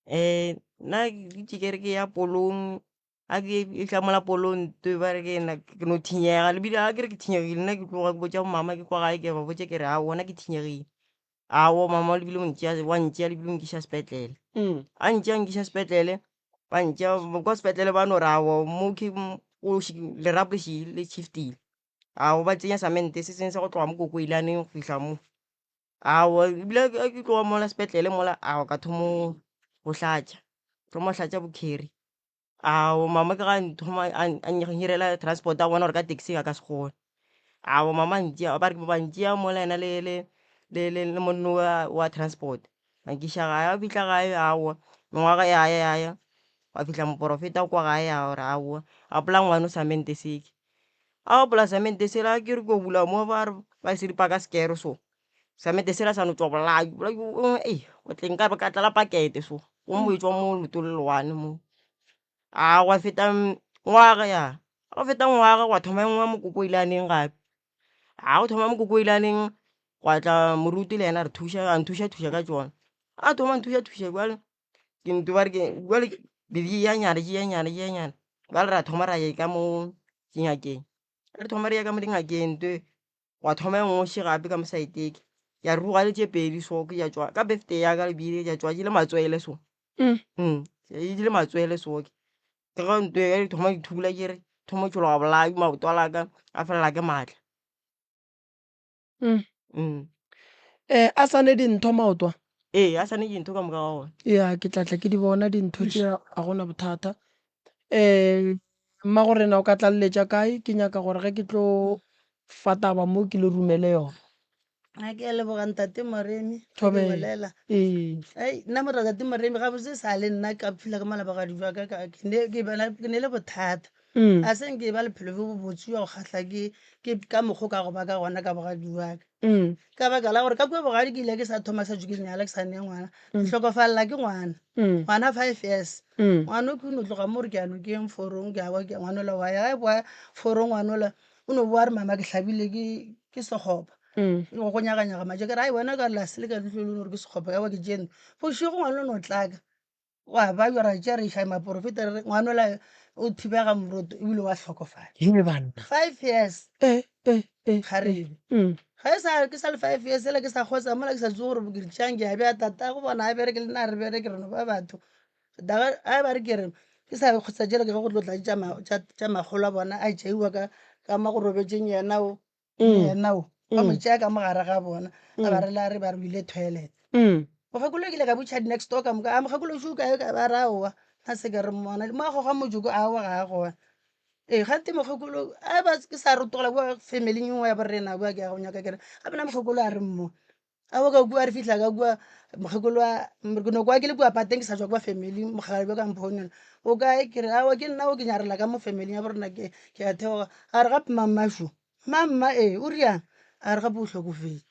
nna ke kere ke ya polong a ke itlhamola polong to ba re ke no thinyega lebile a ke re ke thinyegile nna ke tloga ke botša mama ke kwa gae ke ba botša ke re a wona ke thinyegile awo mama lebile wa ntšea lebile nkiša sepetlele a ntšea nkiša sepetlele ba ntšea kwa sepetlele ba no re awo mo lerapo le shiftile awo ba tsenya samente se sengwe sa go tloga mo Kokoilaneng go fitlha mo awo ebile ke tloga mola sepetlele mola awo ka thomo go hlatša bokheri awo mama ke ga nthoma a hirela transport a bona gore ka taxi ka se gone awo mama ntšea ba ntšea mola ena le monno wa transport bankiša gae a fitlha gae awa mengwaga yaya wa fitlha moporofeta kwa gae ya gore aowa a pola ngwane o samente seke a pola samente sela ke re ko bula mo ba seripa ka sekere so samente sela sa no tswa bolai o tleng ka ka tlala pakete so o mo etswa mo leto le lewane mo a wa feta ngwaga a feta ngwaga wa thoma engwe mo Kokoilaneng gape a go thoma mo Kokoilaneng gwa tla moruti le ena re thuša ka tsona a thoma nthuša jwale ke nto ba re ke jwale di nyana ba le ra thoma ra ye ka mo dingakeng re thoma re ya ka mo dingakeng to wa thoma engwe še gape ka mo saeteke ya re ruga le tše pedi so ke ya tswa ka birthday ya ka lebile ya tswa di le matswele so di le matswele so ke ga nto ya thoma di thula ke re thoma tšhologa bolai maoto a laka a felela ke maatla a sane dintho maotwa a sane dintho ka moka ga gona ya ke tlatla ke di bona dintho tše a gona bothata mma gore na o ka tlaleletša kae ke nyaka gore ge ke tlo fataba mo ke le rumele yona a ke a lebogang tate Moremi ga ke Thobela. bolela ai nna mora tate Moremi ga botse sa le nna ka phela ka malabagadi jwa ke ne le bothata a seng ke ba lephelo bo botse wa go kgatlha ke ka mokgo ka go ba ka gona ka bogadi waka ka baka la gore ka kua bogadi ke ile ke sa thoma sa jo ke nyala ke sa nne ngwana tlhokofalela ke ngwana 5 years ngwana o ke no tloga mo re ke ano ke eng forong ke a boa ke ngwana ola wa ya ga boa forong ngwana ola o no boa re mama ke tlhabile ke sekgopa go nyaganyaga maje ke re ai wena ka lase le ka letlolo gore ke sekgopa ya wa ke jene bošigo ngwana o no tlaaka wa ba jwa ra tšea re iša maporofeta re ngwana ola o thibega moroto ebile wa tlhokofala ye banna 5 years kgarebe ga e sa ke sa le 5 years ele ke sa kgotsa mola ke sa tse gore ke ditšang ke a bea tata go bona a bereke le nna re bereke reno ba batho daga a ba re ke re ke sa kgotsa jela ke ge go tlo tla tša magolo a bona a jaiwa ka ma go robetseng yenao ba mo tšea ka mogare ga bona a ba re la re ba re buile toilet mokgekolo ke ile ka botšha next door ka moka a mokgekolo šo kae ka ba ra oa a se ke re mmona moago ga mojoko a wa ga a gona gante mokgekolo a ba ke sa rotogela bua family ngwe ya borena bua ke ya go nyaka kere ga bena mokgekolo a re mmo a bo ka kua re fitlha ka kua mokgekolo ke no kwa ke le kua pateng ke sa tswa kwa family mogalabe ka mphounela o kae ke re awa ke nna o ke nyarela ka mo family ya borena ke a theoga a re gape mammašo mamma o riang a re gape o tlhokofetse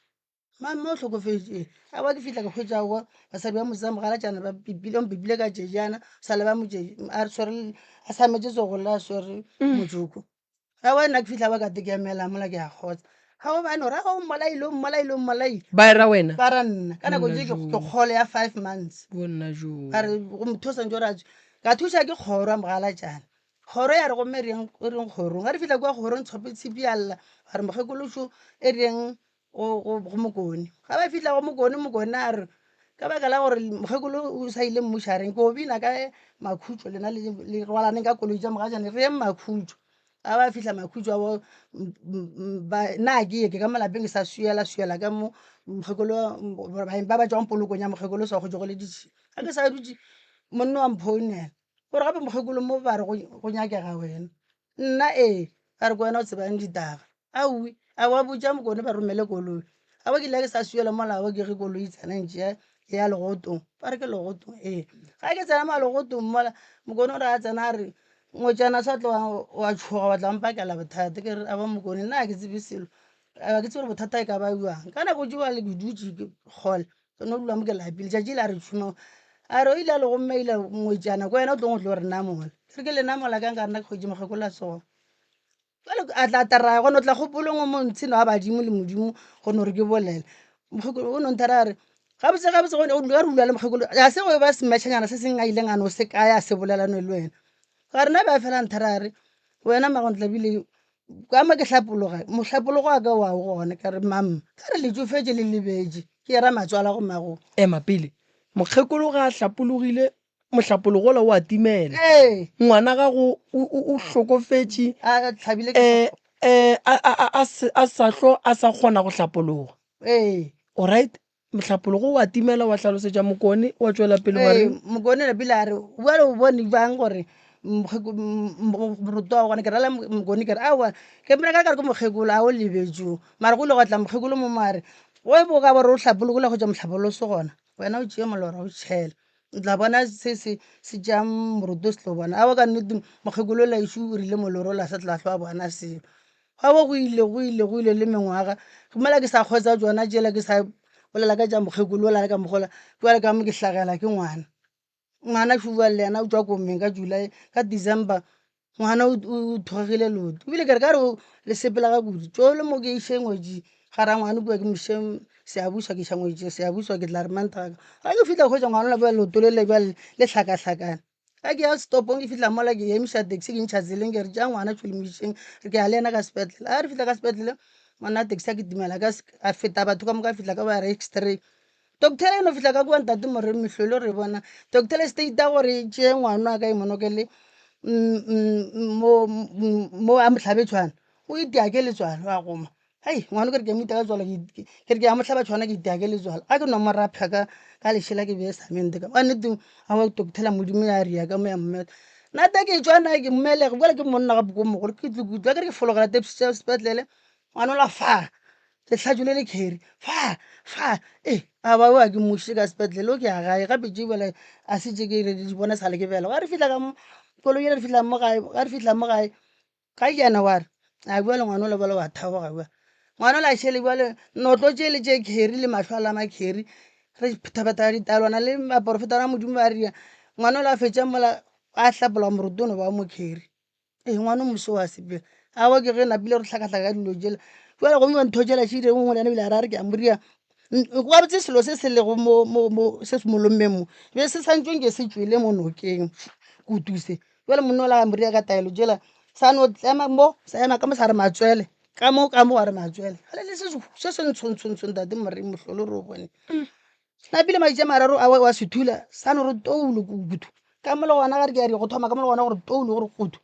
mamma o tlhokofetse a wa ke fitlha ke kgwetsa kwa basadi ba motse mogala jana ba bibile ka jejana sale ba moje a re swere a sa metse tsogolle a swere motsoko a wa nna ke fitlha ba kate ke emela mola ke a kgotsa ga o bane ore ga o mmolaile ba era wena ba ra nna ka nako je ke kgole ya 5 months bonna jo a re go mothosa njo ratse ka thuša ke kgoro a mogala jana kgoro ya re go mme reng kgorong ga re fitlha kwa kgorong tshipi alla a re mokgekološo e reng go mokone ga ba fitlha go mokone a re ka baka la gore mokgekolo o sa ile mmušareng ke o bina ka makhutšo lena le rwalaneng ka koloi tša mogajane re eng makhutšo a ba fitlha makhutšo ao nna ke ye ke ka malapeng ke sa suela ka mo mokgekolo ba ba tswang polokong ya mokgekolo sa go le ditšhi ga ke sa dutse monna wa mphounela gore gape mokgekolo mo ba re go nyakega wena nna ba re ko wena o tsebang ditaba aowi a wa botša mokone ba romele koloi a bo ke ile ke sa suela molao ke ge koloi tsenantšea ya legotong ba re ke legotong ga ke tsena ma legotong mola mokone o re a tsena a re ngwetsana sa tlo wa tshoga wa tla mpakela bothata ke re a ba mokone nna ke tsebe selo a ke tsebe bothata e ka ba jwang ka nako jewa le ke dutse ke kgole ke no dula mo ke lapile letšatši le a re tšhomo a re o ile a le go mmeile ngwetsana ko wena o tlo go tlo re namola ke re ke le namola ka nka rena ke kgwetse mokgekola sona a tla tara gone o tla kgopolong o montshino wa badimo le modimo gone gore ke bolela mokgekolo o nontara a re gabotse gone o ka rulwa le mokgekolo a se go ba semešanyana se seng a ileng ano se kaya a se bolelano le wena ga rena ba fela nthara re wena magontlabile ka mo ke hlapologa mohlapologo a ka wa o gone ka re mamma ka re le tsofetse le lebetse ke era matswala go mago ema pele mokgekolo ga a hlapologile mohlapologola o a timela ngwana gago o hlokofetse a sa tlo a sa kgona go hlapologa alright mohlapologo o a timela wa hlalosetša mokone wa tšwela pele wa mokone lapile a re boale o bone bang gore moruto wa gona ke rala mokone kere awa ke mena ka kare ke mokgekolo a o lebetso mara go ile go tla mokgekolo mo mare go e boka bore o hlapologola go tša mohlapoloso gona wena o tšee molora o tšhela o tla bona se ja moruto se tlo bona a wa ka nnete mokgekolo la ešo o rile moloro o la sa tla tlho a bona seo ga bo go ile le mengwaga mola ke sa kgwetsa tsona jela ke sa bolela ka ja mokgekolo o la ka mogola jale ka mo ke hlagela ke ngwana šuba le yena o tswa komeng ka July ka December ngwana o thogile loto ebile kere ka re le sepela ga kudu tso le mo ke iše ngwetši gara ngwana kua ke moše seabuswa ke iša ngwetši seabuswa ke tla re mantaka ga ke fitlha kgwetsa ngwana la bja loto le lebja le hlakahlakana ga ke ya stopong ke fitlha mola ke emiša taxi ke ntšha tseleng ke re ja ngwana tšholemošeng re ke ya le ena ka sepetlele ga re fitlha ka sepetlele monna taxi a ke timela a feta batho ka moka a fitlha ka ba re x-ray doctor eno fitlha ka kua ntate Moremi mehlolo re bona doctor state a gore tšee ngwana a ka imonokele mo a mohlabe tshwana o itea ke letswalo a goma hai ngwana ke re ke mo itea ka tswalo ke re ke ya mohlaba tshwana ke itea ke letswalo a ke no mo rapha ka lešela ke bee samente ka nnete a wa doctor modimo ya ria ka mo ya mmeta nna ta ke tswana ke mmelege bola ke monna ga boko mogolo ke tlokutla ke re ke fologela tepsitse sepetlele ngwana ola fa letlhatso le le kgeri fa a ba ke mošitse ka sepetlele o ke ya gae gape tse bela a setse ke re di bona sale ke bela ga re fitlha ka koloi re fitlha mo gae ga re fitlha mo gae ka jana wa re a bua le ngwana o le bola wa thaboga bua ngwana o la šhele bua le notlo tse le tse kgeri le matlho a la makheri re phetaphetha ditalwana le maporofeta a modimo ba ria ngwana o la fetša mola a hlapola morotono ba mokheri ngwana o moso wa sepela a wa ke ge napile re tlhakatlhaka ka dilo jela jale go biwa ntho jela šire ngwe ngwana ebile a ra re ke a moria wa botse selo se se lego se se molommeng mo be se santsweng ke se tswele mo nokeng kutuse jale monna o la moria ka taelo jela sa no tlema mo sa ema ka mo sa re matswele ka mo wa re matswele ale le se se ntshontshontshong tate morre mohlolo re o bone napile maitse mararo a wa se thula sa no re toulo kutu ka mo le gona ga re ke ya di go thoma ka mo le gona gore toulo gore kutu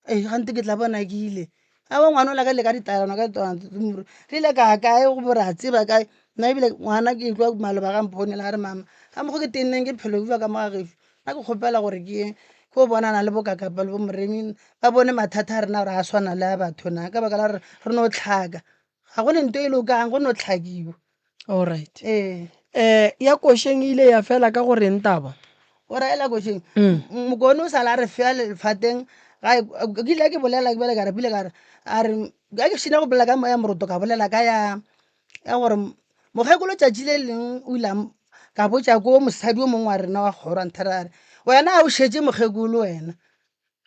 gante ke tla bona ke ile a ba ngwana o la ka le ka ditalano ka re ile ka kae go bore a tseba kae nna ebile ngwana ke tloa maloba ga mpone la re mama ga mokgo ke tenneng ke phelo bua ka mogageso nna ke kgopela gore ke ko bonana le bokakapa le bo moremi ba bone mathata a rena gore a swana le a batho na ka baka la re no tlhaka ga gone nto e lokang go no tlhakiwa allright ya košeng e ile ya fela ka gore ntaba o raela košeng mokone o sala a re fea lefateng ke ile ke bolela ke bele ka re pile ka re a re ka ke šina go bolela ka moya moroto ka bolela ka ya gore mokgekolo tšatši le leng o ile ka botša ko mosadi o mongwe wa rena wa kgoro antherare wena a o šetse mokgekolo wena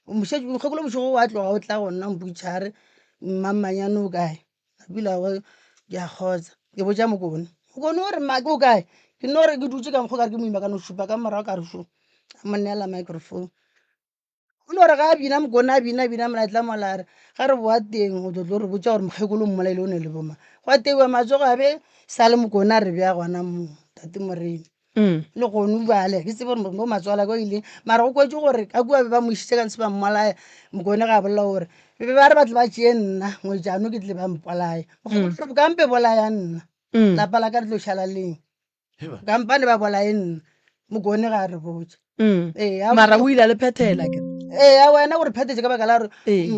mokgekolo bošego wa tloga o tla go nna mputšhare mmamanyane o kae apila ke a kgotsa ke botša mokone mokone o re make o kae ke nno gore ke dutse ka mokgo ka re ke moima ka no šupa ka morago ka re šo a monneela microphone o no gore ga a bina mokone a bina molatla molare ga re boa teng o tlotlo re botša gore mokgekolo mmolaile o ne le boma go a teiwa matsogo a be sa le mokone a re bja gona mo tate moremi le gone bale ke tsebe gore mo matswala ko ileng mara go kwetse gore ka kua be ba mošitse ka ntse ba mmolaya mokone ga a bolela gore be ba re batle ba tšee nna ngwejano ke tle ba mpolaya mokgekolo kampe bolaya nna lapa la ka re tlo šala leng kampane ba bolae nna mokone ga a re botse mara o ile le phethela ke a wena gore phethetse ka baka la gore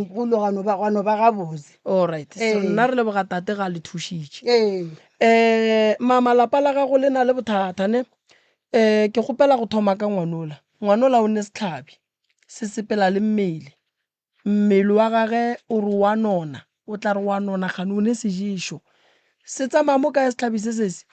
gologano ba gabotse allright so nna re le bogatate ga le thušitše mama lapa la gago le na le bothata ne ke kgopela go thoma ka ngwanola o ne setlhabi se sepela le mmele wa gage o re wa nona o tla re wa nona gane o ne seješo se tsamaya mo kae setlhabi se sese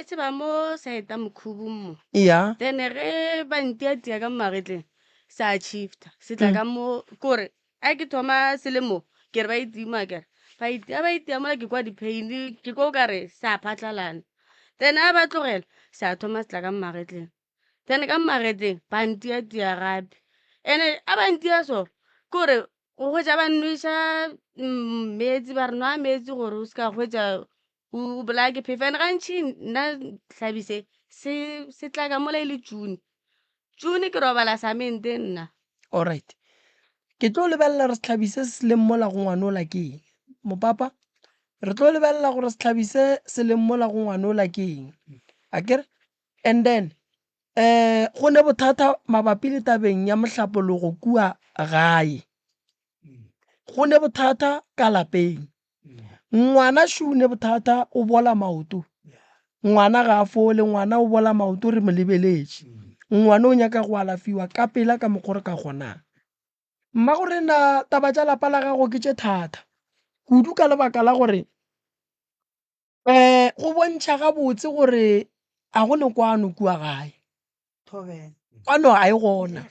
se ba mo saeta mokhubung mo ya then ge ba ntiatia ka magetleng sa shifta se tla ka mo kore a ke thoma selemo ke re ba itima kere ba itia mola ke kwa dipain ke ko kare sa phatlalana then a ba tlogela sa thoma se tla ka magetleng then ka magetleng ba ntiatia gape ande a ba ntia so kore go hwetša ba nnoiša metsi ba re nwa metsi gore o se ka hwetša o bolaya ke phefa ande gantšhi nna tlhabise se tla ka mola e le june ke robala samente nna allright ke tlo lebelela re setlhabi se se leng mola go ngwanola ke eng mopapa re tlo lebelela gore setlhabi se se leng mola go ngwanola ke eng a kere and then go ne bothata mabapi le tabeng ya mohlapologo kua gae go ne bothata ka lapeng ngwana šo ne bothata o bola maoto ngwana ga a fole ngwana o bola maoto re mo lebeletše ngwana o nyaka go alafiwa ka pela ka mokgore ka kgonang mma gore na taba tša lapa la gago ke tše thata kudu ka lebaka la gore go bontšha gabotse gore a go ne kwano kua gae kwano ga e gona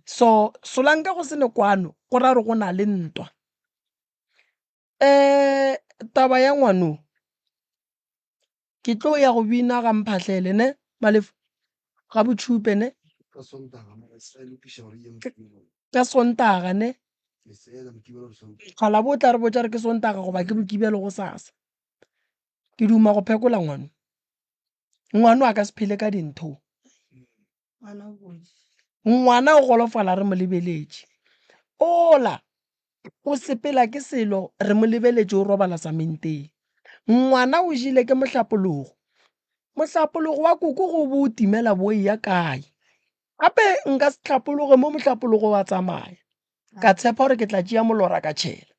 so solanka go se ne kwano go ra re go na le ntwa taba ya ngwano ke tlo ya go bina ga mphatlele ne malefo ga botšhupe ne ka sontaga ne kgala bo tla re botša re ke sontaga goba ke bokibelo go sasa ke duma go phekola ngwano a ka se phele ka dintho ngwana o golofala re mo lebeletše ola o sepela ke selo re mo lebeletše o robala samenteng ngwana o jile ke mohlapologo wa koko go bo timela boi ya kae gape nka se tlhapologe mo motlhapologo wa tsamaya ka tshepa gore ke tla tšea molora ka tšhela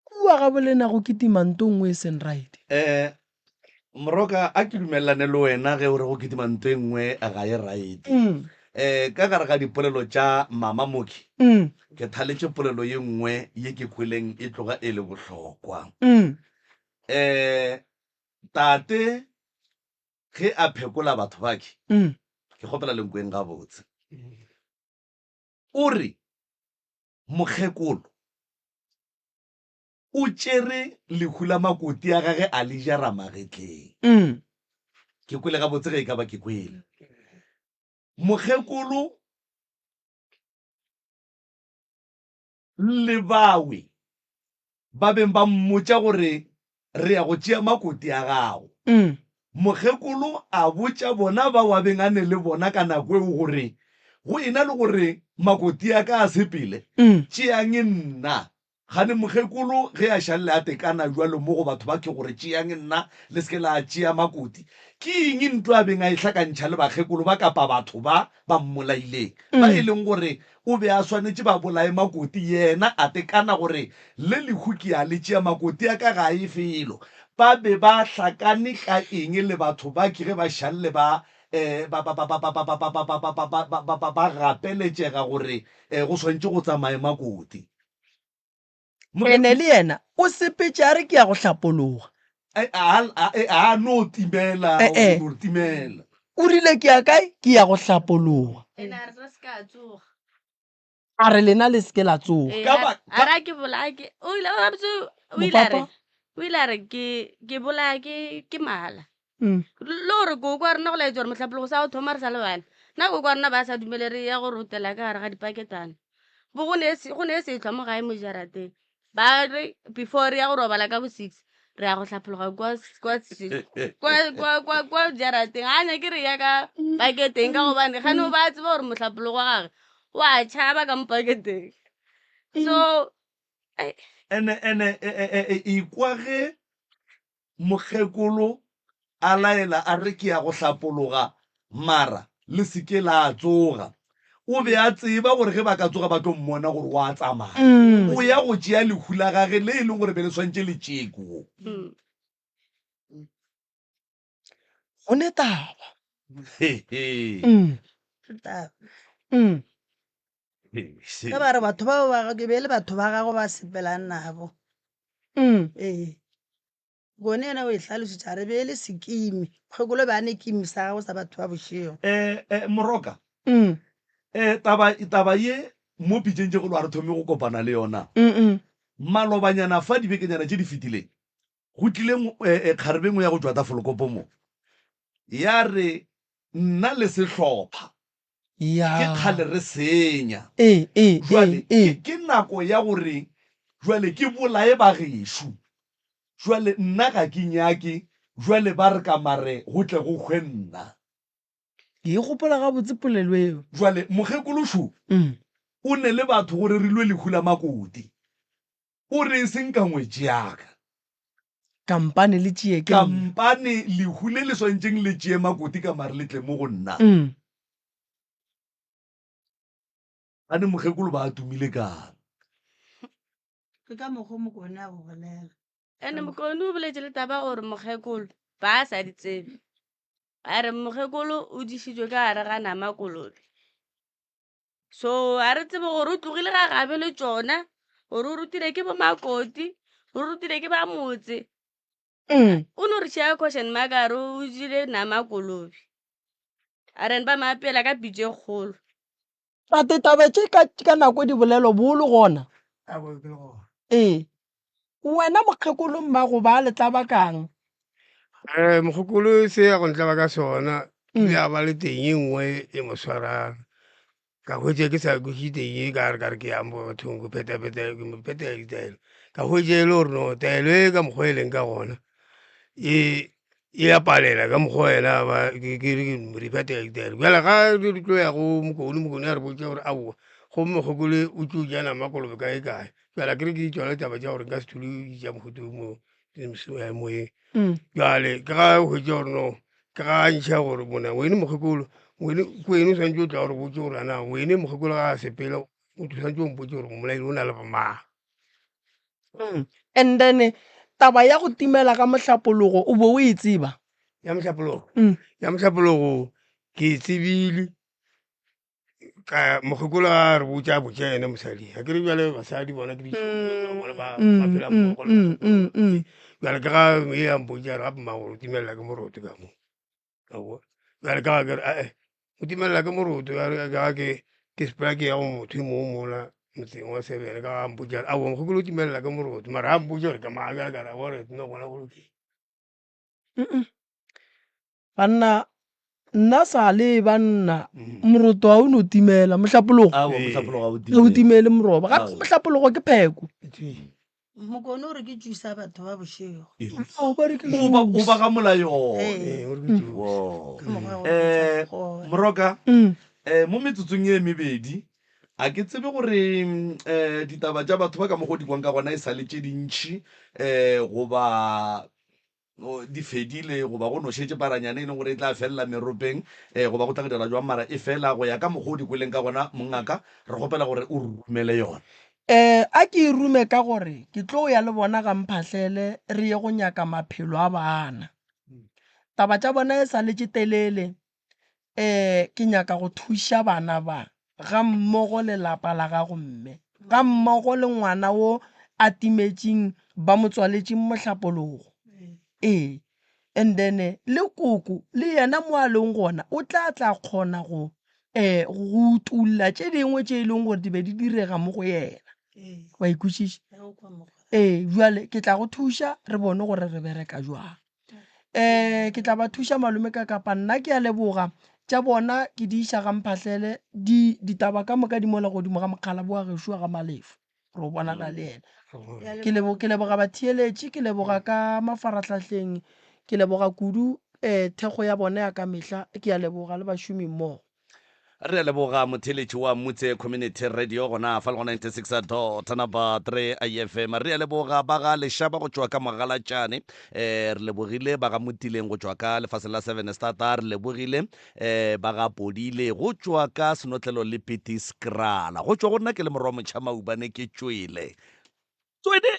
kua ga bolena go ketimanto nngwe e seng right Moroka a ke dumelane le wena ge o re go ketimanto e nngwe ga e right ka gare ga dipolelo tša mama Moki ke thaletše polelo ye nngwe ye ke kweleng e tloga e le bohlokwa tate ge a phekola batho bake ke kgopela lenkweng ga botse o re mokgekolo o tšere lehu la makoti a gage a le jara magetleng ke kwele ga botse ge e ka ba ke kwele mokgekolo le bawe ba beng ba mmotša gore re ya go tšea makoti a gago mokgekolo a botša bona ba wa beng a ne le bona ka nako eo gore go ena le gore makoti a ka a sepele tšeang nna gane mokgekolo ge a šalle a tekana jwalo mo go batho ba ke gore tšeang nna le seke la tšea makoti ke eng ntlo a beng a e hlakantšha le bakgekolo ba kapa batho ba mmolaileng ba e leng gore o be a swanetše ba bolae makoti yena a tekana gore le lehu ke a le tšea makoti a ka ga e felo ba be ba hlakane ka eng le batho ba ke ge ba šalle ba gapeletšega gore go swantše go tsamaye makoti ene le yena o sepetse a re ke ya go hlapologa a no timela o rile ke ya kae ke ya go hlapologa a re lena le seke la tsoga ara ke bolake o ile a re ke bolake ke mala le gore koko a rena go laetsa gore motlhapologo sa go thoma re sa le bana nna koko a rena ba sa dumele re ya go rutela ka gare ga dipaketane bo go ne e setlhwa mo gae mo jarateng ba re before re ya go robala ka bo 6 re ya go tlhapologa kwa jarateng a nyake re ya ka paketeng ka gobane gane o ba tseba gore motlhapologo wa gage o a tšhaba ka mo paketeng so ene ikwa ge mokgekolo a laela a re ke ya go hlapologa mara le seke la tsoga o be a tseba gore ge ba ka tsoga ba tlo mmona gore wa tsamaya o ya go tšea lehu la gage le e leng gore be le swantše le tšeko go ne taba ka ba re batho bao ba ke be le batho ba gago ba sepelang nabo bone ena o e tlhalositša re be le sekimi kgekolo ba ne kimi sa gago sa batho ba bošego Moroka taba ye mo pitšeng tše golo a re thome go kopana le yona malobanyana fa dibekenyana tše di fetileng go tlileng kgarebengwe ya go tšwa tafolokopo mo ya re nna le sehlopha ke kgale re senya jwale ke nako ya gore jwale ke bolae ba gešo jwale nna ga ke nyake jwale ba re ka mare go tle go kgwenna ke e gopola ga botse polelo eo jwale mokgekološo o ne le batho gore re lwe lehu la makoti o re e seng ka ngwetši yaka kampane le tšee kampane lehu le le swantšeng le tšee makoti ka mare le tle mo go nna gane mokgekolo ba a tumile kang ke ka mokgwa mokone a go bolela ande mokone o boletše le taba gore mokgekolo ba a sa di tsebe a re mokgekolo o dišitšwe ka gare ga nama kolobe so a re tsebe gore o tlogile ga gabe le tšona gore o rutile ke bo makoti o rutile ke ba motse o no re šea question makare o jile nama kolobe a rene ba maapela ka pitše kgolo tate tabe tše ka nako di bolelo bo le gona wena mokgekolo mmago ba letla bakang mokgekolo se ya go ntlaba ka sona le a ba le teng e nngwe e mo swarang ka hwetše ke sa kweše teng e ka re ke yambo bathong ko phetela ditaelo ka hwetše e le gore no taelo e ka mokgwa e leng ka gona e ya palela ka mokgwa wena re phetela ditaelo bjale ga re tlo ya go mokone a re botse gore aowa go mokgekolo o tšo ja nama kolobe kae kae bjale ke re ke tsona taba tša gore nka se thule ja mohuto moyeng bjale ke ga hwetše gore no ke ga ntšha gore bona wene mokgekolo kwene o swantse o tla gore botse gore ana wene mokgekolo ga a sepela o swantse o mpotse gore mmolaedi o na le bamang. And then taba ya go timela ka mohlapologo o bo o e tseba ya mohlapologo ke e tsebile ka mokgekolo a re botse a botse ene mosadi ga ke re bjale basadi bona ke bone ba phela mmogo bjale ke ga e ya mpotse a re gape mmagolo o timelela ke moroto ka mo bjale ka ga ke re ae o timelela ke moroto ga ke sepela ke ya go motho e mongwe mola motseng wa Sebele ka ga mpotse a bo mokgekolo o timelela ke moroto mara ga mpotse gore ke maa bjale ka ra gore no bona bolokeng. banna nna sa le banna moroto a o no timela mohlapologo o timele moroba gape mohlapologo ke pheko mokone ore ke jusa batho ba bošego o ba ga molayone moroka mo metsotsong e mebedi a ke tsebe gore ditaba tša batho ba ka mogodikwang ka gona e sa le tše dintšhi goba di fedile goba go nošetse paranyane e leng gore e tla felela meropeng goba go tla go dira jwang mara e fela go ya ka mogodi kweleng ka gona mongaka re gopela gore o rumele yona a ke e rume ka gore ke tlo ya le bona ga mphatlele re ye go nyaka maphelo a bana taba tša bona e sa le tše telele ke nyaka go thuša bana ba ga mmogo lelapa la gago mme ga mmogo le ngwana wo a timetšeng ba motswaletšeng mohlapologo and then le koko le yena mo a leng gona o tla kgona go utulla tše dingwe tše e leng gore di be di direga mo go yena wa ikwešiša jale ke tla go thuša re bone gore re bereka jwang ke tla ba thuša malome ka kapa nna ke a leboga tša bona ke di iša ga mphatlele ditaba ka moka di mola godimo ga mokgala boa gešoa ga malefu re o bonana le ena ke leboga batheeletši ke leboga ka mafaratlhatlheng ke leboga kudu thekgo ya bona ya ka mehla ke a leboga le bašomi mmogo re a leboga motheletši wa motse community radio gona fa le go 96.3 ifm re a leboga ba ga lešaba go tšwa ka mogalatšane re lebogile ba ga motileng go tšwa ka lefase la 7 stata re lebogile ba ga podile go tšwa ka senotlelo le pete skrala go tšwa go nna ke le morwa motšha maubane ke tšwele tswede